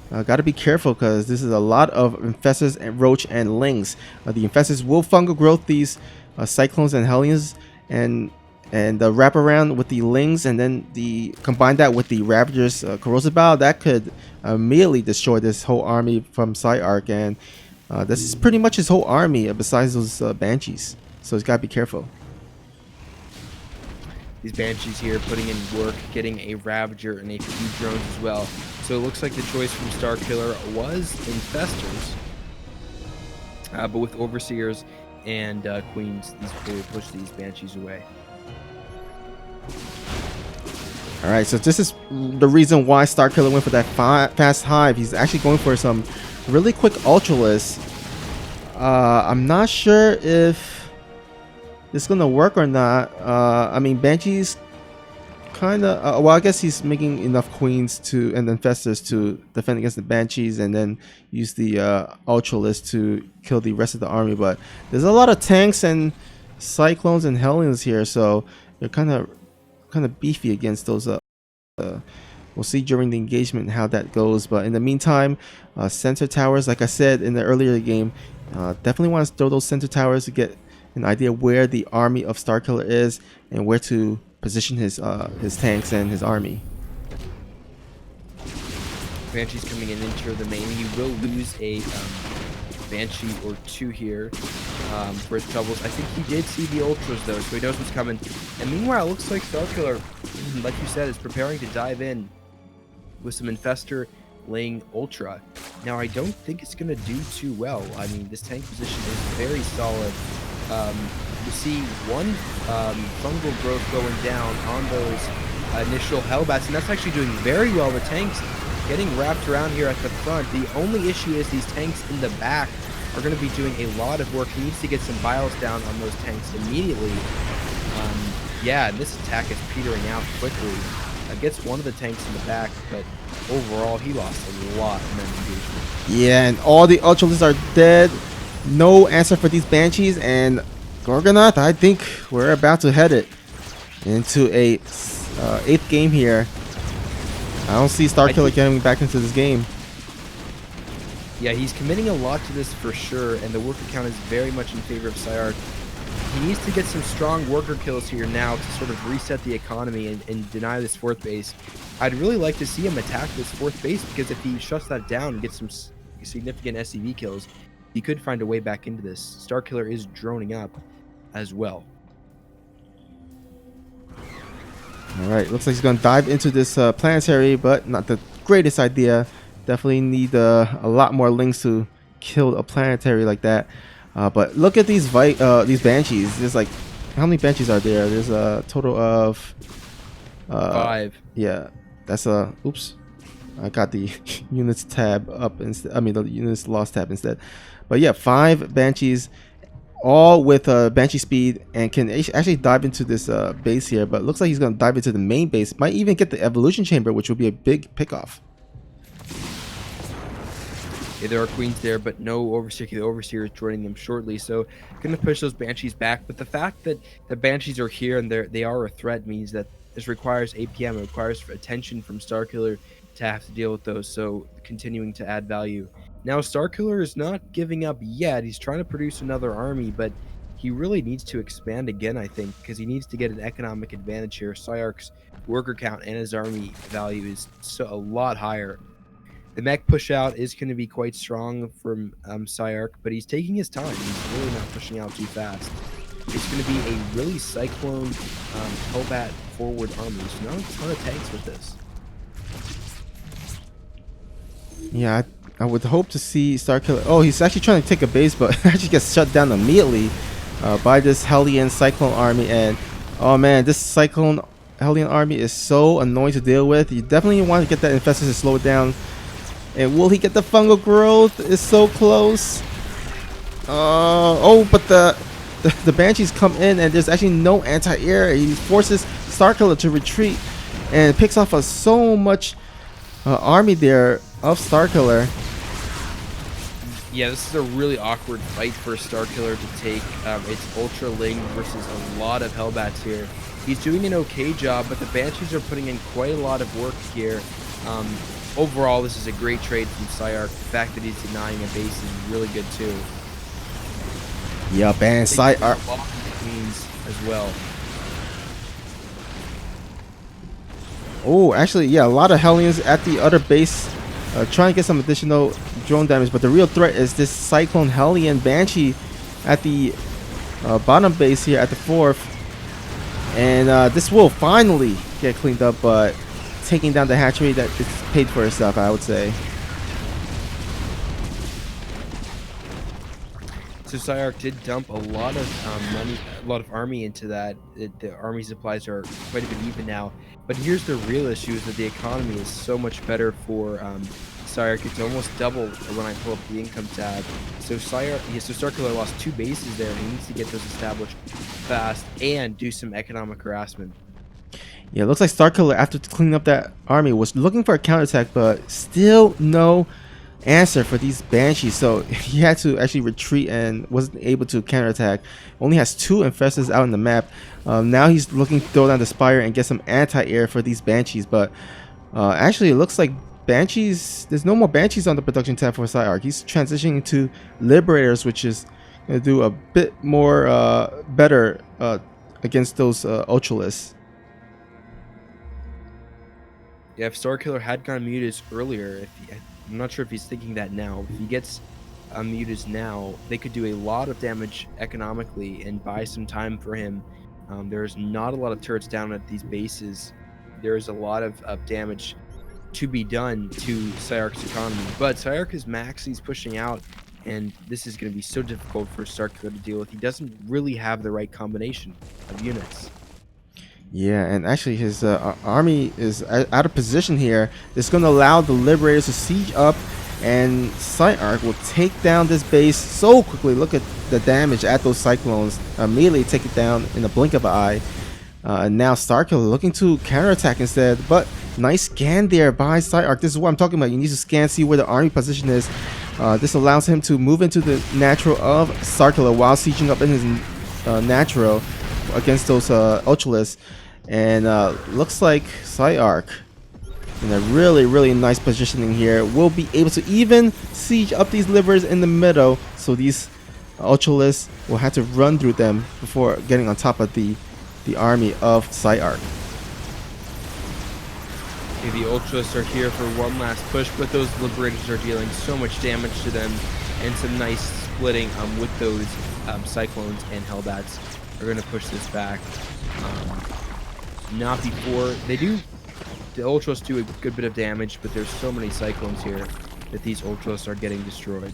got to be careful, because this is a lot of Infestors and Roach and Lings. The Infestors will fungal growth these Cyclones and Hellions, and wrap around with the Lings, and then combine that with the Ravagers Corrosive Bow. That could immediately destroy this whole army from PSiArc, and this is pretty much his whole army besides those Banshees. So he's got to be careful. These Banshees here putting in work, getting a Ravager and a few drones as well. So it looks like the choice from Starkiller was Infestors, but with Overseers and Queens, they will push these Banshees away. Alright, so this is the reason why Starkiller went for that fast hive. He's actually going for some really quick Ultralisk. I'm not sure if it's gonna work or not. I mean, Banshee's kind of well, I guess he's making enough Queens and Infestors to defend against the Banshees, and then use the Ultralisk to kill the rest of the army. But there's a lot of tanks and Cyclones and Hellions here, so they're kind of beefy against those. We'll see during the engagement how that goes, but in the meantime, center towers, like I said in the earlier game, definitely want to throw those center towers to get an idea where the army of Starkiller is and where to position his tanks and his army. Banshee's coming in into the main. He will lose a Banshee or 2 here for his troubles. I think he did see the Ultras though, so he knows what's coming. And meanwhile, it looks like Starkiller, like you said, is preparing to dive in with some Infestor laying Ultra. Now, I don't think it's going to do too well. I mean, this tank position is very solid. You see one fungal growth going down on those initial Hellbats, and that's actually doing very well. The tanks getting wrapped around here at the front. The only issue is these tanks in the back are going to be doing a lot of work. He needs to get some bios down on those tanks immediately. Yeah, and this attack is petering out quickly. Gets one of the tanks in the back, but overall he lost a lot in that engagement. Yeah, and all the Ultralisks are dead. No answer for these Banshees, and Gorgonath, I think we're about to head it into a 8th game here. I don't see Starkiller getting back into this game. Yeah, he's committing a lot to this for sure, and the worker count is very much in favor of PSiArc. He needs to get some strong worker kills here now to sort of reset the economy and deny this 4th base. I'd really like to see him attack this 4th base, because if he shuts that down and gets some significant SCV kills, he could find a way back into this. Starkiller is droning up as well. Alright, looks like he's going to dive into this planetary, but not the greatest idea. Definitely need a lot more Lings to kill a planetary like that. But look at these Banshees. There's like, how many Banshees are there? There's a total of 5. Yeah, that's oops. I got the units tab up instead. I mean, the units lost tab instead. But yeah, 5 Banshees all with Banshee speed and can actually dive into this base here. But looks like he's going to dive into the main base. Might even get the evolution chamber, which would be a big pickoff. Yeah, there are queens there, but no overseer. The overseer is joining them shortly, so going to push those banshees back. But the fact that the banshees are here and they are a threat means that this requires APM. It requires attention from Starkiller to have to deal with those. So continuing to add value. Now Starkiller is not giving up yet. He's trying to produce another army, but he really needs to expand again, I think, because he needs to get an economic advantage here. PSiArc's worker count and his army value is a lot higher. The mech push out is going to be quite strong from PSiArc, but he's taking his time. He's really not pushing out too fast. It's going to be a really Cyclone Hellbat forward army. There's not a ton of tanks with this. Yeah, I would hope to see Starkiller. Oh, he's actually trying to take a base, but actually gets shut down immediately by this Hellion Cyclone army. And oh man, this Cyclone Hellion army is so annoying to deal with. You definitely want to get that Infestus to slow it down. And will he get the fungal growth? It's so close. Oh, but the Banshees come in and there's actually no anti-air. He forces Starkiller to retreat and picks off so much army there of Starkiller. Yeah, this is a really awkward fight for Starkiller to take. It's Ultra Ling versus a lot of Hellbats here. He's doing an okay job, but the Banshees are putting in quite a lot of work here. Overall, this is a great trade from PSiArc. The fact that he's denying a base is really good too. Yeah, man, PSiArc Queens as well. Oh, actually, yeah, a lot of Hellions at the other base trying to get some additional drone damage, but the real threat is this Cyclone Hellion Banshee at the bottom base here at the 4th. And this will finally get cleaned up, but taking down the hatchery that it's paid for itself, I would say. So PSiArc did dump a lot of money, a lot of army into that. The army supplies are quite a bit even now. But here's the real issue: is that the economy is so much better for PSiArc. It's almost double when I pull up the income tab. So Starkiller lost 2 bases there. He needs to get those established fast and do some economic harassment. Yeah, it looks like Starkiller, after cleaning up that army, was looking for a counterattack, but still no answer for these Banshees. So he had to actually retreat and wasn't able to counterattack. Only has 2 Infestors out on the map. Now he's looking to throw down the Spire and get some anti-air for these Banshees. But actually, it looks like Banshees, there's no more Banshees on the production tab for PSiArc. He's transitioning to Liberators, which is going to do a bit more better against those Ultralists. Yeah, if Starkiller had gone Mutas earlier, I'm not sure if he's thinking that now. If he gets Mutas now, they could do a lot of damage economically and buy some time for him. There's not a lot of turrets down at these bases. There's a lot of damage to be done to PSiArc's economy. But PSiArc is max, he's pushing out, and this is going to be so difficult for Starkiller to deal with. He doesn't really have the right combination of units. Yeah, and actually his army is out of position here. It's going to allow the Liberators to siege up, and PSiArc will take down this base so quickly. Look at the damage at those Cyclones. Immediately take it down in a blink of an eye. And now Starkiller looking to counterattack instead, but nice scan there by PSiArc. This is what I'm talking about. You need to scan, see where the army position is. This allows him to move into the natural of Starkiller while sieging up in his natural against those Ultralists. And looks like PSiArc in a really nice positioning here will be able to even siege up these livers in the middle, so these Ultralists will have to run through them before getting on top of the army of PSiArc. Okay, the Ultras are here for one last push, but those Liberators are dealing so much damage to them, and some nice splitting with those Cyclones and Hellbats are going to push this back. Not before they do. The Ultras do a good bit of damage, but there's so many Cyclones here that these Ultras are getting destroyed.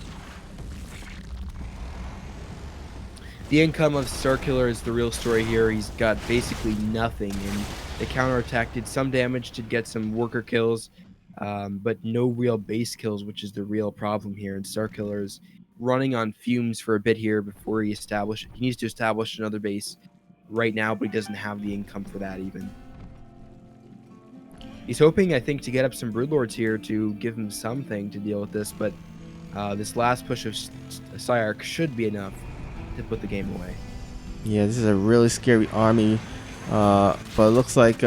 The income of Starkiller is the real story here. He's got basically nothing, and the counterattack did some damage to get some worker kills, but no real base kills, which is the real problem here. And Starkiller is running on fumes for a bit here before he needs to establish another base right now, but he doesn't have the income for that even. He's hoping, I think, to get up some Broodlords here to give him something to deal with this, but this last push of PSiArc should be enough to put the game away. Yeah, this is a really scary army, but it looks like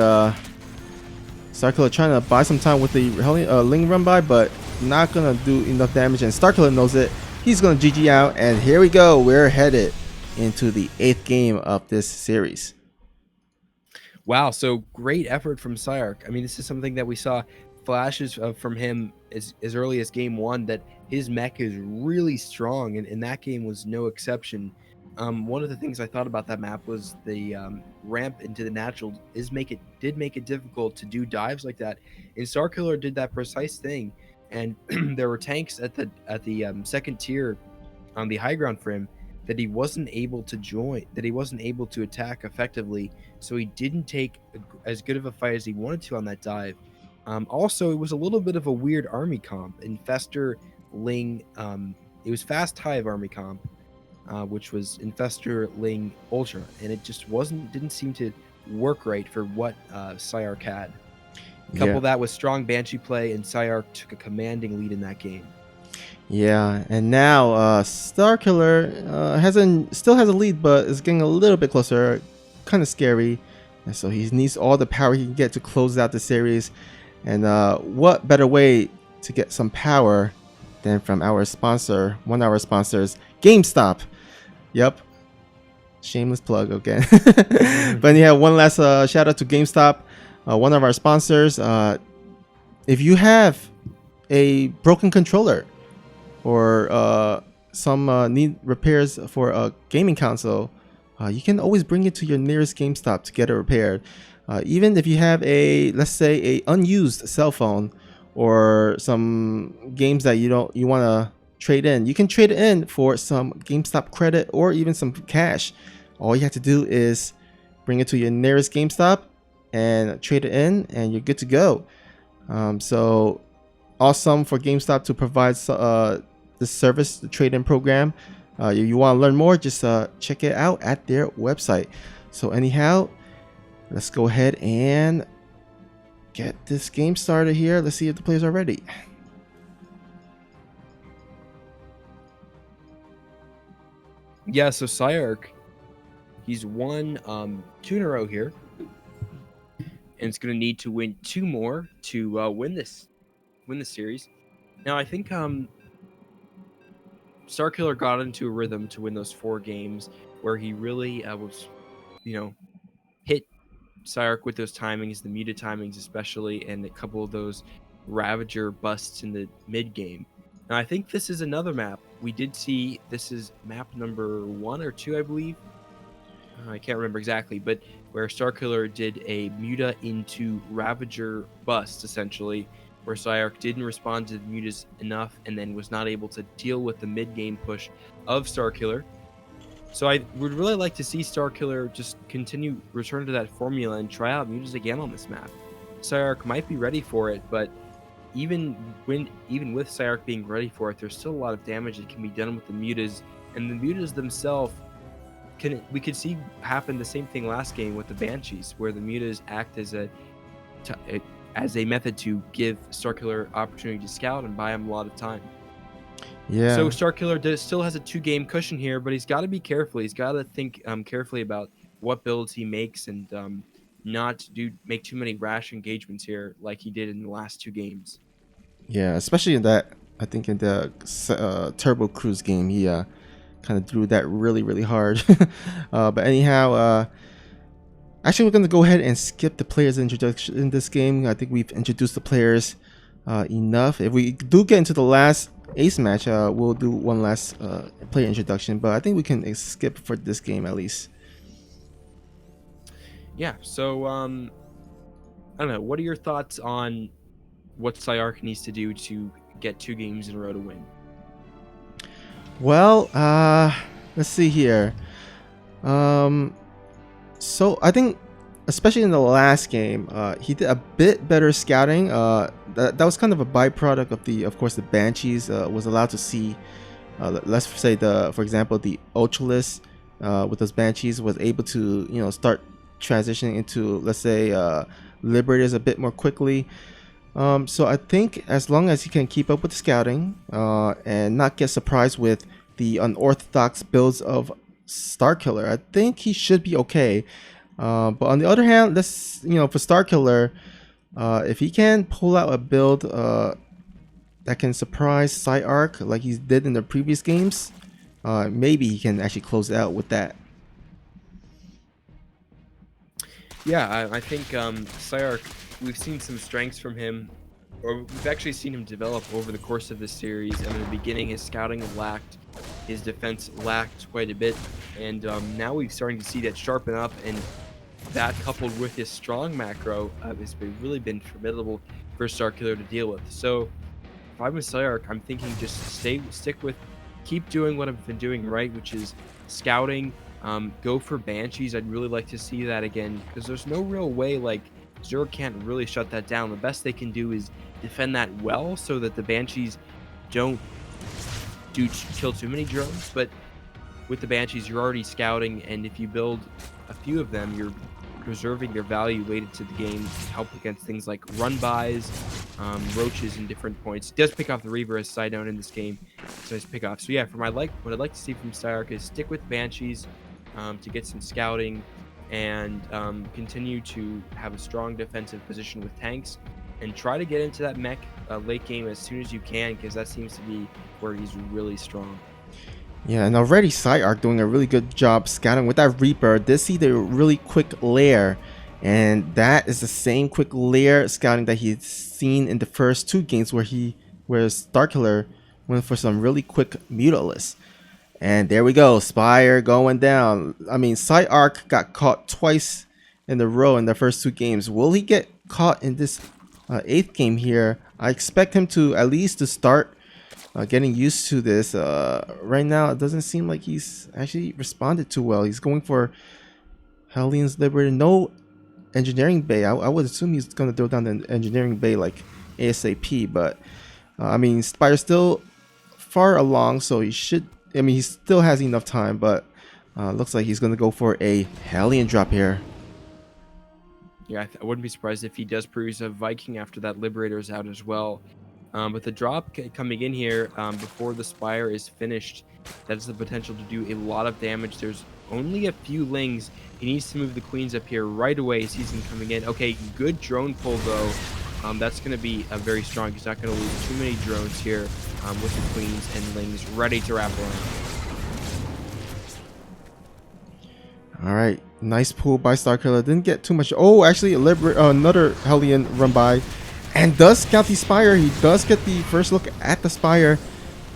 Starkiller trying to buy some time with the Ling run by, but not gonna do enough damage, and Starkiller knows it. He's gonna GG out, and here we go. We're headed into the 8th game of this series. Wow, so great effort from PSiArc. I mean, this is something that we saw flashes from him as early as game 1, that his mech is really strong, and that game was no exception. One of the things I thought about that map was the ramp into the natural did make it difficult to do dives like that. And Starkiller did that precise thing, and there were tanks at the second tier on the high ground for him that he wasn't able to attack effectively, so he didn't take as good of a fight as he wanted to on that dive. Also, it was a little bit of a weird army comp. Infestor, Ling, it was fast hive army comp, which was Infestor, Ling, Ultra, and it just didn't seem to work right for what PSiArc had. Couple that with strong Banshee play, and PSiArc took a commanding lead in that game. Yeah, and now Starkiller still has a lead, but is getting a little bit closer. Kind of scary, and so he needs all the power he can get to close out the series. And what better way to get some power than from our sponsor, one of our sponsors, GameStop. Yep, shameless plug again. But yeah, one last shout out to GameStop, one of our sponsors. If you have a broken controller, or some need repairs for a gaming console, you can always bring it to your nearest GameStop to get it repaired. Even if you have let's say a unused cell phone, or some games that you want to trade in, you can trade it in for some GameStop credit or even some cash. All you have to do is bring it to your nearest GameStop and trade it in, and you're good to go. So awesome for GameStop to provide this service, the trade-in program. If you want to learn more, just check it out at their website. So anyhow, let's go ahead and get this game started here. Let's see if the players are ready. Yeah, so PSiArc, he's won 2 in a row here, and it's going to need to win 2 more to win the series. Now, I think Starkiller got into a rhythm to win those 4 games where he really was, hit PSiArc with those timings, the muted timings especially, and a couple of those Ravager busts in the mid game. Now, I think this is another map. We did see this is map number 1 or 2, I believe. I can't remember exactly, but where Starkiller did a muta into Ravager bust, essentially, where PSiArc didn't respond to the mutas enough and then was not able to deal with the mid-game push of Starkiller. So I would really like to see Starkiller just return to that formula and try out mutas again on this map. PSiArc might be ready for it, but even with PSiArc being ready for it, there's still a lot of damage that can be done with the mutas, and the mutas themselves we could see happen the same thing last game with the Banshees, where the mutas act as a method to give Starkiller opportunity to scout and buy him a lot of time. Yeah. So Starkiller still has a 2-game cushion here, but he's got to be careful. He's got to think carefully about what builds he makes, and not make too many rash engagements here like he did in the last 2 games. Yeah, especially in that, I think in the Turbo Cruise game, he kind of threw that really, really hard. But anyhow, actually, we're going to go ahead and skip the players' introduction in this game. I think we've introduced the players enough. If we do get into the last ace match, we'll do one last player introduction, but I think we can skip for this game at least. Yeah, so I don't know. What are your thoughts on what PSiArc needs to do to get 2 games in a row to win? Well, let's see here. So I think, especially in the last game, he did a bit better scouting. That was kind of a byproduct of course, the Banshees was allowed to see let's say for example, the Ultralisk with those Banshees was able to, you know, start transitioning into, let's say, Liberators a bit more quickly. So I think as long as he can keep up with the scouting and not get surprised with the unorthodox builds of Starkiller, I think he should be okay. But on the other hand, let's, you know, for Starkiller, if he can pull out a build that can surprise PSiArc like he did in the previous games, maybe he can actually close it out with that. Yeah, I think PSiArc, we've seen some strengths from him, or we've actually seen him develop over the course of this series. And in the beginning, his scouting lacked, his defense lacked quite a bit, and now we're starting to see that sharpen up, and that coupled with his strong macro has really been formidable for Starkiller to deal with. So if I'm with PSiArc, I'm thinking just stick with, keep doing what I've been doing right, which is scouting. Go for Banshees. I'd really like to see that again, because there's no real way, like, Zerg can't really shut that down. The best they can do is defend that well, so that the Banshees don't kill too many drones. But with the Banshees, you're already scouting, and if you build a few of them, you're preserving your value late into the game to help against things like run-bys, roaches in different points. It does pick off the Reaver as side note in this game, so it's pick off. So yeah, what I'd like to see from PSiArc is stick with Banshees to get some scouting, and continue to have a strong defensive position with tanks, and try to get into that mech late game as soon as you can, because that seems to be where he's really strong. Yeah, and already PSiArc doing a really good job scouting with that Reaper. Did see the really quick lair, and that is the same quick lair scouting that he'd seen in the first two games where Starkiller went for some really quick Mutalisks. And there we go, Spire going down. I mean, PSiArc got caught twice in a row in the first two games. Will he get caught in this 8th game here? I expect him to at least to start getting used to this. Right now, it doesn't seem like he's actually responded too well. He's going for Hellions Liberator. No engineering bay. I would assume he's going to throw down the engineering bay like ASAP. But, I mean, Spire's still far along, so he should... I mean, he still has enough time, but looks like he's going to go for a Hellion drop here. Yeah, I wouldn't be surprised if he does produce a Viking after that Liberator is out as well. But the drop coming in here before the Spire is finished, that has the potential to do a lot of damage. There's only a few Lings. He needs to move the Queens up here right away. He sees them coming in. Okay, good drone pull, though. That's going to be very strong. He's not going to lose too many drones here with the Queens and Lings ready to wrap around. All right, nice pull by Starkiller. Didn't get too much. Oh, actually, another Hellion run by, and does scout the Spire. He does get the first look at the Spire.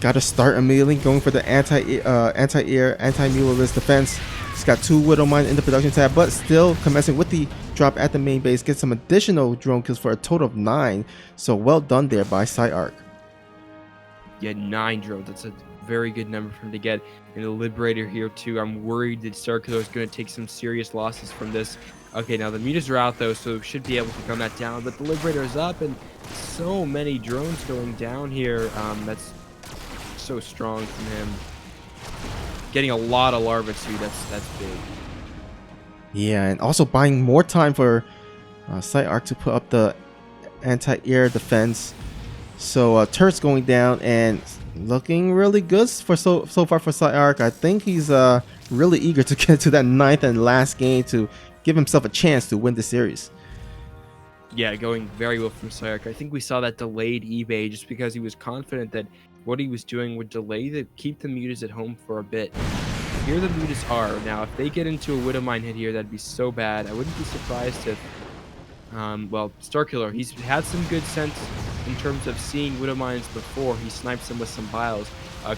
Got to start immediately going for the anti-air, anti-Mutalisks defense. He's got 2 Widowmine in the production tab, but still commencing with the drop at the main base. Gets some additional drone kills for a total of 9. So well done there by PSiArc. Yeah, 9 drones. That's a very good number for him to get. And the Liberator here too. I'm worried that Starkiller is going to take some serious losses from this. Okay, now the mutas are out though, so should be able to calm that down. But the Liberator is up, and so many drones going down here. That's so strong from him. Getting a lot of larvae too. That's big. Yeah, and also buying more time for PSiArc to put up the anti-air defense. So turrets going down and looking really good for so far for PSiArc. I think he's really eager to get to that 9th and last game to give himself a chance to win the series. Yeah, going very well from PSiArc. I think we saw that delayed eBay just because he was confident that what he was doing would keep the mutas at home for a bit. Here the mutas are. Now, if they get into a Widowmine hit here, that'd be so bad. I wouldn't be surprised if, well, Starkiller, he's had some good sense in terms of seeing Widowmines before. He snipes them with some biles, a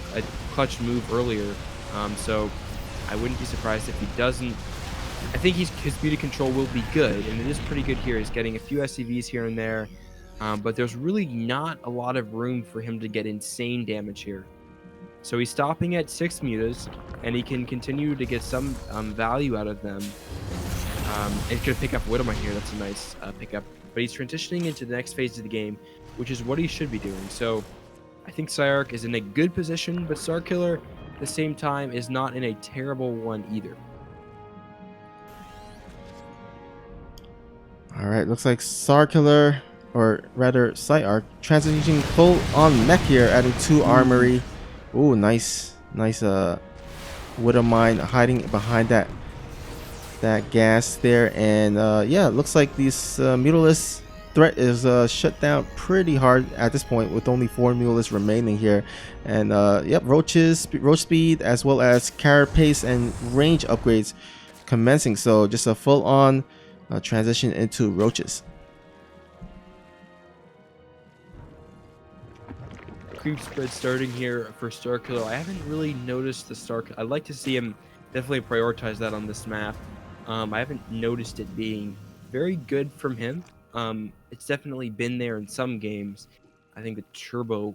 clutch move earlier. So I wouldn't be surprised if he doesn't. I think his beauty control will be good, and it is pretty good here. He's getting a few SCVs here and there, but there's really not a lot of room for him to get insane damage here. So he's stopping at 6 mutas, and he can continue to get some value out of them. And could pick up Widowmine here. That's a nice pickup. But he's transitioning into the next phase of the game, which is what he should be doing. So I think PSiArc is in a good position, but starkiller at the same time is not in a terrible one either. All right, looks like starkiller, or rather PSiArc, transitioning full on mech here, adding 2 armory. Ooh, nice Widow Mine hiding behind that gas there, and yeah, looks like this Mutalisk threat is shut down pretty hard at this point, with only 4 Mutalisks remaining here. And yep, roach speed as well as carapace and range upgrades commencing, so just a full-on transition into roaches. Creep spread starting here for starkiller. I haven't really noticed the Stark. I'd like to see him definitely prioritize that on this map. I haven't noticed it being very good from him. It's definitely been there in some games. I think the turbo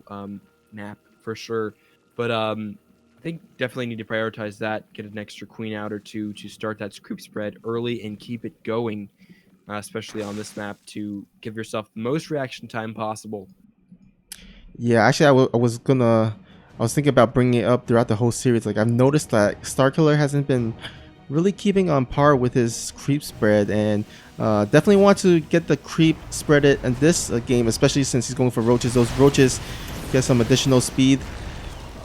map for sure, but I think definitely need to prioritize that. Get an extra queen out or two to start that creep spread early and keep it going, especially on this map, to give yourself the most reaction time possible. Yeah, actually, I was thinking about bringing it up throughout the whole series. Like, I've noticed that starkiller hasn't been really keeping on par with his creep spread, and definitely want to get the creep spread it in this game, especially since he's going for roaches. Those roaches get some additional speed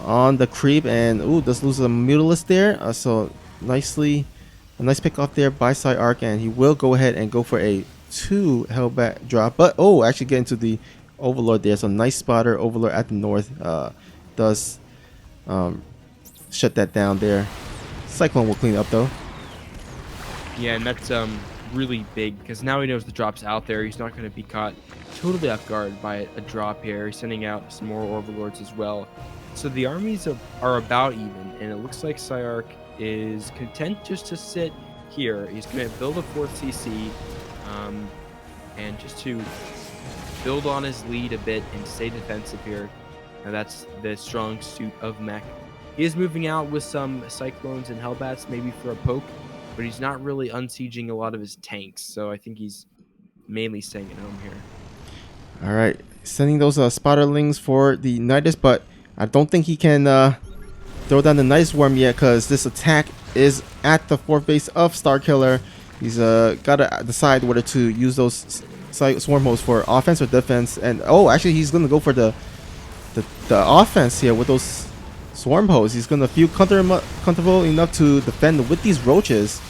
on the creep, and ooh, does lose a Mutalisk there. So a nice pick off there by PSiArc, and he will go ahead and go for a 2 hellbat drop, but oh, actually get into the Overlord there. So nice spotter. Overlord at the north does shut that down there. Cyclone will clean up though. Yeah, and that's really big, because now he knows the drop's out there. He's not going to be caught totally off guard by a drop here. He's sending out some more Overlords as well. So the armies are about even, and it looks like PSiArc is content just to sit here. He's going to build a 4th CC, and just to build on his lead a bit and stay defensive here. And that's the strong suit of mech. He is moving out with some Cyclones and Hellbats, maybe for a poke, but he's not really unsieging a lot of his tanks, so I think he's mainly staying at home here. All right, sending those spotterlings for the Nidus, but I don't think he can throw down the Nidus Worm yet, because this attack is at the 4th base of starkiller. He's got to decide whether to use those swarm hosts for offense or defense, and oh, actually he's gonna go for the offense here with those swarm hosts. He's gonna feel comfortable enough to defend with these roaches,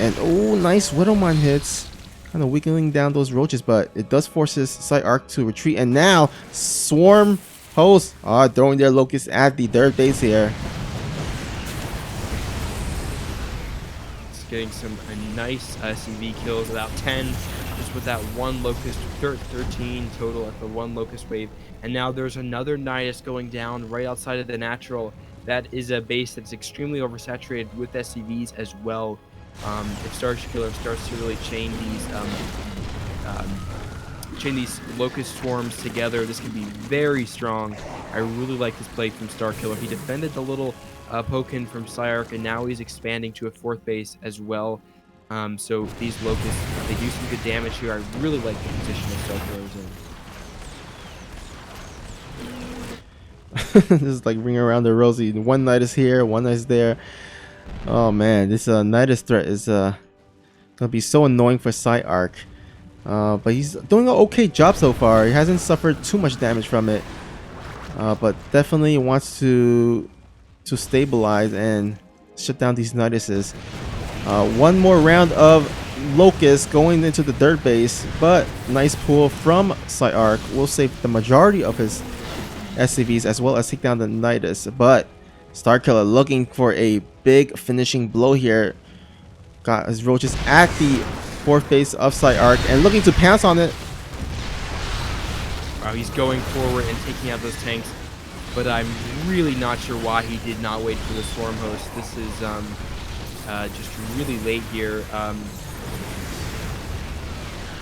and oh, nice Widow Mine hits, kind of weakening down those roaches, but it does force his PSiArc to retreat. And now swarm hosts are throwing their locusts at the 3rd base here. Getting some nice SCV kills, about 10 just with that 1 locust, 13 total at the 1 locust wave. And now there's another Nidus going down right outside of the natural. That is a base that's extremely oversaturated with SCVs as well. If starkiller starts to really chain these locust swarms together, this can be very strong. I really like this play from starkiller. He defended the little poke-in from PSiArc, and now he's expanding to a 4th base as well. So these locusts, they do some good damage here. I really like the position that starkiller is in. This is like ring around the rosy. 1 Nidus here, 1 Nidus there. Oh man, this Nidus threat is gonna be so annoying for PSiArc. But he's doing an okay job so far. He hasn't suffered too much damage from it, but definitely wants to stabilize and shut down these Niduses. 1 more round of Locust going into the 3rd base, but nice pull from PSiArc will save the majority of his SCVs as well as take down the Nidus. But starkiller looking for a big finishing blow here. Got his roaches at the 4th base of PSiArc and looking to pounce on it. Wow, he's going forward and taking out those tanks, but I'm really not sure why he did not wait for the swarm host. This is just really late here.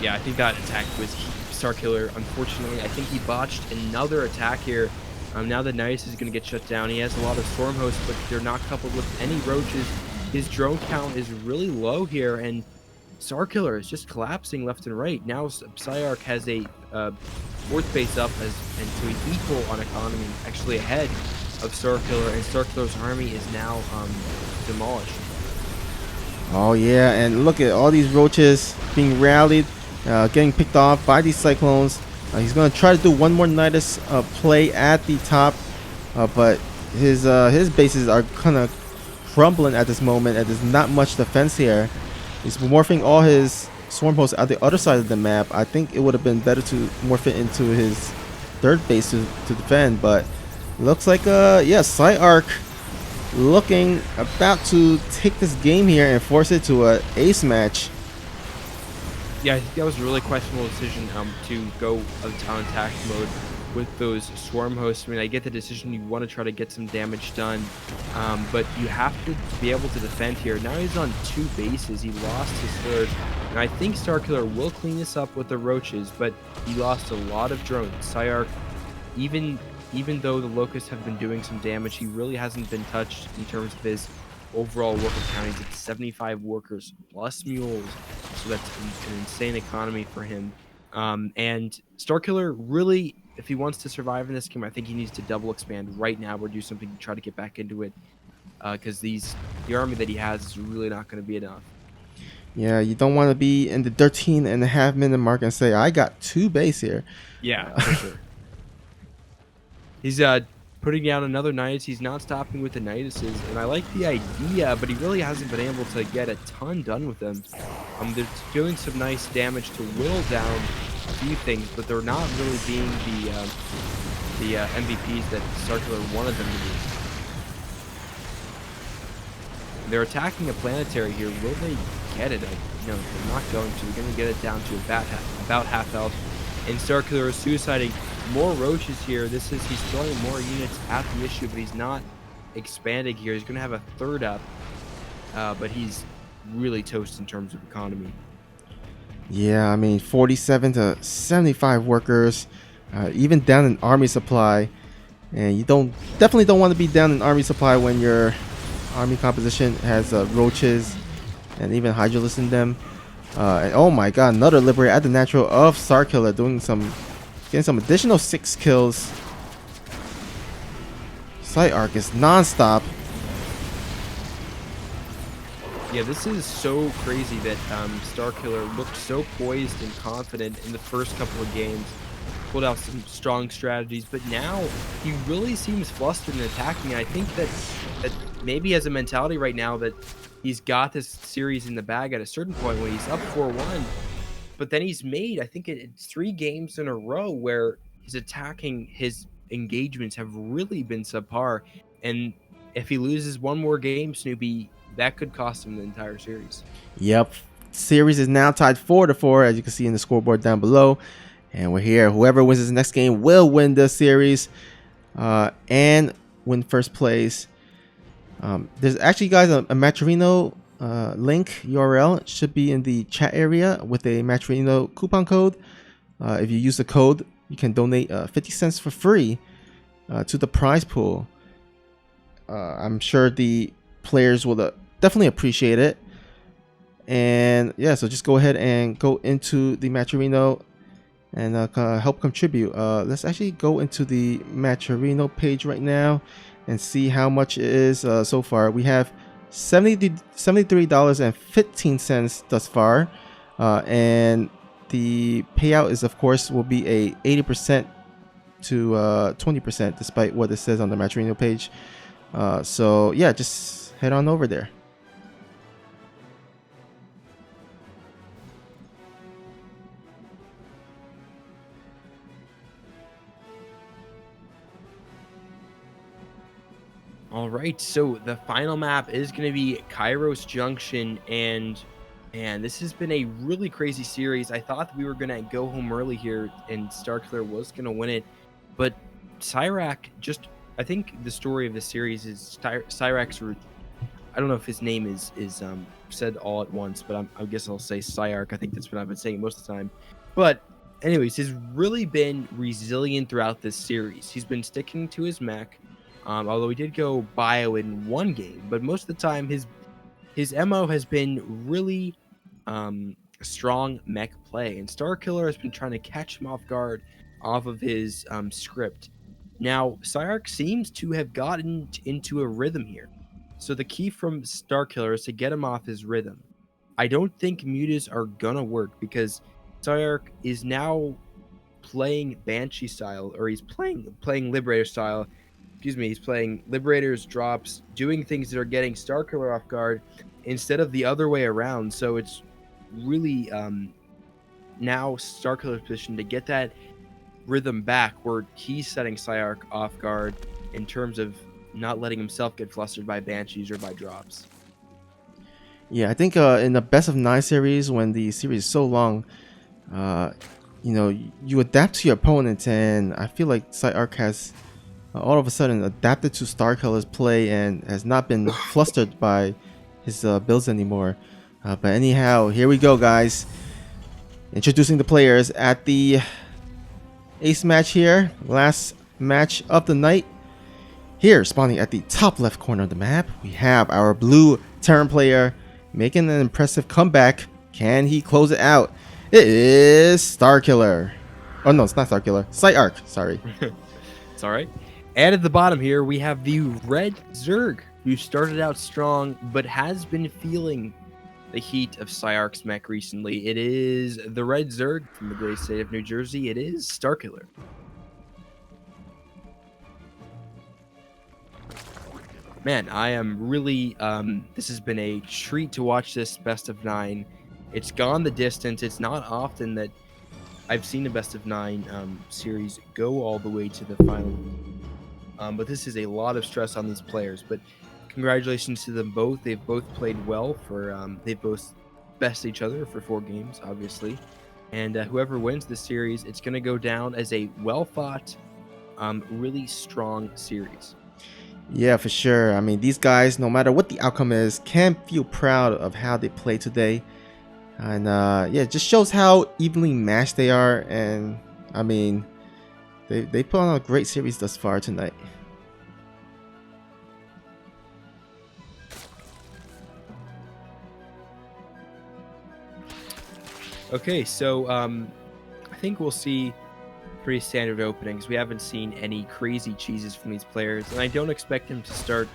Yeah, I think that attack was starkiller. Unfortunately, I think he botched another attack here. Now the Nidus is going to get shut down. He has a lot of swarm hosts, but they're not coupled with any roaches. His drone count is really low here, and Starkiller is just collapsing left and right. Now PSiArc has a fourth base up and so he equal on economy, actually ahead of Starkiller, and Starkiller's army is now demolished. Oh yeah, and look at all these roaches being rallied, getting picked off by these cyclones. He's gonna try to do one more Nidus play at the top, but his bases are kind of crumbling at this moment, and there's not much defense here. He's morphing all his swarm hosts at the other side of the map. I think it would have been better to morph it into his third base to defend, but looks like yeah, PSiArc looking about to take this game here and force it to a ace match. Yeah, I think that was a really questionable decision to go on attack mode with those swarm hosts. I mean, I get the decision, you want to try to get some damage done, but you have to be able to defend here. Now he's on 2 bases. He lost his third, and I think Starkiller will clean this up with the roaches, but he lost a lot of drones. PSiArc, even though the locusts have been doing some damage, he really hasn't been touched in terms of his overall worker count. He's at 75 workers plus mules, so that's an insane economy for him. And Starkiller really, if he wants to survive in this game, I think he needs to double expand right now or do something to try to get back into it, because the army that he has is really not going to be enough. Yeah, you don't want to be in the 13.5-minute mark and say, I got 2 base here. Yeah, for sure. He's putting down another Nidus. He's not stopping with the Niduses, and I like the idea, but he really hasn't been able to get a ton done with them. They're doing some nice damage to whittle down a few things, but they're not really being the MVPs that Starkiller wanted them to be. They're attacking a planetary here. Will they get it? No, they're not going to. They're going to get it down to about half health. And Starkiller is suiciding more roaches here. He's throwing more units at the issue, but he's not expanding here. He's going to have a third up, but he's really toast in terms of economy. Yeah, I mean, 47 to 75 workers, even down in army supply, and you definitely don't want to be down in army supply when your army composition has roaches and even hydralisks in them. And oh my god, another liberator at the natural of Starkiller, getting some additional 6 kills. PSiArc is non-stop. Yeah, this is so crazy that Starkiller looked so poised and confident in the first couple of games, pulled out some strong strategies, but now he really seems flustered and attacking. I think that maybe he has a mentality right now that he's got this series in the bag at a certain point when he's up 4-1, but then he's made, I think it's 3 games in a row where his engagements have really been subpar, and if he loses one more game, Snoopy, that could cost him the entire series. Yep, series is now tied 4-4, as you can see in the scoreboard down below, and we're here. Whoever wins this next game will win the series and win first place. There's actually, guys, a Matcherino link URL. It should be in the chat area with a Matcherino coupon code. If you use the code, you can donate 50 cents for free to the prize pool. I'm sure the players will definitely appreciate it. And yeah, so just go ahead and go into the Matcherino and help contribute. Let's actually go into the Matcherino page right now and see how much it is so far. We have $73.15 thus far, and the payout is, of course, will be a 80% to 20%, despite what it says on the Matcherino page. So yeah, just head on over there. All right, so the final map is going to be Kairos Junction, and this has been a really crazy series. I thought we were going to go home early here, and Starkiller was going to win it, but PSiArc just, I think the story of the series is PSiArc's, I don't know if his name is said all at once, but I guess I'll say PSiArc. I think that's what I've been saying most of the time. But anyways, he's really been resilient throughout this series. He's been sticking to his mech. Although he did go bio in one game, but most of the time his MO has been really strong mech play, and Starkiller has been trying to catch him off guard off of his script. Now, PSiArc seems to have gotten into a rhythm here. So the key from Starkiller is to get him off his rhythm. I don't think mutas are gonna work because PSiArc is now playing Banshee style, or he's playing Liberator style. Excuse me, he's playing Liberator's drops, doing things that are getting Starkiller off guard instead of the other way around. So it's really now Starkiller's position to get that rhythm back where he's setting PSiArc off guard in terms of not letting himself get flustered by Banshees or by drops. Yeah, I think in the best of 9 series, when the series is so long, you know, you adapt to your opponent, and I feel like PSiArc has all of a sudden adapted to Starkiller's play and has not been flustered by his builds anymore. But anyhow, here we go, guys. Introducing the players at the ace match here, last match of the night. Here, spawning at the top left corner of the map, we have our blue Terran player making an impressive comeback. Can he close it out? It is Starkiller. Oh no, it's not Starkiller. PSiArc, sorry. It's all right. And at the bottom here, we have the red Zerg, who started out strong but has been feeling the heat of PSiArc's mech recently. It is the red Zerg from the great state of New Jersey. It is Starkiller. Man, I am really, this has been a treat to watch this best of 9. It's gone the distance. It's not often that I've seen a best of 9 series go all the way to the final. But this is a lot of stress on these players. But congratulations to them both. They've both played well for, they both bested each other for 4 games, obviously. And whoever wins this series, it's going to go down as a well-fought, really strong series. Yeah, for sure. I mean, these guys, no matter what the outcome is, can feel proud of how they played today. And yeah, it just shows how evenly matched they are. And I mean, they put on a great series thus far tonight. Okay, so I think we'll see pretty standard openings. We haven't seen any crazy cheeses from these players, and I don't expect them to start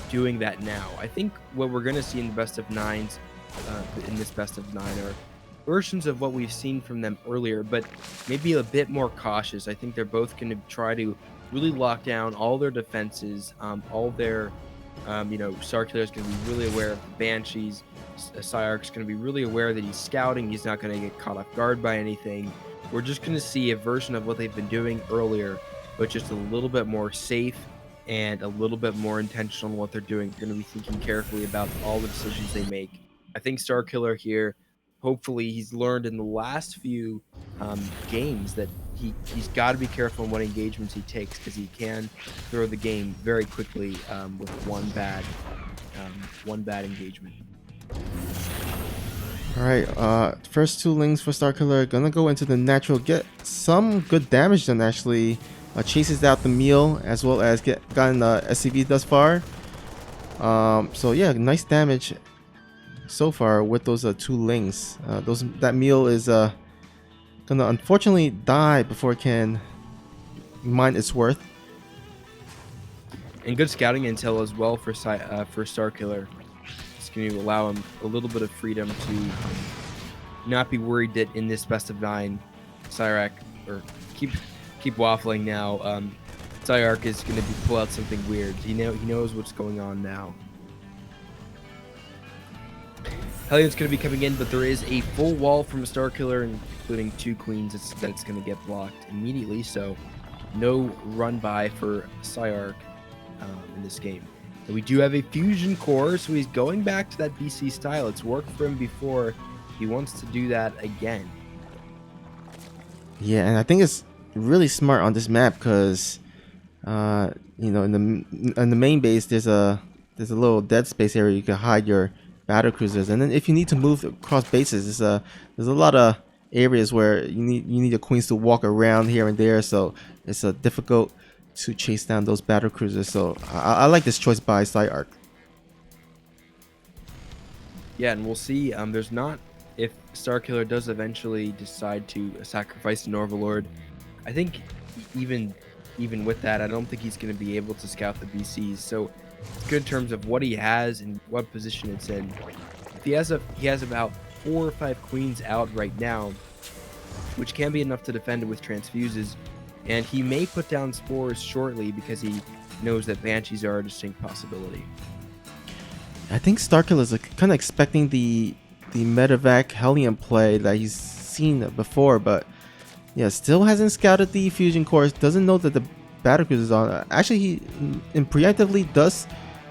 doing that now. I think what we're going to see in the best of 9s, in this best of 9, are versions of what we've seen from them earlier, but maybe a bit more cautious. I think they're both going to try to really lock down all their defenses, all their, Starkiller is going to be really aware of the Banshees. PSiArc is going to be really aware that he's scouting. He's not going to get caught off guard by anything. We're just going to see a version of what they've been doing earlier, but just a little bit more safe and a little bit more intentional in what they're doing. They're going to be thinking carefully about all the decisions they make. I think Starkiller here, hopefully he's learned in the last few games that he's got to be careful in what engagements he takes, because he can throw the game very quickly with one bad engagement. Alright, first 2 links for Starkiller. Gonna go into the natural, get some good damage done actually. Chases out the meal as well as gotten the SCV thus far. So yeah, nice damage so far with those 2 links. That meal is gonna unfortunately die before it can mine its worth. And good scouting intel as well for Starkiller. Going to allow him a little bit of freedom to not be worried that in this best of 9, PSiArc, or keep waffling now. PSiArc is going to pull out something weird. He knows what's going on now. Hellion's going to be coming in, but there is a full wall from Starkiller, including 2 queens that's going to get blocked immediately. So no run by for PSiArc in this game. We do have a fusion core, so he's going back to that BC style. It's worked for him before. He wants to do that again. Yeah, and I think it's really smart on this map because, in the main base there's a little dead space area you can hide your battle cruisers, and then if you need to move across bases, there's a lot of areas where you need your queens to walk around here and there, so it's difficult to chase down those battle cruisers. So I like this choice by PSiArc. Yeah, and we'll see. There's not if Starkiller does eventually decide to sacrifice an Overlord, I think even with that, I don't think he's going to be able to scout the BCs. So it's good in terms of what he has and what position it's in. If he has about 4 or 5 queens out right now, which can be enough to defend it with transfuses, and he may put down spores shortly because he knows that banshees are a distinct possibility. I think Starkiller is kind of expecting the medevac Hellion play that he's seen before, but yeah, still hasn't scouted the fusion cores. Doesn't know that the battlecruiser is on. Actually, he preemptively does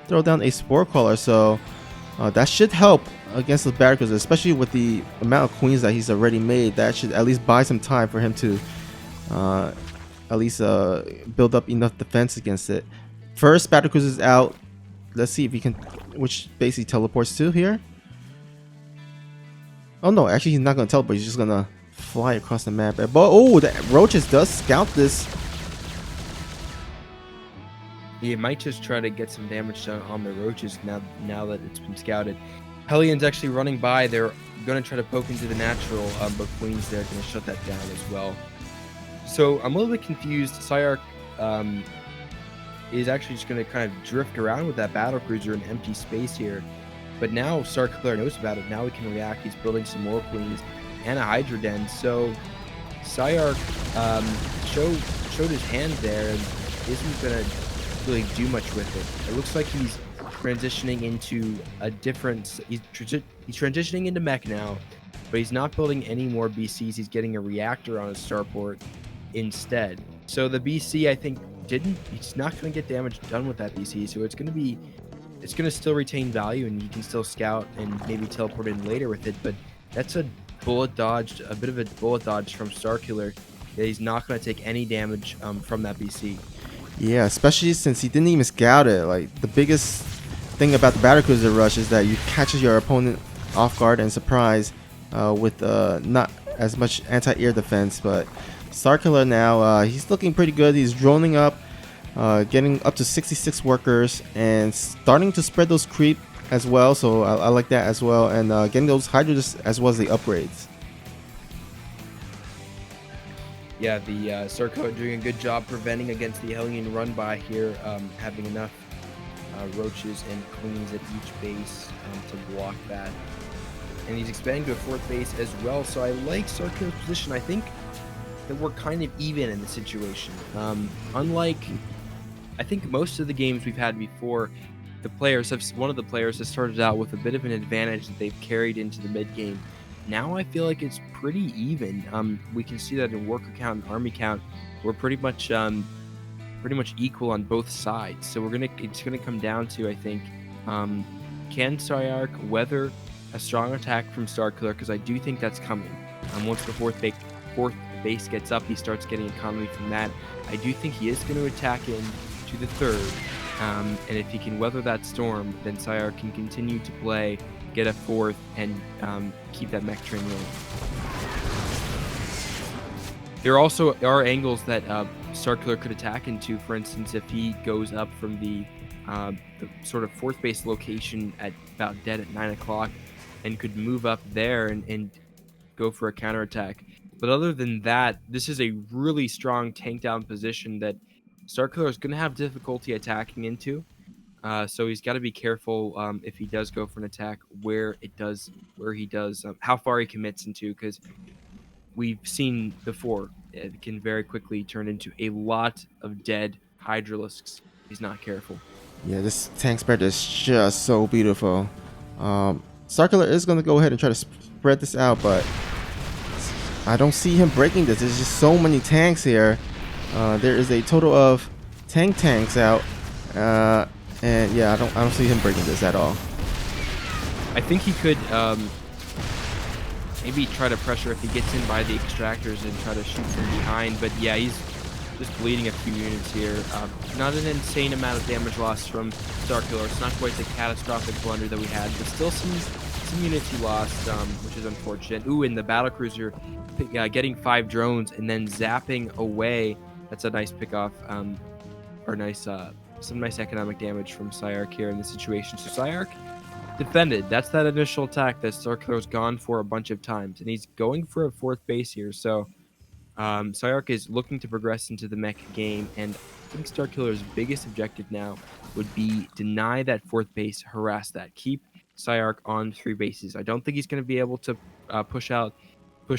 throw down a spore caller, so that should help against the battlecruiser, especially with the amount of queens that he's already made. That should at least buy some time for him to at least build up enough defense against it. First battlecruiser is out. Let's see if he can, which base he teleports to here. Oh no, actually he's not gonna teleport. He's just gonna fly across the map. But oh, the roaches does scout this. He might just try to get some damage done on the roaches now that it's been scouted. Hellion's actually running by. They're going to try to poke into the natural, but Queen's there going to shut that down as well. So I'm a little bit confused. PSiArc is actually just going to kind of drift around with that battlecruiser in empty space here. But now Starkiller knows about it. Now he can react. He's building some more Queens and a Hydra Den. So PSiArc showed his hand there and isn't going to really do much with it. It looks like he's transitioning into a different. He's transitioning into mech now, but he's not building any more BCs. He's getting a reactor on his starport instead. So the BC, I think, he's not going to get damage done with that BC. So it's going to still retain value, and you can still scout and maybe teleport in later with it. But that's a bit of a bullet dodge from Starkiller. That he's not going to take any damage from that BC. Yeah, especially since he didn't even scout it. Like, the biggest thing about the battlecruiser rush is that you catch your opponent off guard and surprise with not as much anti-air defense. But Starkiller now, he's looking pretty good. He's droning up, getting up to 66 workers and starting to spread those creep as well. So I like that as well, and getting those Hydras as well as the upgrades. Yeah, the Starkiller doing a good job preventing against the Hellion run by here, having enough roaches and queens at each base to block that. And he's expanding to a 4th base as well, so I like Starkiller's position. I think that we're kind of even in the situation. Unlike, I think most of the games we've had before, one of the players has started out with a bit of an advantage that they've carried into the mid game. Now I feel like it's pretty even. We can see that in worker count and army count, we're pretty much equal on both sides. So it's gonna come down to, I think, can PSiArc weather a strong attack from Starkiller? Because I do think that's coming. Once the fourth base gets up, he starts getting economy from that. I do think he is going to attack in to the 3rd, and if he can weather that storm, then PSiArc can continue to play, get a 4th, and keep that mech train rolling. There also are angles that Starkiller could attack into. For instance, if he goes up from the sort of 4th base location at about dead at 9 o'clock and could move up there and go for a counterattack. But other than that, this is a really strong tank down position that Starkiller is going to have difficulty attacking into. So he's got to be careful if he does go for an attack, where he does, how far he commits into, because we've seen before it can very quickly turn into a lot of dead Hydralisks. He's not careful. Yeah, this tank spread is just so beautiful. Starkiller is going to go ahead and try to spread this out, but I don't see him breaking this. There's just so many tanks here. There is a total of 10 tanks out, and yeah, I don't see him breaking this at all. I think he could maybe try to pressure if he gets in by the extractors and try to shoot from behind. But yeah, he's just bleeding a few units here. Not an insane amount of damage loss from Starkiller. It's not quite the catastrophic blunder that we had, but still some units he lost, which is unfortunate. Ooh, and the battlecruiser getting 5 drones and then zapping away. That's a nice pickoff, or nice some nice economic damage from PSiArc here in this situation. So PSiArc defended. That's that initial attack that Starkiller's gone for a bunch of times, and he's going for a 4th base here. So PSiArc is looking to progress into the mech game, and I think Starkiller's biggest objective now would be deny that 4th base, harass that, keep PSiArc on 3 bases. I don't think he's going to be able to push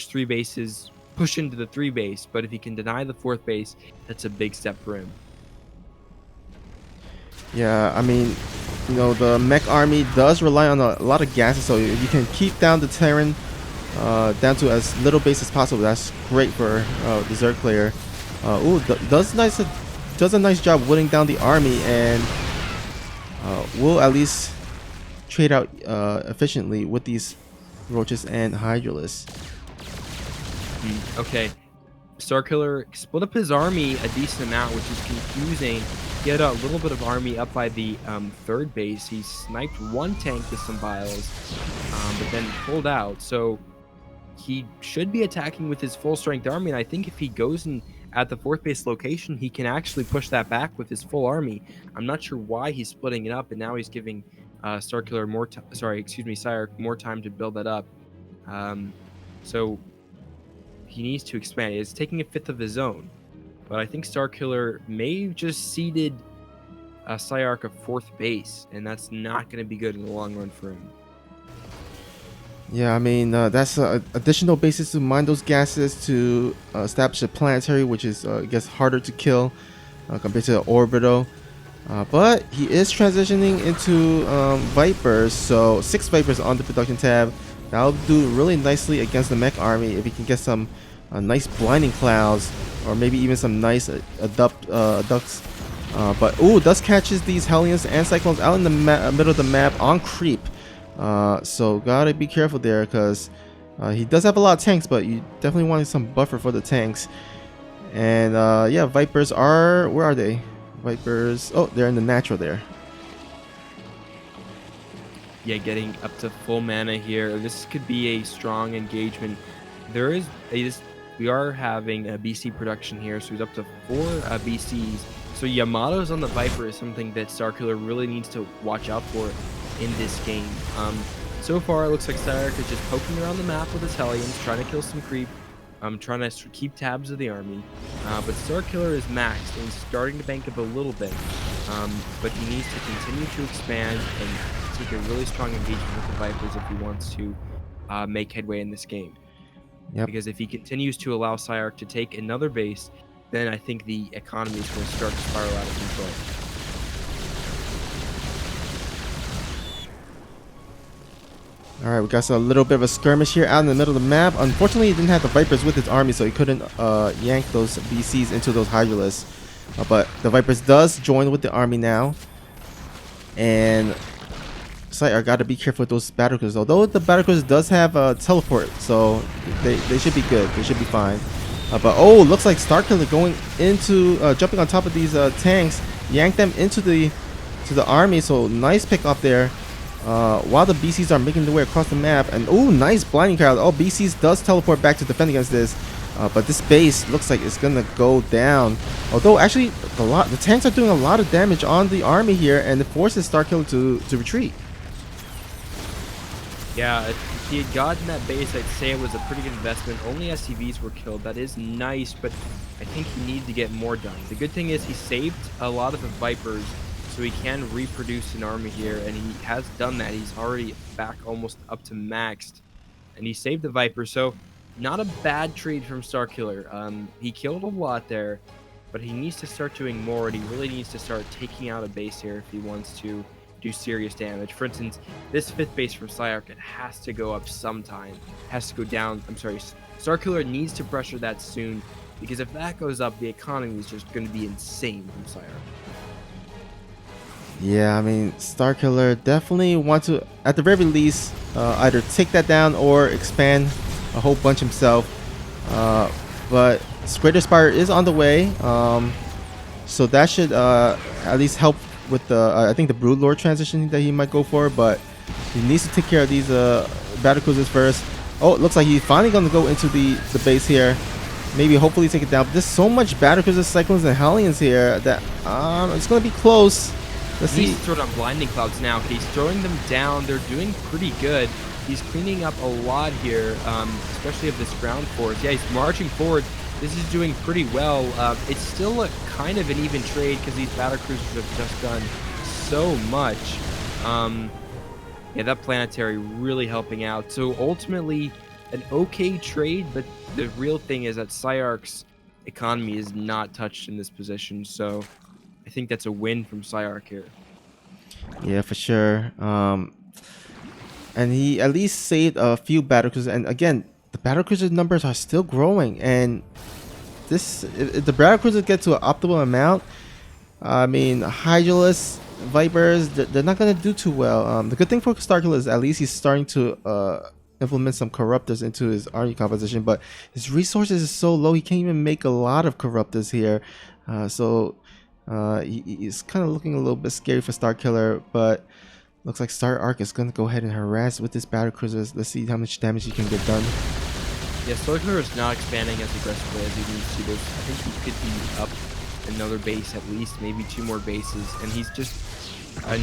3 bases, push into the 3 base, but if he can deny the 4th base, that's a big step for him. Yeah, I mean, you know, the mech army does rely on a lot of gases, so if you can keep down the Terran down to as little base as possible, that's great for the Zerg player. Does a nice job whittling down the army, and will at least trade out efficiently with these roaches and Hydralisks. Okay, Starkiller split up his army a decent amount, which is confusing. He had a little bit of army up by the 3rd base. He sniped 1 tank with some bios, but then pulled out. So he should be attacking with his full strength army, and I think if he goes in at the 4th base location, he can actually push that back with his full army. I'm not sure why he's splitting it up, and now he's giving Starkiller PSiArc more time to build that up. So he needs to expand. He's taking a 5th of his own, but I think Starkiller may have just ceded PSiArc a 4th base, and that's not going to be good in the long run for him. Yeah, I mean, that's additional bases to mine those gases to establish a planetary, which is, I guess, harder to kill compared to the orbital. But he is transitioning into Vipers, so 6 Vipers on the production tab. That'll do really nicely against the mech army if he can get some nice blinding clouds, or maybe even some nice ducts. But does catches these Hellions and Cyclones out in the middle of the map on creep. So gotta be careful there, because he does have a lot of tanks, but you definitely want some buffer for the tanks. And yeah, Vipers are, where are they? Vipers, oh, they're in the natural there. Yeah, getting up to full mana here. This could be a strong engagement. We are having a BC production here, so he's up to 4 BCs. So Yamato's on the Viper is something that Starkiller really needs to watch out for in this game. So far, it looks like PSiArc is just poking around the map with his Hellions, trying to kill some creep, trying to keep tabs of the army. But Starkiller is maxed and he's starting to bank up a little bit. But he needs to continue to expand and take a really strong engagement with the Vipers if he wants to make headway in this game. Yep. Because if he continues to allow PSiArc to take another base, then I think the economy is going to start to spiral out of control. Alright, we got a little bit of a skirmish here out in the middle of the map. Unfortunately, he didn't have the Vipers with his army, so he couldn't yank those BCs into those Hydralisks. But the Vipers does join with the army now. And PSiArc got to be careful with those Battlecruisers. Although the Battlecruiser does have a teleport, so they should be good. They should be fine. But looks like Starkiller going into jumping on top of these tanks, yank them into the army. So nice pick up there. While the BCs are making their way across the map, and nice blinding crowd. BCs does teleport back to defend against this, but this base looks like it's gonna go down. Although actually the tanks are doing a lot of damage on the army here, and it forces Starkiller to retreat. Yeah, if he had gotten that base, I'd say it was a pretty good investment. Only SCVs were killed. That is nice, but I think he needed to get more done. The good thing is he saved a lot of the Vipers, so he can reproduce an army here, and he has done that. He's already back almost up to maxed, and he saved the Viper, so not a bad trade from Starkiller. He killed a lot there, but he needs to start doing more, and he really needs to start taking out a base here if he wants to do serious damage. For instance, this 5th base from PSiArc, it has to go up sometime. It has to go down. I'm sorry, Starkiller needs to pressure that soon, because if that goes up, the economy is just going to be insane from PSiArc. Yeah, I mean, Starkiller definitely want to, at the very least, either take that down or expand a whole bunch himself. But Greater Spire is on the way, so that should at least help with the, I think, the Broodlord transition that he might go for. But he needs to take care of these Battlecruisers first. It looks like he's finally going to go into the base here. Maybe hopefully take it down. But there's so much Battlecruisers, Cyclones, and Hellions here that it's going to be close. Let's He needs see. to throw down blinding clouds now. He's throwing them down. They're doing pretty good. He's cleaning up a lot here, especially of this ground force. Yeah, he's marching forward. This is doing pretty well. It's still a kind of an even trade because these battle cruisers have just done so much. Yeah, that planetary really helping out. So ultimately, an okay trade, but the real thing is that PSiArc's economy is not touched in this position. So I think that's a win from PSiArc here. Yeah, for sure. And he at least saved a few battlecruisers. And again, the battlecruiser numbers are still growing. And this, if the battlecruisers get to an optimal amount, I mean, Hydralisk, Vipers, they're not gonna do too well. The good thing for starkiller is at least he's starting to implement some corruptors into his army composition, but his resources is so low he can't even make a lot of corruptors here. He's kind of looking a little bit scary for starkiller, but looks like PSiArc is gonna go ahead and harass with this battlecruisers. Let's see how much damage he can get done. Yeah, starkiller is not expanding as aggressively as he needs to. I think he could be up another base at least, maybe 2 more bases, and he's just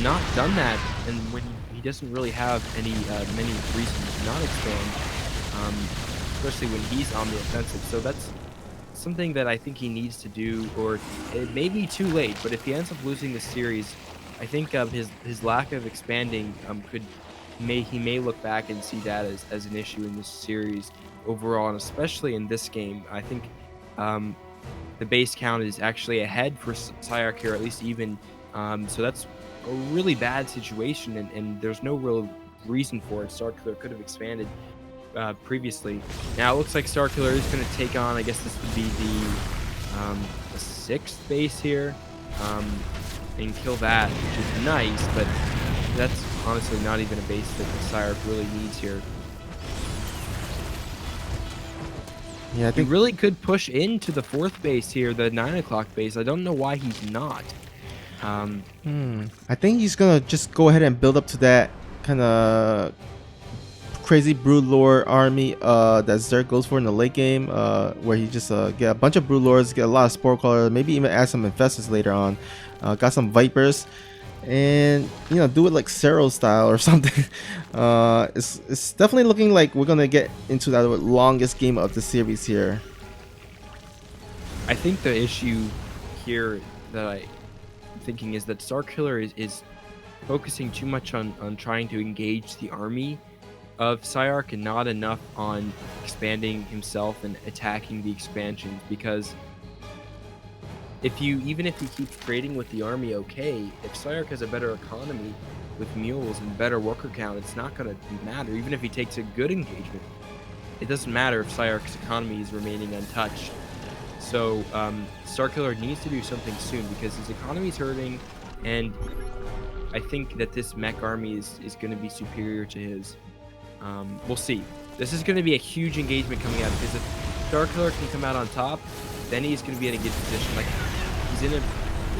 not done that. And when he doesn't really have any many reasons to not expand, especially when he's on the offensive. So that's something that I think he needs to do, or it may be too late. But if he ends up losing the series, I think his lack of expanding he may look back and see that as an issue in this series overall, and especially in this game. I think the base count is actually ahead for PSiArc here, at least even. So that's a really bad situation, and there's no real reason for it. starkiller could have expanded previously. Now it looks like starkiller is going to take on, I guess this would be the 6th base here, and kill that, which is nice, but that's honestly not even a base that PSiArc really needs here. Yeah, I He think really could push into the 4th base here, the 9 o'clock base. I don't know why he's not. I think he's gonna just go ahead and build up to that kind of crazy broodlord army that Zerg goes for in the late game, where he just get a bunch of broodlords, get a lot of spore crawlers, maybe even add some infestors later on. Got some vipers, and do it like Cero style or something. It's definitely looking like we're gonna get into that longest game of the series here. I think the issue here that I'm thinking is that starkiller is focusing too much on trying to engage the army of PSiArc and not enough on expanding himself and attacking the expansions, because even if he keeps trading with the army, okay, if PSiArc has a better economy with mules and better worker count, it's not going to matter. Even if he takes a good engagement, it doesn't matter if PSiArc's economy is remaining untouched. So starkiller needs to do something soon because his economy is hurting, and I think that this mech army is going to be superior to his. We'll see. This is going to be a huge engagement coming out, because if starkiller can come out on top, then he's going to be in a good position. Like, the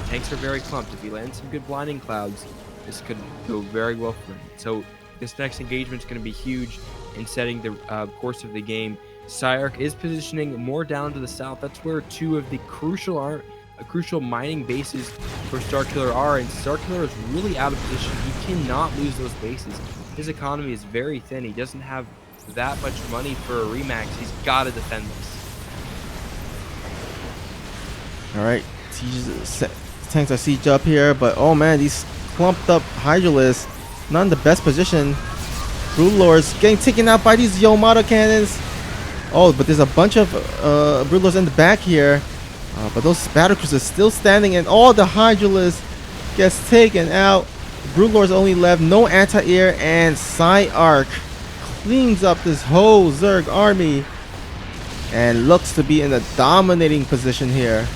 tanks are very clumped. If he lands some good blinding clouds, this could go very well for him. So this next engagement is going to be huge in setting the course of the game. PSiArc is positioning more down to the south. That's where 2 of the crucial mining bases for starkiller are, and starkiller is really out of position. He cannot lose those bases. His economy is very thin. He doesn't have that much money for a remax. He's got to defend this. All right, tanks are sieged up here, but oh man, these clumped up Hydralisks, not in the best position. Broodlords getting taken out by these Yamato cannons. Oh, but there's a bunch of Broodlords in the back here, but those battlecruisers still standing, and all the Hydralisks gets taken out. Broodlords only left, no anti-air, and PSiArc cleans up this whole Zerg army and looks to be in a dominating position here.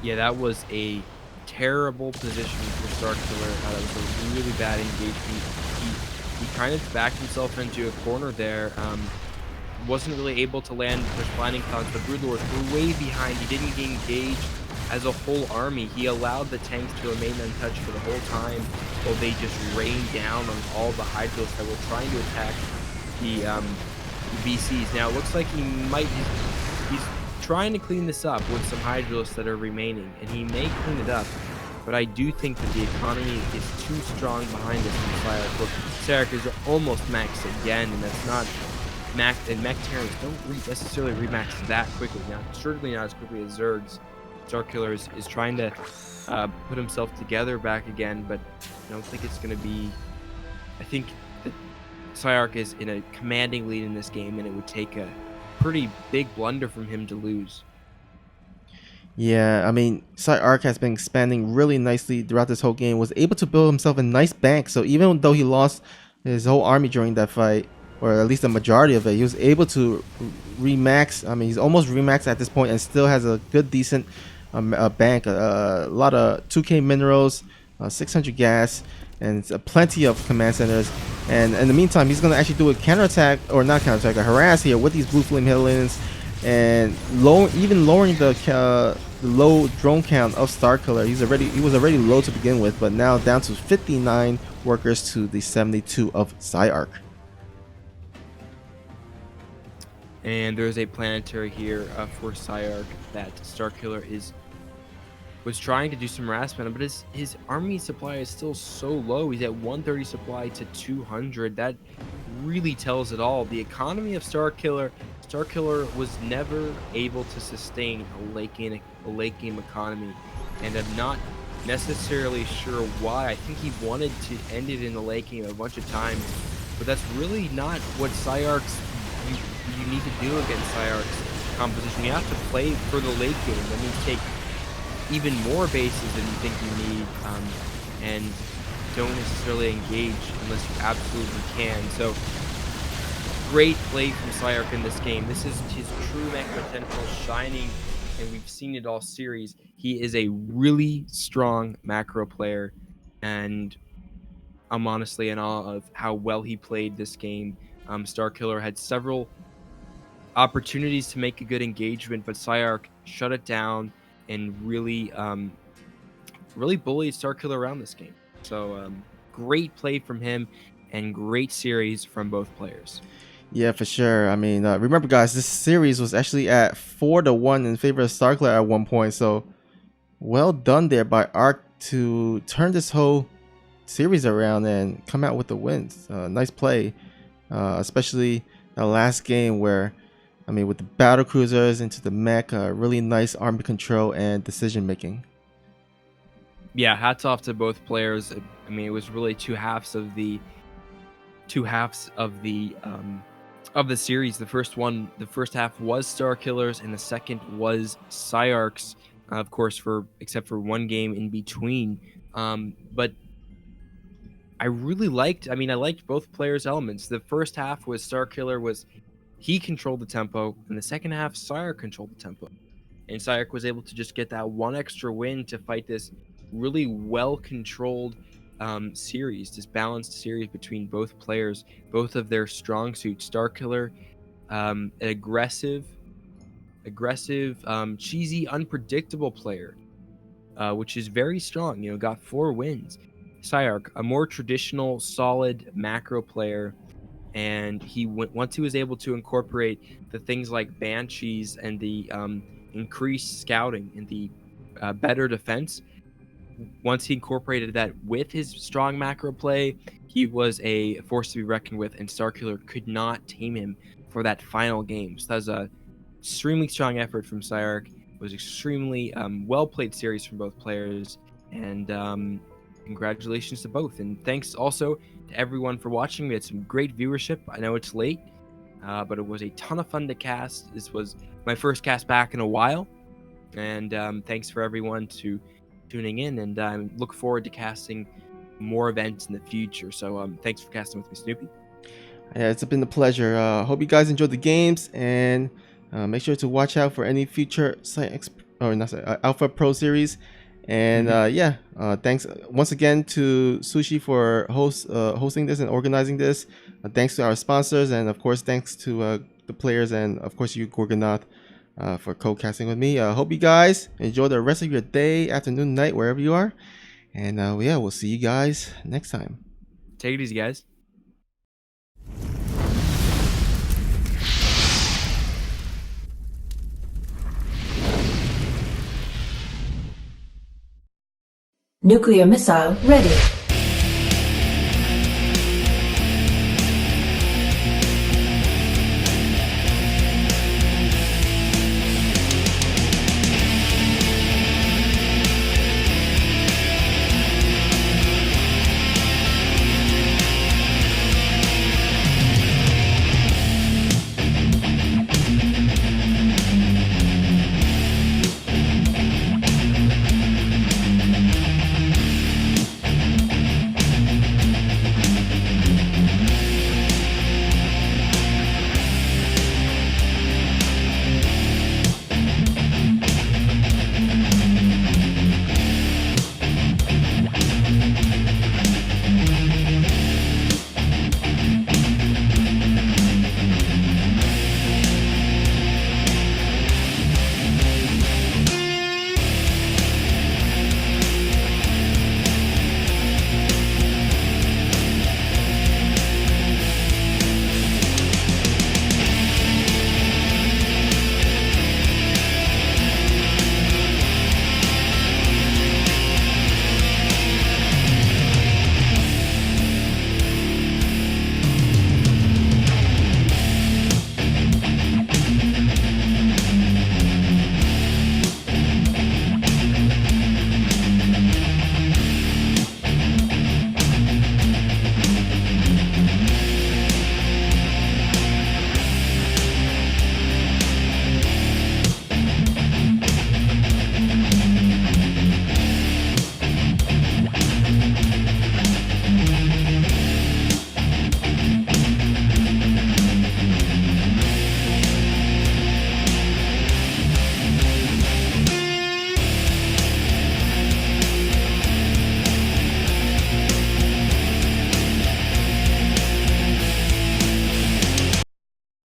Yeah, that was a terrible position for starkiller. That was a really bad engagement. He kind of backed himself into a corner there. Wasn't really able to land their blinding clouds. The broodlords were way behind. He didn't engage as a whole army. He allowed the tanks to remain untouched for the whole time, while they just rained down on all the hydros that were trying to attack the BCs. Now it looks like he's trying to clean this up with some hydros that are remaining, and he may clean it up. but I do think that the economy is too strong behind this from PSiArc. Look, PSiArc is almost maxed again, and that's not maxed, and mech Terrans don't necessarily remax that quickly. Now, certainly not as quickly as Zerg's. Starkiller is trying to put himself together back again, but I don't think it's going to be. I think that PSiArc is in a commanding lead in this game, and it would take a pretty big blunder from him to lose. Yeah, I mean, PSiArc has been expanding really nicely throughout this whole game. Was able to build himself a nice bank. So even though he lost his whole army during that fight, or at least the majority of it, he was able to remax. I mean, he's almost remaxed at this point, and still has a good, decent bank. A lot of 2K minerals, 600 gas, and plenty of command centers. And in the meantime, he's gonna actually do a counterattack, or not counterattack, a harass here with these blue flame Hellions, and even lowering the low drone count of Starkiller. He was already low to begin with, but now down to 59 workers to the 72 of PSiArc. And there's a planetary here for PSiArc that Starkiller was trying to do some harassment, but his army supply is still so low. He's at 130 supply to 200. That really tells it all. The economy of Starkiller was never able to sustain a late game economy, and I'm not necessarily sure why. I think he wanted to end it in the late game a bunch of times, but that's really not what you need to do against PSiArc's composition. You have to play for the late game. That means take even more bases than you think you need, and don't necessarily engage unless you absolutely can. So great play from PSiArc in this game. This is his true mech potential shining, and we've seen it all series. He is a really strong macro player, and I'm honestly in awe of how well he played this game. Starkiller had several opportunities to make a good engagement, but PSiArc shut it down and really bullied Starkiller around this game. So great play from him and great series from both players. Yeah, for sure. I mean, remember, guys, this series was actually at 4-1 in favor of Starkiller at one point. So well done there by Arc to turn this whole series around and come out with the wins. Nice play, especially the last game where, I mean, with the battle cruisers into the mech, really nice army control and decision making. Yeah, hats off to both players. I mean, it was really two halves of the series. The first half was Starkiller's, and the second was PSiArc's. Of course, except for one game in between. But I liked both players' elements. The first half was Starkiller he controlled the tempo, and the second half PSiArc controlled the tempo. And PSiArc was able to just get that one extra win to fight this really well-controlled series, this balanced series between both players, both of their strong suits. Starkiller, an aggressive, cheesy, unpredictable player, which is very strong. Got 4 wins. PSiArc, a more traditional, solid macro player, and once he was able to incorporate the things like banshees and the increased scouting and the better defense. Once he incorporated that with his strong macro play, he was a force to be reckoned with, and Starkiller could not tame him for that final game. So that was a extremely strong effort from PSiArc. It was extremely well-played series from both players, and congratulations to both. And thanks also to everyone for watching. We had some great viewership. I know it's late, but it was a ton of fun to cast. This was my first cast back in a while, and thanks for everyone tuning in, and I look forward to casting more events in the future. So thanks for casting with me, Snoopy. Yeah, it's been a pleasure. Hope you guys enjoyed the games, and make sure to watch out for any future Alpha Pro series. And thanks once again to Sushi for hosting this and organizing this. Thanks to our sponsors, and of course thanks to the players, and of course you, Gorgonath, for co-casting with me. Hope you guys enjoy the rest of your day, afternoon, night, wherever you are. And we'll see you guys next time. Take it easy, guys. Nuclear missile ready.